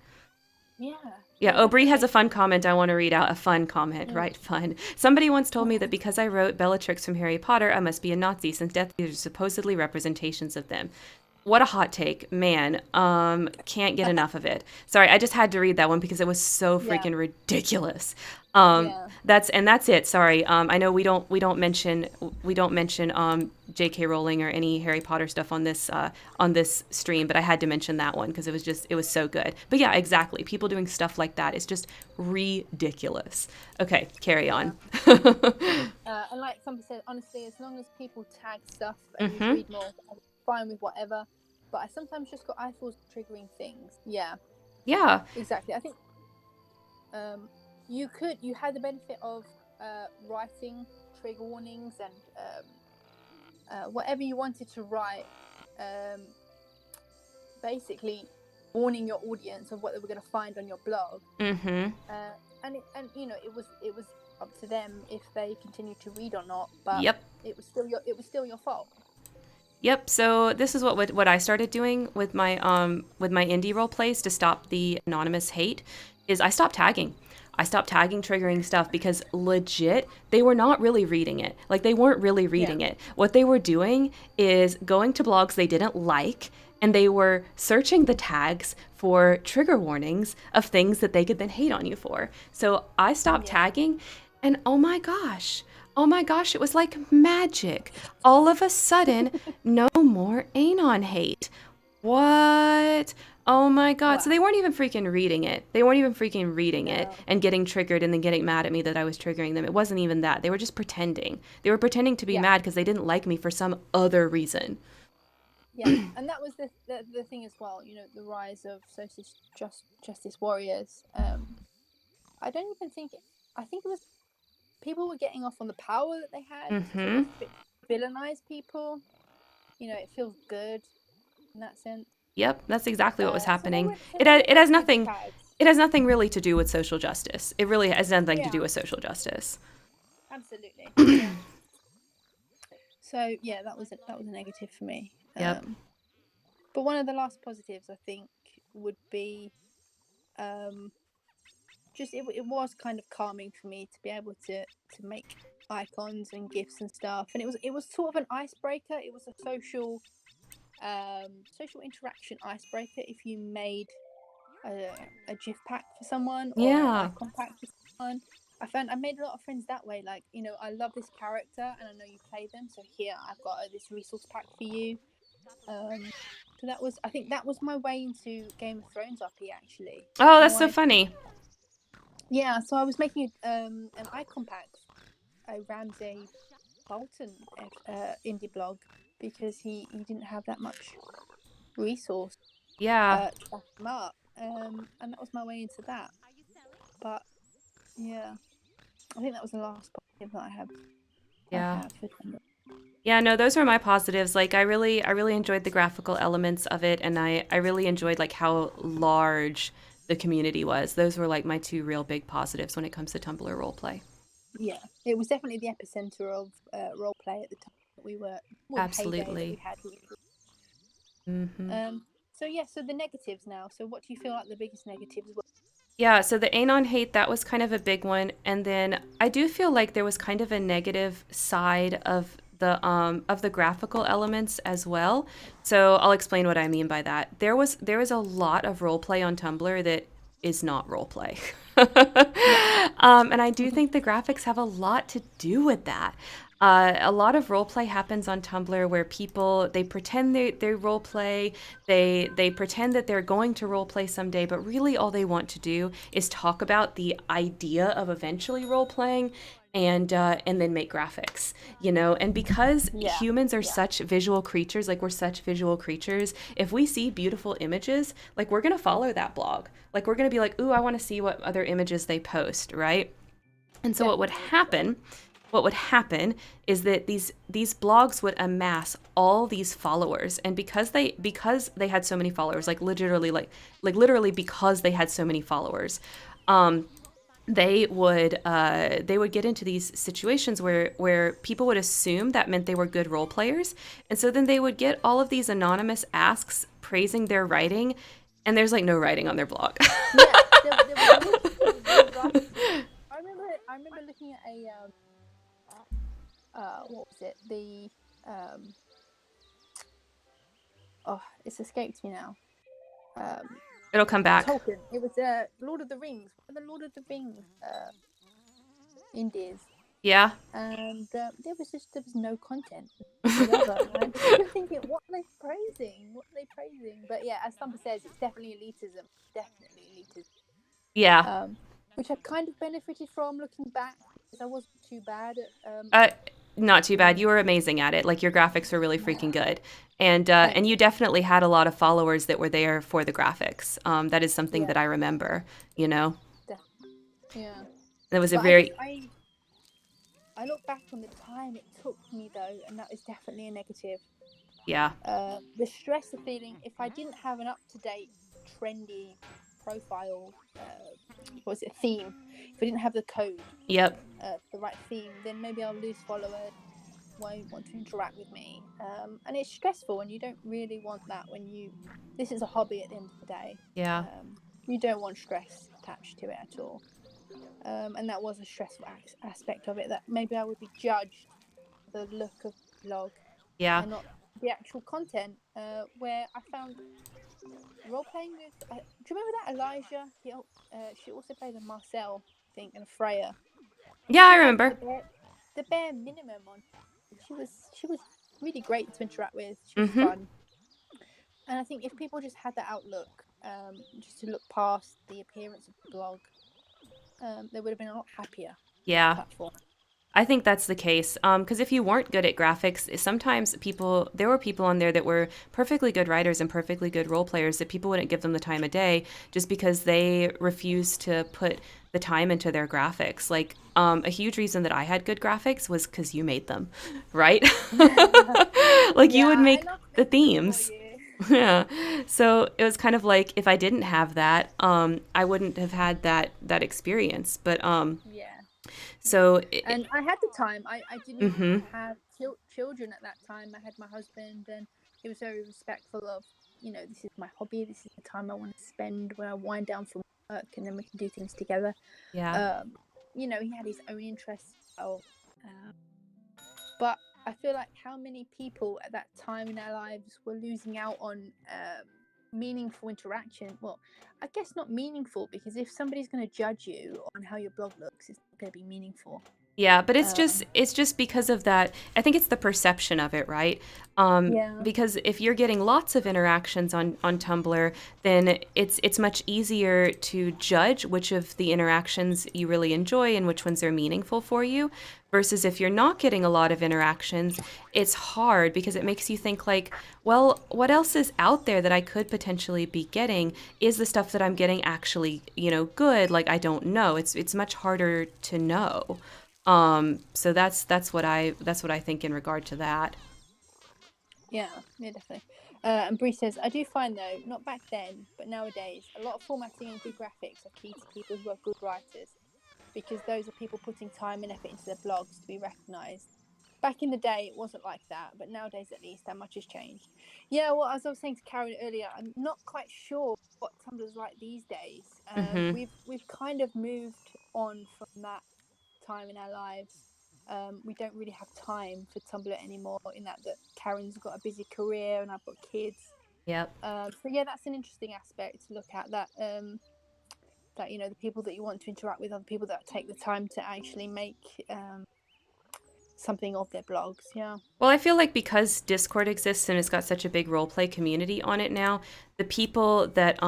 yeah. Yeah, So Aubrey has a definitely. fun comment I want to read out. A fun comment, right? Fun. Somebody once told me that because I wrote Bellatrix from Harry Potter, I must be a Nazi since Death Eaters are supposedly representations of them. What a hot take, man. Can't get enough of it. Sorry, I just had to read that one because it was so Yeah. freaking ridiculous. Yeah. That's it. Sorry. I know we don't mention J.K. Rowling or any Harry Potter stuff on this stream, but I had to mention that one because it was so good. But yeah, exactly. People doing stuff like that is just ridiculous. Okay, carry on. And like somebody said, honestly, as long as people tag stuff and you read more, I'm fine with whatever. But I sometimes just got eyeballs triggering things. Yeah. Yeah. Exactly. I think you had the benefit of writing trigger warnings and whatever you wanted to write, basically warning your audience of what they were going to find on your blog. And it was up to them if they continued to read or not. But Yep. it was still your fault. Yep. So this is what I started doing with my indie role plays to stop the anonymous hate is I stopped tagging. I stopped tagging triggering stuff because legit they were not really reading it. Like they weren't really reading it. What they were doing is going to blogs they didn't like and they were searching the tags for trigger warnings of things that they could then hate on you for. So I stopped tagging and oh my gosh, it was like magic. All of a sudden, no more Anon hate. What? Oh my God. Wow. So they weren't even freaking reading it. It and getting triggered and then getting mad at me that I was triggering them. It wasn't even that. They were just pretending. They were pretending to be mad because they didn't like me for some other reason. Yeah, and that was the thing as well, the rise of social justice warriors. I think it was people were getting off on the power that they had to villainize people. It feels good in that sense. Yep, that's exactly what was happening. So it has nothing really to do with social justice. It really has nothing to do with social justice. Absolutely. Yeah. So yeah, that was a negative for me. Yep. But one of the last positives I think would be just it was kind of calming for me to be able to make icons and GIFs and stuff, and it was sort of an icebreaker. It was a social interaction icebreaker if you made a GIF pack for someone or an icon pack for someone. I made a lot of friends that way. Like, I love this character and I know you play them, so here I've got this resource pack for you. So I think that was my way into Game of Thrones RP actually. Oh, that's so funny. Yeah, so I was making an icon pack. I Ramsay Bolton indie blog because he didn't have that much resource. Yeah. To back him up, and that was my way into that. But yeah, I think that was the last positive that I have. Yeah. Yeah, no, those were my positives. Like I really enjoyed the graphical elements of it, and I really enjoyed like how large the community was. Those were like my two real big positives when it comes to Tumblr roleplay. Yeah, it was definitely the epicenter of roleplay at the time that we were. Absolutely. That we had. So the negatives now. So what do you feel like the biggest negatives were? Yeah, so the Anon hate, that was kind of a big one. And then I do feel like there was kind of a negative side of the graphical elements as well. So I'll explain what I mean by that. There was a lot of roleplay on Tumblr that is not roleplay. And I do think the graphics have a lot to do with that. A lot of role play happens on Tumblr where people they pretend they role play, they pretend that they're going to role play someday, but really all they want to do is talk about the idea of eventually role playing, and then make graphics, you know. And because Yeah, humans are yeah, such visual creatures, like we're such visual creatures, if we see beautiful images, like we're gonna follow that blog, like we're gonna be like, ooh, I want to see what other images they post, right? And so definitely. what would happen is that these blogs would amass all these followers, and because they had so many followers, like literally because they had so many followers, um they would get into these situations where people would assume that meant they were good role players, and so then they would get all of these anonymous asks praising their writing, and there's like no writing on their blog. Yeah, there was literally no writing. I remember looking at a what was it? The um oh, it's escaped me now. Um, It'll come back. Tolkien. It was Lord of the Rings. The Lord of the Rings indies, Yeah. and there was no content whatsoever. And I just remember thinking, what are they praising? What are they praising? But yeah, as Stumper says, it's definitely elitism. Definitely elitism. Yeah. Which I kind of benefited from looking back because I wasn't too bad at Uh, Not too bad. doing. You were amazing at it. Like your graphics were really freaking good, Thank and you definitely had a lot of followers that were there for the graphics. That is you. something Yeah, that I remember. You know, yeah. it was a But I guess very I look back on the time it took me though, and that was definitely a negative. yeah. The stress of feeling if I didn't have an up to date, trendy profile, what was it, theme, if I didn't have the code, Yep. the right theme, then maybe I'll lose followers, won't want to interact with me. And it's stressful, and you don't really want that when you. This is a hobby at the end of the day. Yeah. You don't want stress attached to it at all. And that was a stressful aspect of it, that maybe I would be judged the look of the blog Yeah. and not the actual content, where I found role playing with. Do you remember that Elijah? She also played a Marcel, I think, and a Freya. Yeah. I She had remember. the bare minimum on. She was really great to interact with. She was Mm-hmm. fun, and I think if people just had that outlook, just to look past the appearance of the blog, they would have been a lot happier Yeah. platform. I think that's the case. Because if you weren't good at graphics, sometimes there were people on there that were perfectly good writers and perfectly good role players that people wouldn't give them the time of day just because they refused to put the time into their graphics. Like, a huge reason that I had good graphics was because you made them, right? Like, you Yeah, would I make love the making them for themes. you. Yeah. So it was kind of like if I didn't have that, I wouldn't have had that experience. But Yeah, yeah. so And I had the time. I didn't mm-hmm. have children at that time. I had my husband, and he was very respectful of, this is my hobby. This is the time I want to spend when I wind down from work, and then we can do things together. Yeah. Um, he had his own interests as well. Um, but I feel like how many people at that time in their lives were losing out on meaningful interaction. Well, I guess not meaningful, because if somebody's going to judge you on how your blog looks, it's not going to be meaningful. Yeah, but Um, it's just because of that. I think it's the perception of it, right? yeah, Because if you're getting lots of interactions on Tumblr, then it's much easier to judge which of the interactions you really enjoy and which ones are meaningful for you. Versus if you're not getting a lot of interactions, it's hard because it makes you think like, well, what else is out there that I could potentially be getting? Is the stuff that I'm getting actually, good? Like I don't know. It's much harder to know. So that's what I think in regard to that. yeah, definitely. And Bree says, I do find though, not back then, but nowadays, a lot of formatting and good graphics are key to people who are good writers, because those are people putting time and effort into their blogs to be recognised. Back in the day, it wasn't like that, but nowadays, at least, that much has changed. Yeah, well, as I was saying to Karen earlier, I'm not quite sure what Tumblr's like these days. Mhm. We've kind of moved on from that time in our lives. We don't really have time for Tumblr anymore. In that Karen's got a busy career and I've got kids. Yep. So yeah, that's an interesting aspect to look at. That the people that you want to interact with are the people that take the time to actually make something of their blogs. Yeah. Well, I feel like because Discord exists and it's got such a big role play community on it now, the people that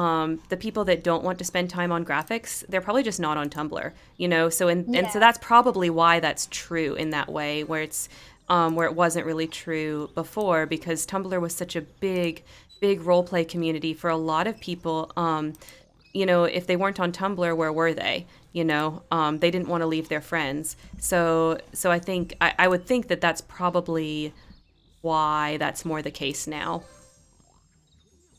don't want to spend time on graphics, they're probably just not on Tumblr, you know? So and so Yeah. that's probably why that's true in that way, where it wasn't really true before, because Tumblr was such a big role play community for a lot of people. You know, if they weren't on Tumblr, where were they? You know, they didn't want to leave their friends. So I think I would think that that's probably why that's more the case now.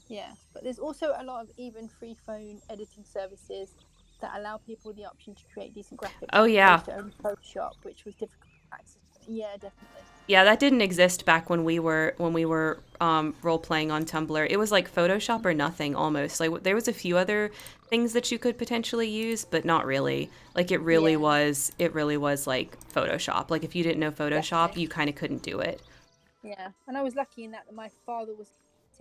Yes, but there's also a lot of even free phone editing services that allow people the option to create decent graphics Oh as yeah, opposed to only Photoshop, which was difficult to access. Yeah, definitely. yeah, that didn't exist back when we were role playing on Tumblr. It was like Photoshop or nothing almost. Like there was a few other things that you could potentially use, but not really. Like Yeah, it really was like Photoshop. Like if you didn't know Photoshop, definitely. you kind of couldn't do it. Yeah, and I was lucky in that my father was an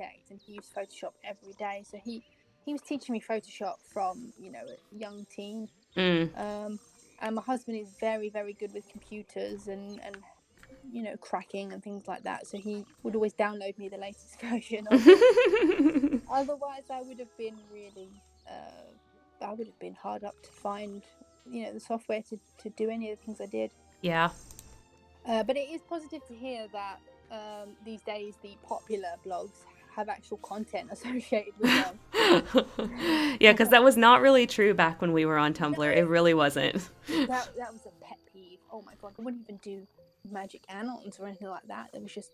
architect and he used Photoshop every day, so he was teaching me Photoshop from a young teen. Mm. Um, and my husband is very good with computers and cracking and things like that. So he would always download me the latest version of it. Otherwise, I would have been I would have been hard up to find, the software to do any of the things I did. Yeah. But it is positive to hear that these days the popular blogs have actual content associated with them. Yeah, because that was not really true back when we were on No, Tumblr. It really wasn't. that was a pet peeve. Oh my god, I wouldn't even do magic annals or anything like that. There was just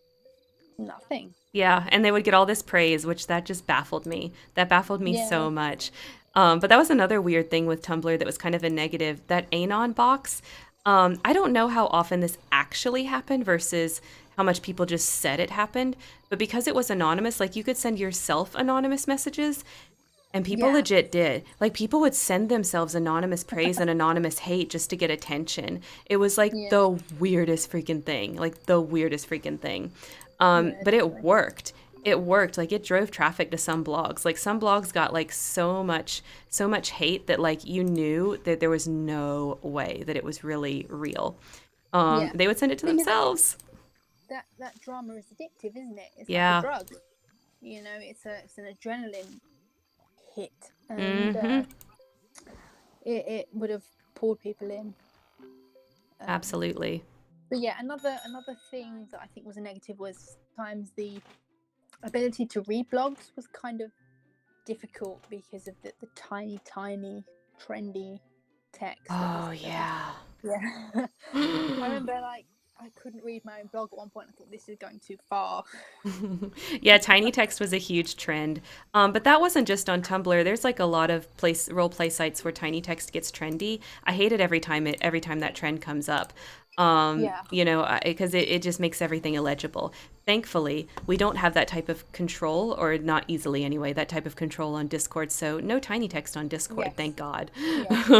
nothing. Yeah, and they would get all this praise, which that just baffled me. That baffled me Yeah. so much. But that was another weird thing with Tumblr that was kind of a negative. That Anon box. I don't know how often this actually happened versus how much people just said it happened. But because it was anonymous, like you could send yourself anonymous messages, and people Yeah. legit did. Like people would send themselves anonymous praise and anonymous hate just to get attention. It was like Yeah. the weirdest freaking thing. Like the weirdest freaking thing. Yeah, But it definitely. worked. It worked. Like it drove traffic to some blogs. Like some blogs got like so much hate that like you knew that there was no way that it was really real. Yeah. They would send it to Because themselves. that drama is addictive, isn't it? It's like a Yeah. drug. It's an adrenaline hit, and Mm-hmm. it would have pulled people in. Um, Absolutely. but yeah, another thing that I think was a negative was sometimes the ability to read blogs was kind of difficult because of the tiny trendy text Oh that was yeah. yeah. I remember like I couldn't read my own blog at one point. I thought this is going too far. Yeah, tiny text was a huge trend. But that wasn't just on Tumblr. There's like a lot of role play sites where tiny text gets trendy. I hate it every time that trend comes up. Yeah. You know, because it just makes everything illegible. Thankfully, we don't have that type of control, or not easily anyway, that type of control on Discord. So no tiny text on Discord, Yes. thank God. Yeah. That's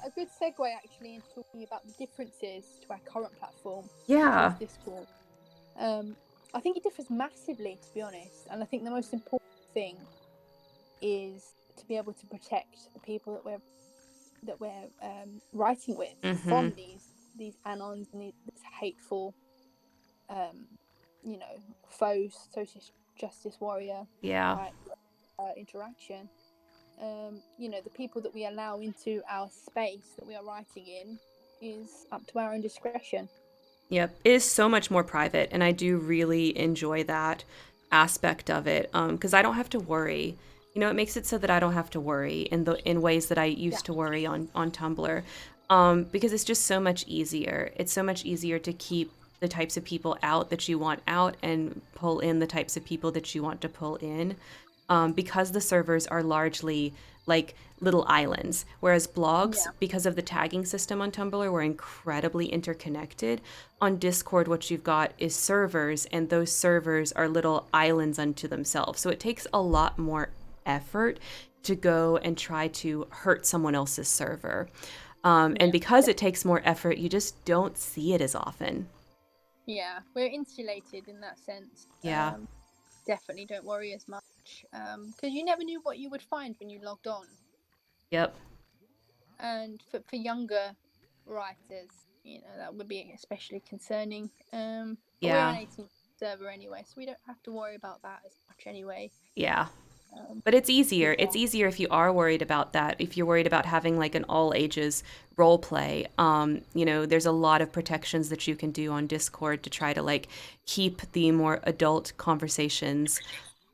a good segue actually into talking about the differences to our current platform, which is Yeah. Discord. I think it differs massively, to be honest, and I think the most important thing is to be able to protect the people that we're writing with Mm-hmm. from these anons and this hateful, um, faux social justice warrior Yeah. type interaction. The people that we allow into our space that we are writing in is up to our own discretion. Yep, it is so much more private, and I do really enjoy that aspect of it because I don't have to worry. You know, it makes it so that I don't have to worry in ways that I Yeah. used to worry on Tumblr, because it's just so much easier. It's so much easier to keep the types of people out that you want out and pull in the types of people that you want to pull in, because the servers are largely like little islands, whereas blogs, Yeah. because of the tagging system on Tumblr, were incredibly interconnected. On Discord, what you've got is servers, and those servers are little islands unto themselves. So it takes a lot more effort to go and try to hurt someone else's server. And Yeah. because it takes more effort, you just don't see it as often. Yeah. We're insulated in that sense. Yeah. Definitely don't worry as much because you never knew what you would find when you logged on. Yep. And for younger writers, that would be especially concerning. But we're Yeah. an 18 server anyway, so we don't have to worry about that as much anyway. Yeah. But it's easier. Yeah. It's easier if you are worried about that. If you're worried about having like an all ages role play, there's a lot of protections that you can do on Discord to try to like keep the more adult conversations,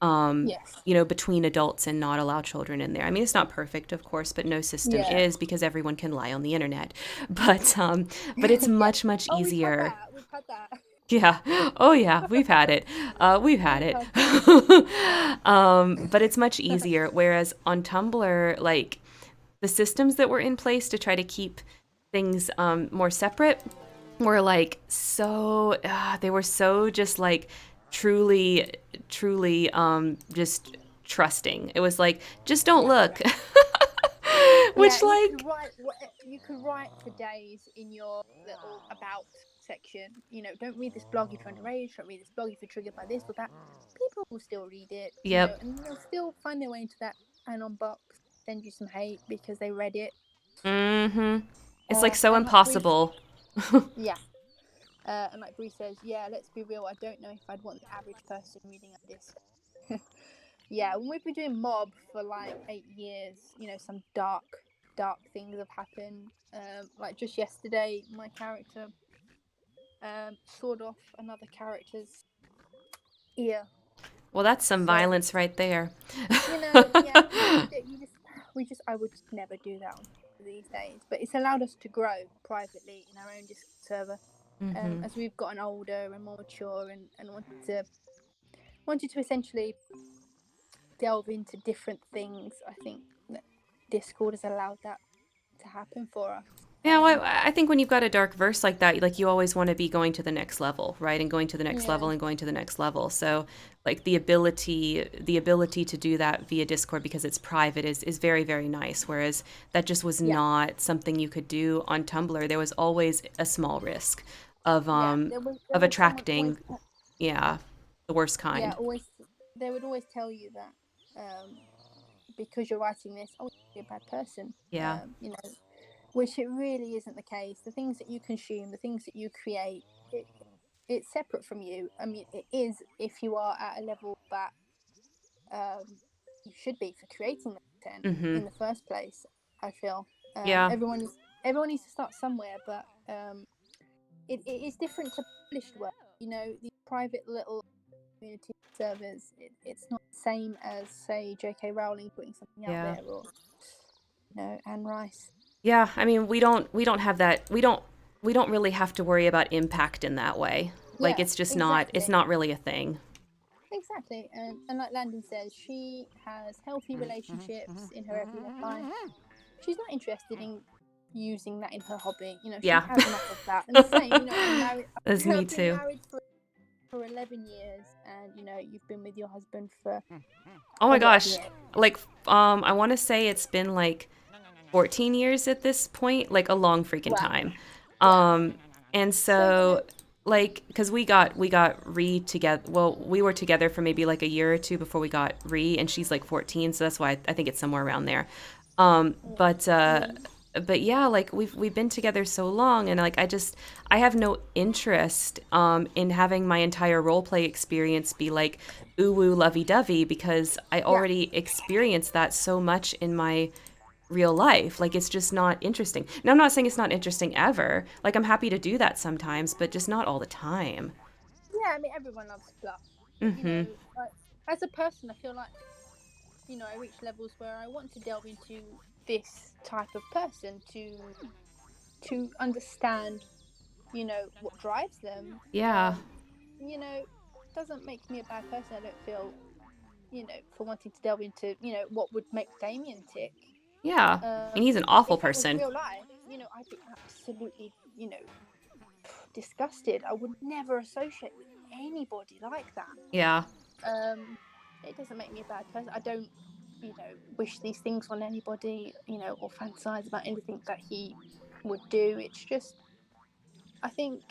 Yes. between adults and not allow children in there. I mean, it's not perfect, of course, but no system Yeah. is because everyone can lie on the internet. But it's Yeah. much, much Oh, easier. we've had that. Yeah. Oh, yeah. We've had it. We've had We've it. had that. But it's much easier. Whereas on Tumblr, like the systems that were in place to try to keep things more separate were like they were so just like truly, truly just trusting. It was like, just don't look. Yeah, Which like, you could write for days in your little about section. Don't read this blog if you're underage. Don't read this blog if you're triggered by this or that. People will still read it, yep. and they'll still find their way into that anon box, send you some hate because they read it. Mm-hmm. It's like so And like Bree, impossible. yeah, and like Bree says, yeah, let's be real. I don't know if I'd want the average person reading a disc. Yeah, when we've been doing mob for like 8 years, some dark things have happened. Like just yesterday, my character sawed off another character's ear. Well, that's some So violence right there. yeah, I would never do that these days. But it's allowed us to grow privately in our own Discord server, Mm-hmm. as we've gotten older and more mature and wanted to essentially delve into different things. I think that Discord has allowed that to happen for us. Yeah, well, I think when you've got a dark verse like that, like you always want to be going to the next level, right? And going to the next Yeah, level and going to the next level. So, like the ability to do that via Discord because it's private is very, very nice. Whereas that just was yeah, not something you could do on Tumblr. There was always a small risk of yeah. um There of was someone always, attracting, yeah, the worst yeah, kind. always. They would always tell you that because you're writing this, oh, you're a bad person. Yeah. Which it really isn't the case. The things that you consume, the things that you create, it's separate from you. I mean, it is if you are at a level that you should be for creating the content Mm-hmm. in the first place. I feel Yeah. everyone needs to start somewhere, but it is different to published work. These private little community servers. It's not the same as say J.K. Rowling putting something out Yeah. there, or Anne Rice. Yeah, I mean, we don't have that. We don't really have to worry about impact in that way. Like Yeah, it's exactly. not really a thing. Exactly, and like Landon says, she has healthy relationships in her everyday life. She's not interested in using that in her hobby. She Yeah. has enough of that. And same, I'm married. That's me I've been too. married for 11 years, and you've been with your husband for Oh a my lot of gosh. years. Like I want to say it's been like 14 years at this point, like a long freaking Wow. time. Yeah. And So so like cuz we got Ree together. Well, we were together for maybe like a year or two before we got Ree, and she's like 14, so that's why I think it's somewhere around there. Um but uh yeah. but yeah, like we've been together so long, and like I have no interest in having my entire role play experience be like ooh woo lovey dovey because I Yeah. already experienced that so much in my real life. Like it's just not interesting. Now I'm not saying it's not interesting ever. Like I'm happy to do that sometimes, but just not all the time. Yeah, I mean, everyone loves fluff. But, Mhm. like, as a person, I feel like, I reach levels where I want to delve into this type of person to understand, what drives them. Yeah. Doesn't make me a bad person. I don't feel, for wanting to delve into, what would make Damien tick. Yeah. And he's an awful If that was person. real life, I'd be absolutely, disgusted. I would never associate with anybody like that. Yeah. It doesn't make me a bad person. I don't, wish these things on anybody, or fantasize about anything that he would do. It's just, I think,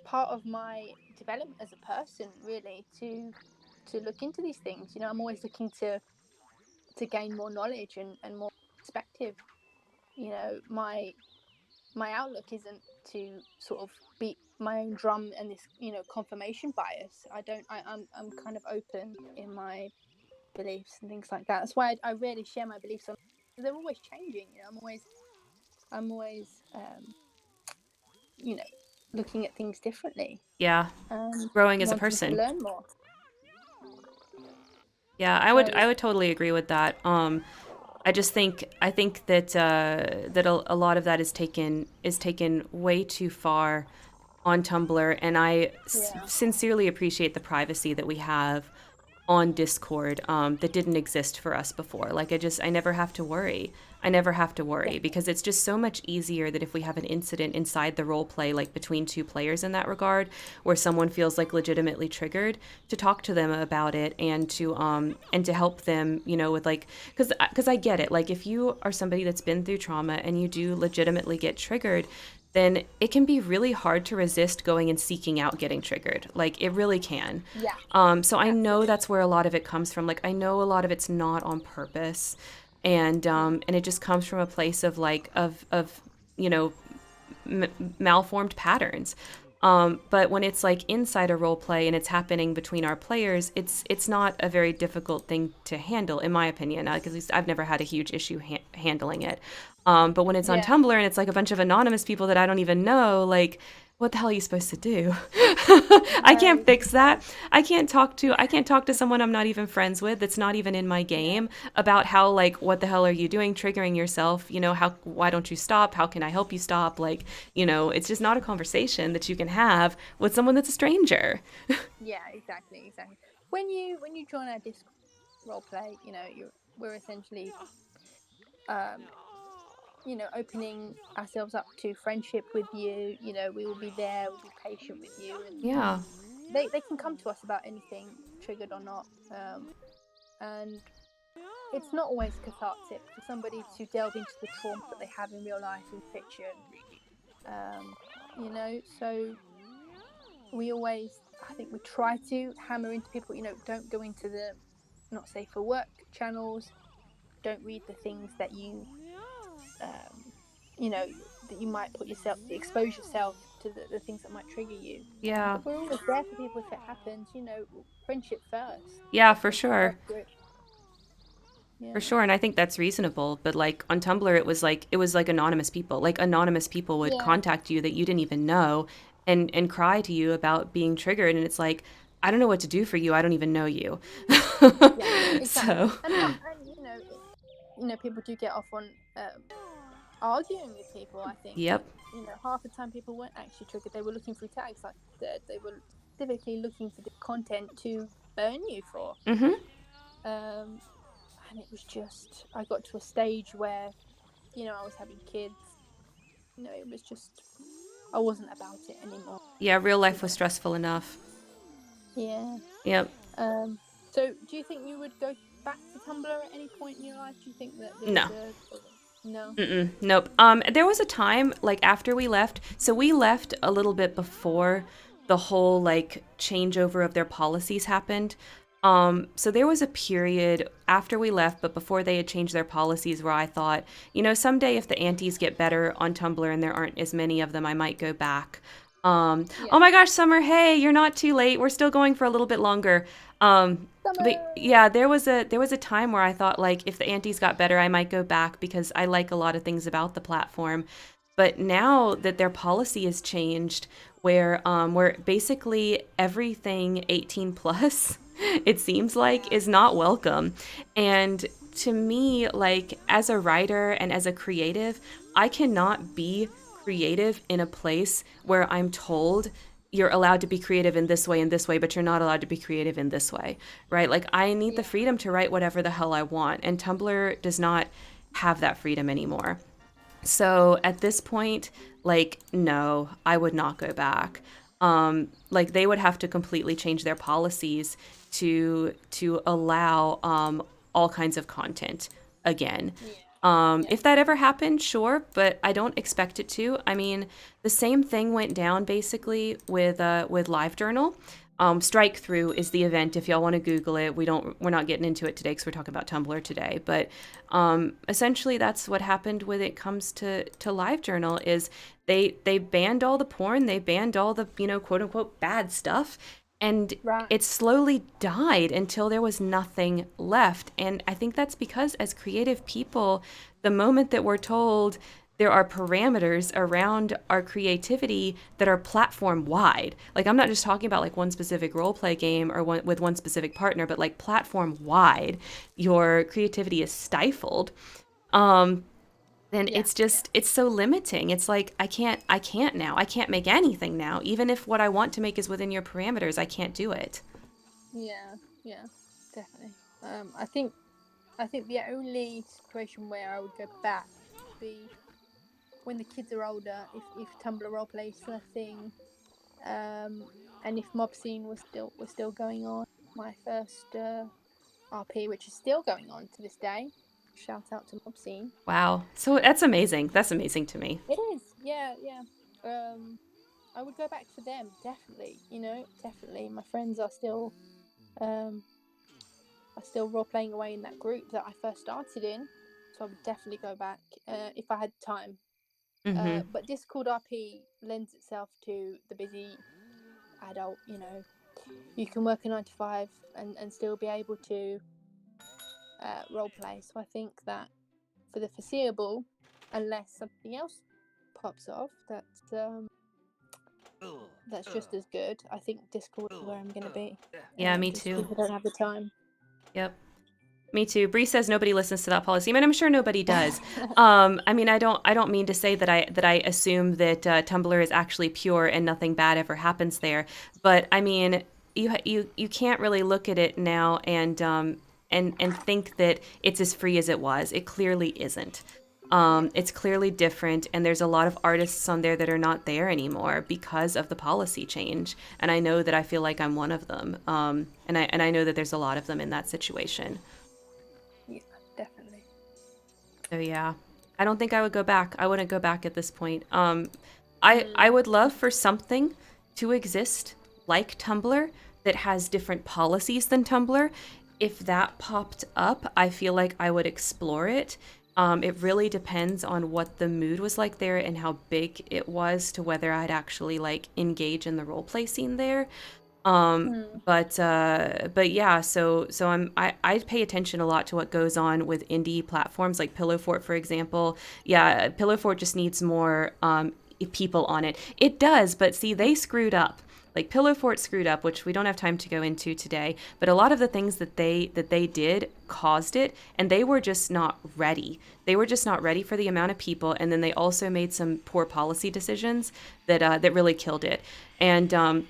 part of my development as a person, really, to look into these things. I'm always looking to gain more knowledge and more perspective. My my outlook isn't to sort of beat my own drum and this, confirmation bias. I'm kind of open in my beliefs and things like that. That's why I rarely share my beliefs on. They're always changing. I'm always you know looking at things differently Yeah. and Growing as a wanting to person. learn more. Yeah, So I would totally agree with that. I think that that a lot of that is taken way too far on Tumblr, and yeah, sincerely appreciate the privacy that we have on Discord that didn't exist for us before. Like I never have to worry. I never have to worry definitely. because it's just so much easier that if we have an incident inside the role play, like between two players in that regard, where someone feels like legitimately triggered, to talk to them about it and to help them, with like, because I get it. Like if you are somebody that's been through trauma and you do legitimately get triggered, then it can be really hard to resist going and seeking out getting triggered. Like it really can. Yeah, So I know absolutely. that's where a lot of it comes from. Like I know a lot of it's not on purpose, and it just comes from a place of like of you know malformed patterns. But when it's like inside a role play and it's happening between our players, it's not a very difficult thing to handle, in my opinion. Because I've never had a huge issue handling it. But when it's on Yeah, Tumblr and it's like a bunch of anonymous people that I don't even know, like what the hell are you supposed to do? I can't no, fix that. I can't talk to someone I'm not even friends with, that's not even in my yeah, game, about how, like, what the hell are you doing triggering yourself? How why don't you stop? How can I help you stop? Like, it's just not a conversation that you can have with someone that's a stranger. yeah, exactly. When you join our Discord role play, we're essentially um opening ourselves up to friendship with you. We will be there, we'll be patient with you, and Yeah. they can come to us about anything, triggered or not. And it's not always cathartic for somebody to delve into the trauma that they have in real life in fiction. um so I think we try to hammer into people, don't go into the not safe for work channels, don't read the things that um, you know that you might expose yourself to the things that might trigger you. Yeah. But we're always there for people if it happens. Friendship first. Yeah, for Friendship sure. first group. For Yeah. sure, and I think that's reasonable. But like on Tumblr, it was like anonymous people. Like anonymous people would Yeah. contact you that you didn't even know, and cry to you about being triggered. And it's like, I don't know what to do for you. I don't even know you. Yeah. So, Exactly. And people do get off on arguing with people. I think yep. half the time people weren't actually triggered. They were looking through tags, like they were typically looking for the content to burn you for. Mm-hmm. Um, and it was just, I got to a stage where I was having kids. It was just, I wasn't about it anymore. Yeah, real To life be was honest. stressful enough. Yeah. Yep. So do you think you would go back to Tumblr at any point in your life? Do you think that there No. was a no? Mm-mm. Nope. There was a time like after we left. So we left a little bit before the whole like changeover of their policies happened. So there was a period after we left, but before they had changed their policies, where I thought, someday if the antis get better on Tumblr and there aren't as many of them, I might go back. Yeah. Oh my gosh, Summer, hey, you're not too late. We're still going for a little bit longer. But Summer. yeah, there was a time where I thought like if the antis got better, I might go back because I like a lot of things about the platform. But now that their policy has changed, where basically everything 18 plus, it seems like, is not welcome. And to me, like as a writer and as a creative, I cannot be creative in a place where I'm told you're allowed to be creative in this way, but you're not allowed to be creative in this way, right? Like I need the Yeah. freedom to write whatever the hell I want, and Tumblr does not have that freedom anymore. So at this point, like, no, I would not go back. Like they would have to completely change their policies to allow all kinds of content again. Yeah. Yeah. If that ever happened, sure, but I don't expect it to. I mean, the same thing went down basically with LiveJournal. Strike Through is the event. If y'all want to Google it, we're not getting into it today because we're talking about Tumblr today. But essentially, that's what happened when it comes to LiveJournal. Is they banned all the porn, they banned all the quote unquote bad stuff, and Right. it slowly died until there was nothing left. And I think that's because as creative people, the moment that we're told there are parameters around our creativity that are platform wide. Like, I'm not just talking about like one specific role play game or with one specific partner, but like platform wide, your creativity is stifled. Then it's just, it's so limiting. It's like, I can't now. I can't make anything now. Even if what I want to make is within your parameters, I can't do it. Yeah, definitely. I think the only situation where I would go back would be when the kids are older, if Tumblr roleplay is still a thing, and if Mob Scene was still going on. My first RP, which is still going on to this day. Shout out to Mob Scene. Wow. So that's amazing. That's amazing to me. It is, yeah. I would go back for them, definitely. Definitely. My friends are still role playing away in that group that I first started in, so I would definitely go back if I had time. Mm-hmm. But Discord RP lends itself to the busy adult. You can work a 9 to 5 and still be able to role play. So I think that for the foreseeable, unless something else pops off that's just as good, I think Discord is where I'm going to be. Yeah, me just too. because I don't have the time. Yep. Me too. Bree says nobody listens to that policy. I mean, I'm sure nobody does. I mean, I don't mean to say that I assume that Tumblr is actually pure and nothing bad ever happens there. But I mean, you can't really look at it now and think that it's as free as it was. It clearly isn't. It's clearly different, and there's a lot of artists on there that are not there anymore because of the policy change. And I know that I feel like I'm one of them. And I know that there's a lot of them in that situation. Yeah, definitely. So yeah, I don't think I would go back. I wouldn't go back at this point. I would love for something to exist like Tumblr that has different policies than Tumblr. If that popped up, I feel like I would explore it. It really depends on what the mood was like there and how big it was to whether I'd actually like engage in the roleplay scene there. But yeah, so I pay attention a lot to what goes on with indie platforms like Pillow Fort, for example. Yeah, Pillow Fort just needs more people on it. It does, but see, they screwed up. Like Pillow Fort screwed up, which we don't have time to go into today. But a lot of the things that they did caused it, and they were just not ready. They were just not ready for the amount of people, and then they also made some poor policy decisions that really killed it. And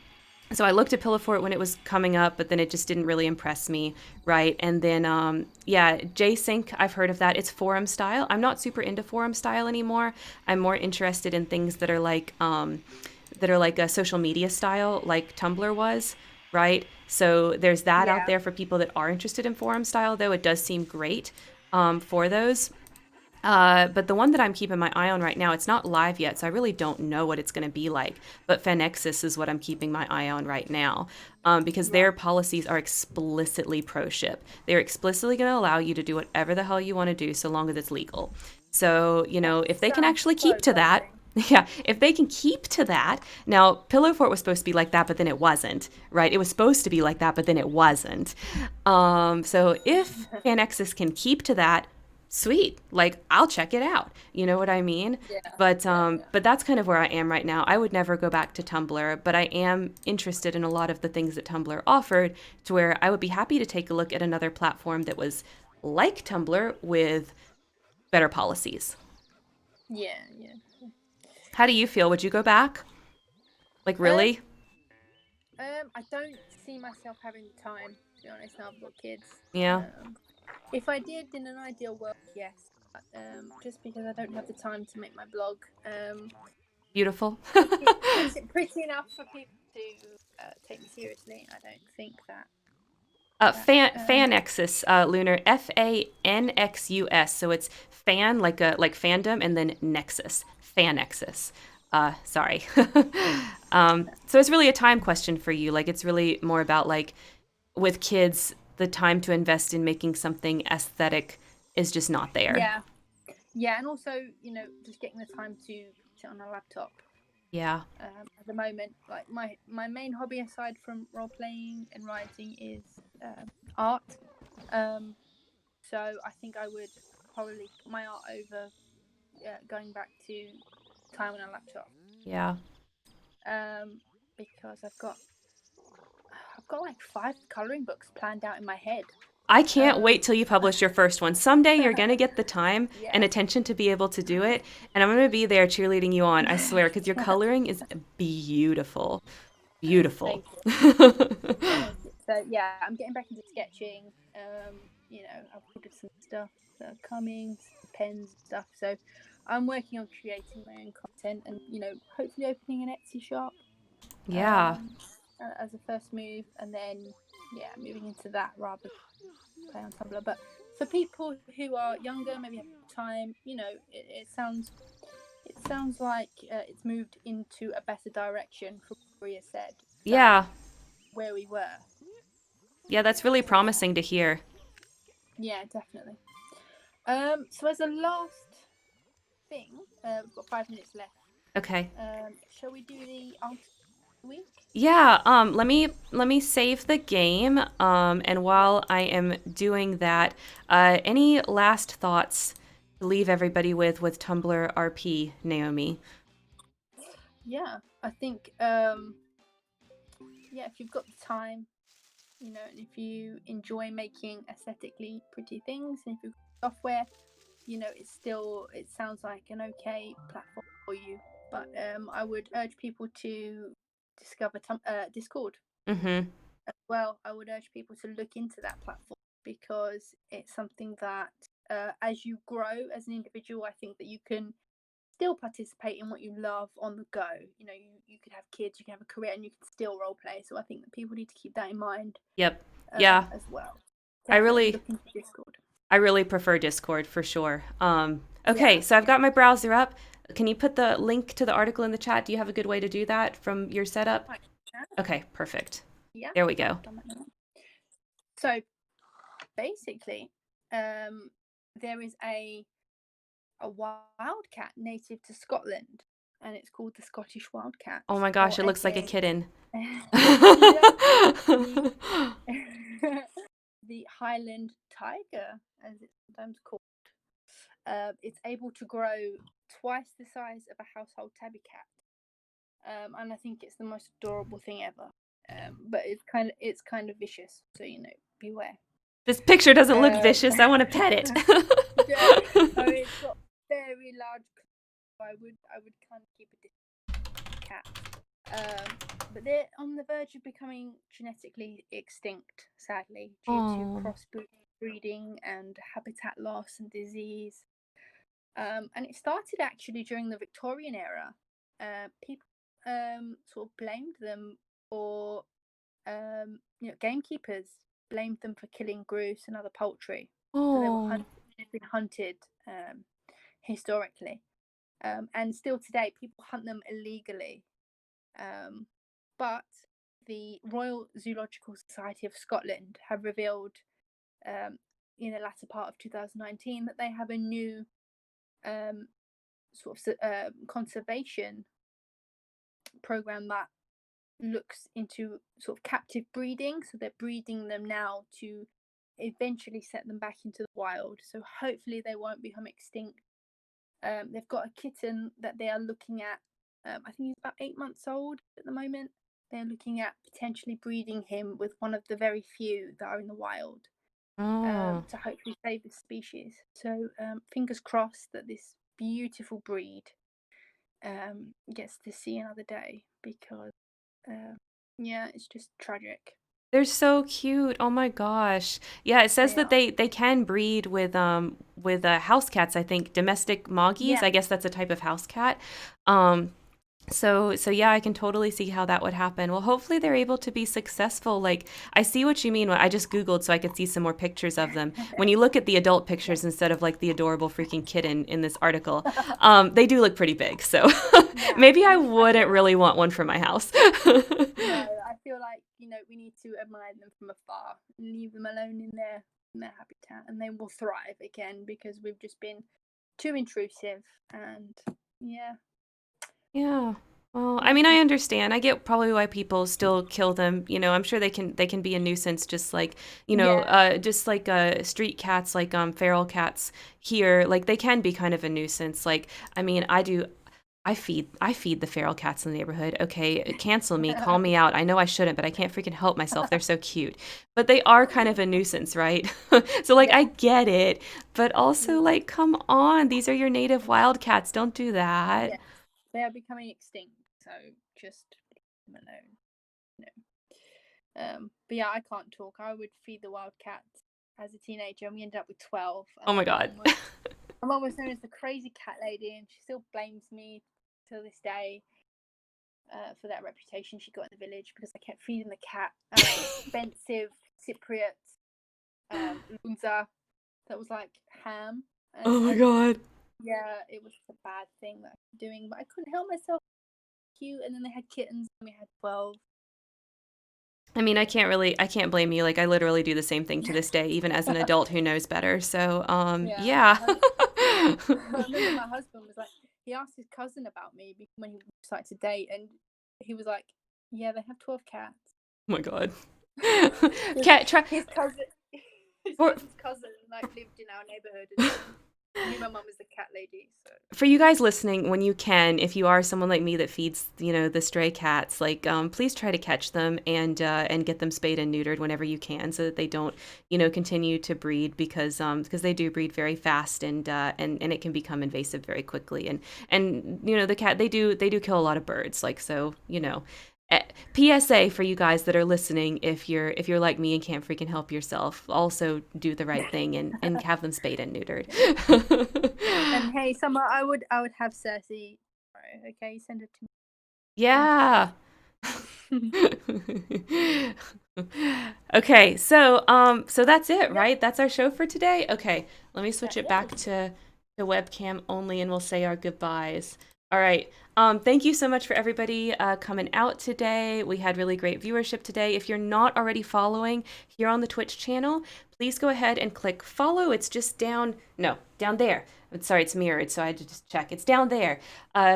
so I looked at Pillow Fort when it was coming up, but then it just didn't really impress me, right? And then, yeah, J-Sync, I've heard of that. It's forum style. I'm not super into forum style anymore. I'm more interested in things that are like a social media style, like Tumblr was, right? So there's that out there for people that are interested in forum style, though it does seem great for those. But the one that I'm keeping my eye on right now, it's not live yet, so I really don't know what it's going to be like. But Fanexis is what I'm keeping my eye on right now, because their policies are explicitly pro-ship. They're explicitly going to allow you to do whatever the hell you want to do, so long as it's legal. So, if they can actually keep to that, yeah, if they can keep to that. Now, Pillow Fort was supposed to be like that, but then it wasn't, right? It was supposed to be like that, but then it wasn't. So if Fanexis can keep to that, sweet, like I'll check it out, you know what I mean? But that's kind of where I am right now. I would never go back to Tumblr, but I am interested in a lot of the things that Tumblr offered, to where I would be happy to take a look at another platform that was like Tumblr with better policies. Yeah. How do you feel? Would you go back? Like, really? I don't see myself having the time, to be honest. Now I've got kids. Yeah. If I did, in an ideal world, yes. Just because I don't have the time to make my blog. Beautiful. pretty enough for people to take me seriously. I don't think that. Fanexus, Lunar, FANXUS. So it's fan like fandom, and then Nexus, Fanexus. Sorry. So it's really a time question for you. Like, it's really more about, like, with kids, the time to invest in making something aesthetic is just not there. Yeah, yeah, and also, you know, just getting the time to sit on a laptop. Yeah. At the moment, like my main hobby aside from role playing and writing is art. Um, so I think I would probably put my art over going back to time on a laptop. Yeah. Because I've got like 5 coloring books planned out in my head. I can't Um, wait till you publish your first one. Someday you're going to get the time and yeah. attention to be able to do it. And I'm going to be there cheerleading you on, I swear, because your coloring is beautiful. Beautiful. Thank you. Thank you. So yeah, I'm getting back into sketching. You know, I've ordered some stuff that are coming, some pens and stuff. So I'm working on creating my own content and, you know, hopefully opening an Etsy shop Yeah. as a first move, and then yeah, moving into that rather than play on Tumblr. But for people who are younger, maybe have time, you know, it sounds like it's moved into a better direction from what Maria said than Yeah. where we were. Yeah, that's really So yeah, promising to hear. yeah, definitely. So as a last thing, we've got 5 minutes left. Okay. Shall we do the answer of the week? Yeah, let me save the game. And while I am doing that, any last thoughts to leave everybody with Tumblr RP, Naomi? Yeah, I think yeah, if you've got the time, you know, and if you enjoy making aesthetically pretty things, and if you've got software, you know, it sounds like an okay platform for you. But I would urge people to discover Discord Mm-hmm. as well. I would urge people to look into that platform because it's something that, as you grow as an individual, I think that you can still participate in what you love on the go. You know, you could have kids, you can have a career, and you can still role play. So I think that people need to keep that in mind Yep. Yeah. as well. I Definitely really look into Discord. I really prefer Discord for sure. Yeah, Okay, so I've got my browser up. Can you put the link to the article in the chat? Do you have a good way to do that from your setup? right. Okay, perfect. Yeah, There we go. I've done that now. So basically, there is a wildcat native to Scotland, and it's called the Scottish wildcat, Oh my or gosh, it looks like a aka kitten. yeah, the the Highland tiger, as it's sometimes called. It's able to grow twice the size of a household tabby cat, and I think it's the most adorable thing ever. But it's kind of vicious, so you know, beware. This picture doesn't look Um, vicious. I want to pet it. yeah, I mean, it's got very large. I would kind of keep a distance from cats. But they're on the verge of becoming genetically extinct, sadly, due to Oh. crossbreeding and habitat loss and disease. And it started actually during the Victorian era. People sort of blamed them for, you know, gamekeepers blamed them for killing grouse and other poultry. So Oh. they've been hunted historically. And still today, people hunt them illegally. But the Royal Zoological Society of Scotland have revealed in the latter part of 2019 that they have a new um, sort of conservation program that looks into sort of captive breeding. So they're breeding them now to eventually set them back into the wild. So hopefully they won't become extinct. They've got a kitten that they are looking at. I think he's about 8 months old at the moment. They're looking at potentially breeding him with one of the very few that are in the wild, Oh. to hopefully save the species. So fingers crossed that this beautiful breed gets to see another day because yeah, it's just tragic. They're so cute. Oh my gosh. Yeah, it says They that are. they can breed with house cats, I think, domestic moggies. Yeah, I guess that's a type of house cat. Um So yeah, I can totally see how that would happen. Well, hopefully they're able to be successful. Like, I see what you mean. I just Googled so I could see some more pictures of them. When you look at the adult Yeah. pictures instead of like the adorable freaking kitten in this article, they do look pretty big. So Yeah, maybe I I wouldn't feel like really want one for my house. no, I feel like we need to admire them from afar and leave them alone in their habitat, and they will thrive again because we've just been too intrusive. And yeah, Yeah. Well, I mean, I yeah, understand. I get probably why people still kill them. I'm sure they can be a nuisance, yeah, just like street cats, like feral cats here. Like they can be kind of a nuisance. Like, I mean, I feed the feral cats in the neighborhood. Okay, cancel me, call me out. I know I shouldn't, but I can't freaking help myself. They're so cute. But they are kind of a nuisance, right? So like I yeah, get it, but also mm, like come on, these are your native wildcats. Don't do that. yes, they are becoming extinct. So just leave them alone. But yeah, I can't talk. I would feed the wildcats as a teenager, and we ended up with 12. Oh And my god. my mum was known as the crazy cat lady, and she still blames me till this day for that reputation she got in the village because I kept feeding the cat expensive Cypriot lunza that was like ham, Oh and my god. yeah, it was a bad thing that I was doing, but I couldn't help myself. Cute, and then they had kittens, and we had 12. I mean, I can't blame you. Like I literally do the same thing to this day, even as an adult who knows better. So, Yeah, yeah. I remember my husband was like, he asked his cousin about me when he decided to date, and he was like, "Yeah, they have 12 cats." Oh my god. His Cat try his cousin, his for cousin's cousin, like lived in our neighborhood and knew my mum was the cat lady. So for you guys listening, when you can, if you are someone like me that feeds, the stray cats, like, please try to catch them and get them spayed and neutered whenever you can, so that they don't, continue to breed because they do breed very fast and it can become invasive very quickly and the cat they do kill a lot of birds, like so. Eh, PSA for you guys that are listening, if you're like me and can't freaking help yourself, also do the right thing and have them spayed and neutered. and hey, Summer, I would have Cersei. Okay, send it to me. Thank Yeah. you. Okay, so that's it, Yep, right? That's our show for today. Okay, let me switch that it back is. to webcam only, and we'll say our goodbyes. All right. Thank you so much for everybody coming out today. We had really great viewership today. If you're not already following here on the Twitch channel, please go ahead and click follow. It's just down there. Sorry, it's mirrored, so I had to just check. It's down there.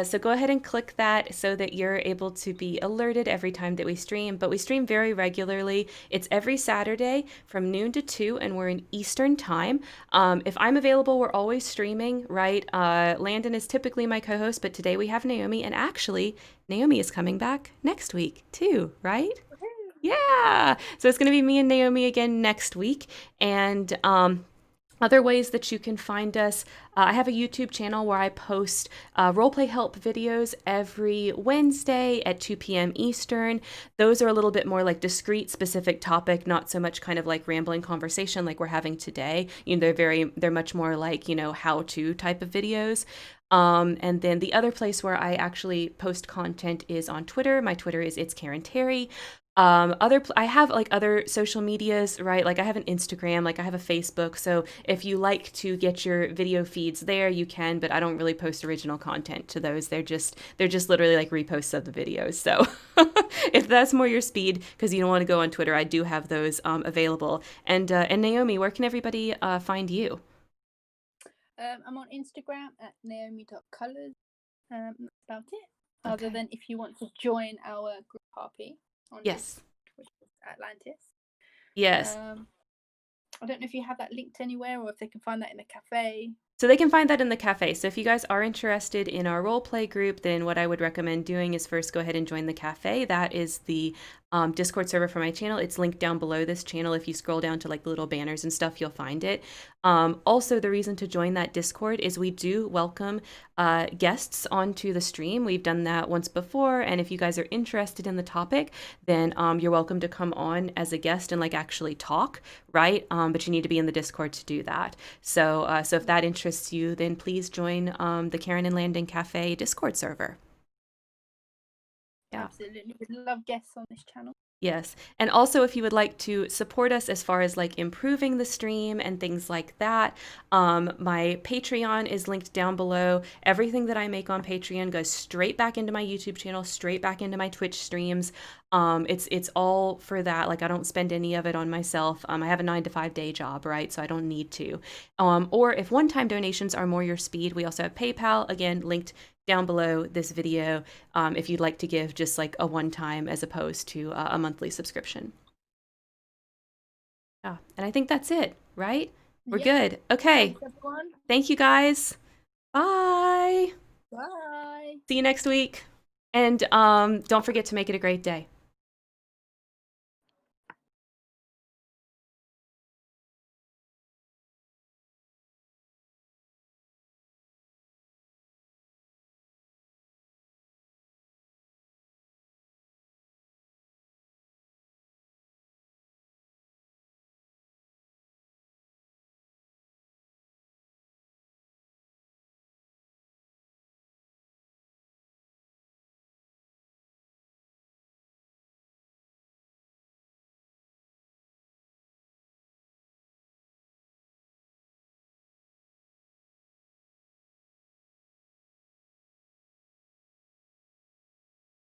So go ahead and click that so that you're able to be alerted every time that we stream. But we stream very regularly. It's every Saturday from noon to 2, and we're in Eastern time. If I'm available, we're always streaming, right? Landon is typically my co-host, but today we have Naomi, and actually, Naomi is coming back next week too, right? Yeah. So it's going to be me and Naomi again next week. And other ways that you can find us, I have a YouTube channel where I post roleplay help videos every Wednesday at 2 p.m. Eastern. Those are a little bit more like discrete, specific topic, not so much kind of like rambling conversation like we're having today. They're much more like, how-to type of videos. And then the other place where I actually post content is on Twitter. My Twitter is It's Karen Terry. I have like other social medias, right? Like I have an Instagram, like I have a Facebook. So if you like to get your video feeds there, you can, but I don't really post original content to those. They're just literally like reposts of the videos. So if that's more your speed, because you don't want to go on Twitter, I do have those available. And Naomi, where can everybody find you? I'm on Instagram at naomi.colors. That's about it. Other Okay. than if you want to join our group RP on Yes. Discord, which is Atlantis. Yes. Um, I don't know if you have that linked anywhere or if they can find that in a cafe. So they can find that in the cafe. So if you guys are interested in our role play group, then what I would recommend doing is first go ahead and join the cafe. That is the Discord server for my channel. It's linked down below this channel. If you scroll down to like the little banners and stuff, you'll find it. Also, the reason to join that Discord is we do welcome guests onto the stream. We've done that once before, and if you guys are interested in the topic, then you're welcome to come on as a guest and like actually talk, right? But you need to be in the Discord to do that. So if that interests you, then please join the Karen and Landon Cafe Discord server. Yeah. Absolutely. We'd love guests on this channel. Yes. And also, if you would like to support us as far as like improving the stream and things like that, my Patreon is linked down below. Everything that I make on Patreon goes straight back into my YouTube channel, straight back into my Twitch streams. It's all for that. Like, I don't spend any of it on myself. I have a 9-to-5 day job, right? So I don't need to. Or if one-time donations are more your speed, we also have PayPal, again, linked down below this video, if you'd like to give just like a one-time as opposed to a monthly subscription. Yeah, and I think that's it, right? We're good. Okay. Thanks, everyone. Thank you, guys. Bye. Bye. See you next week. And don't forget to make it a great day.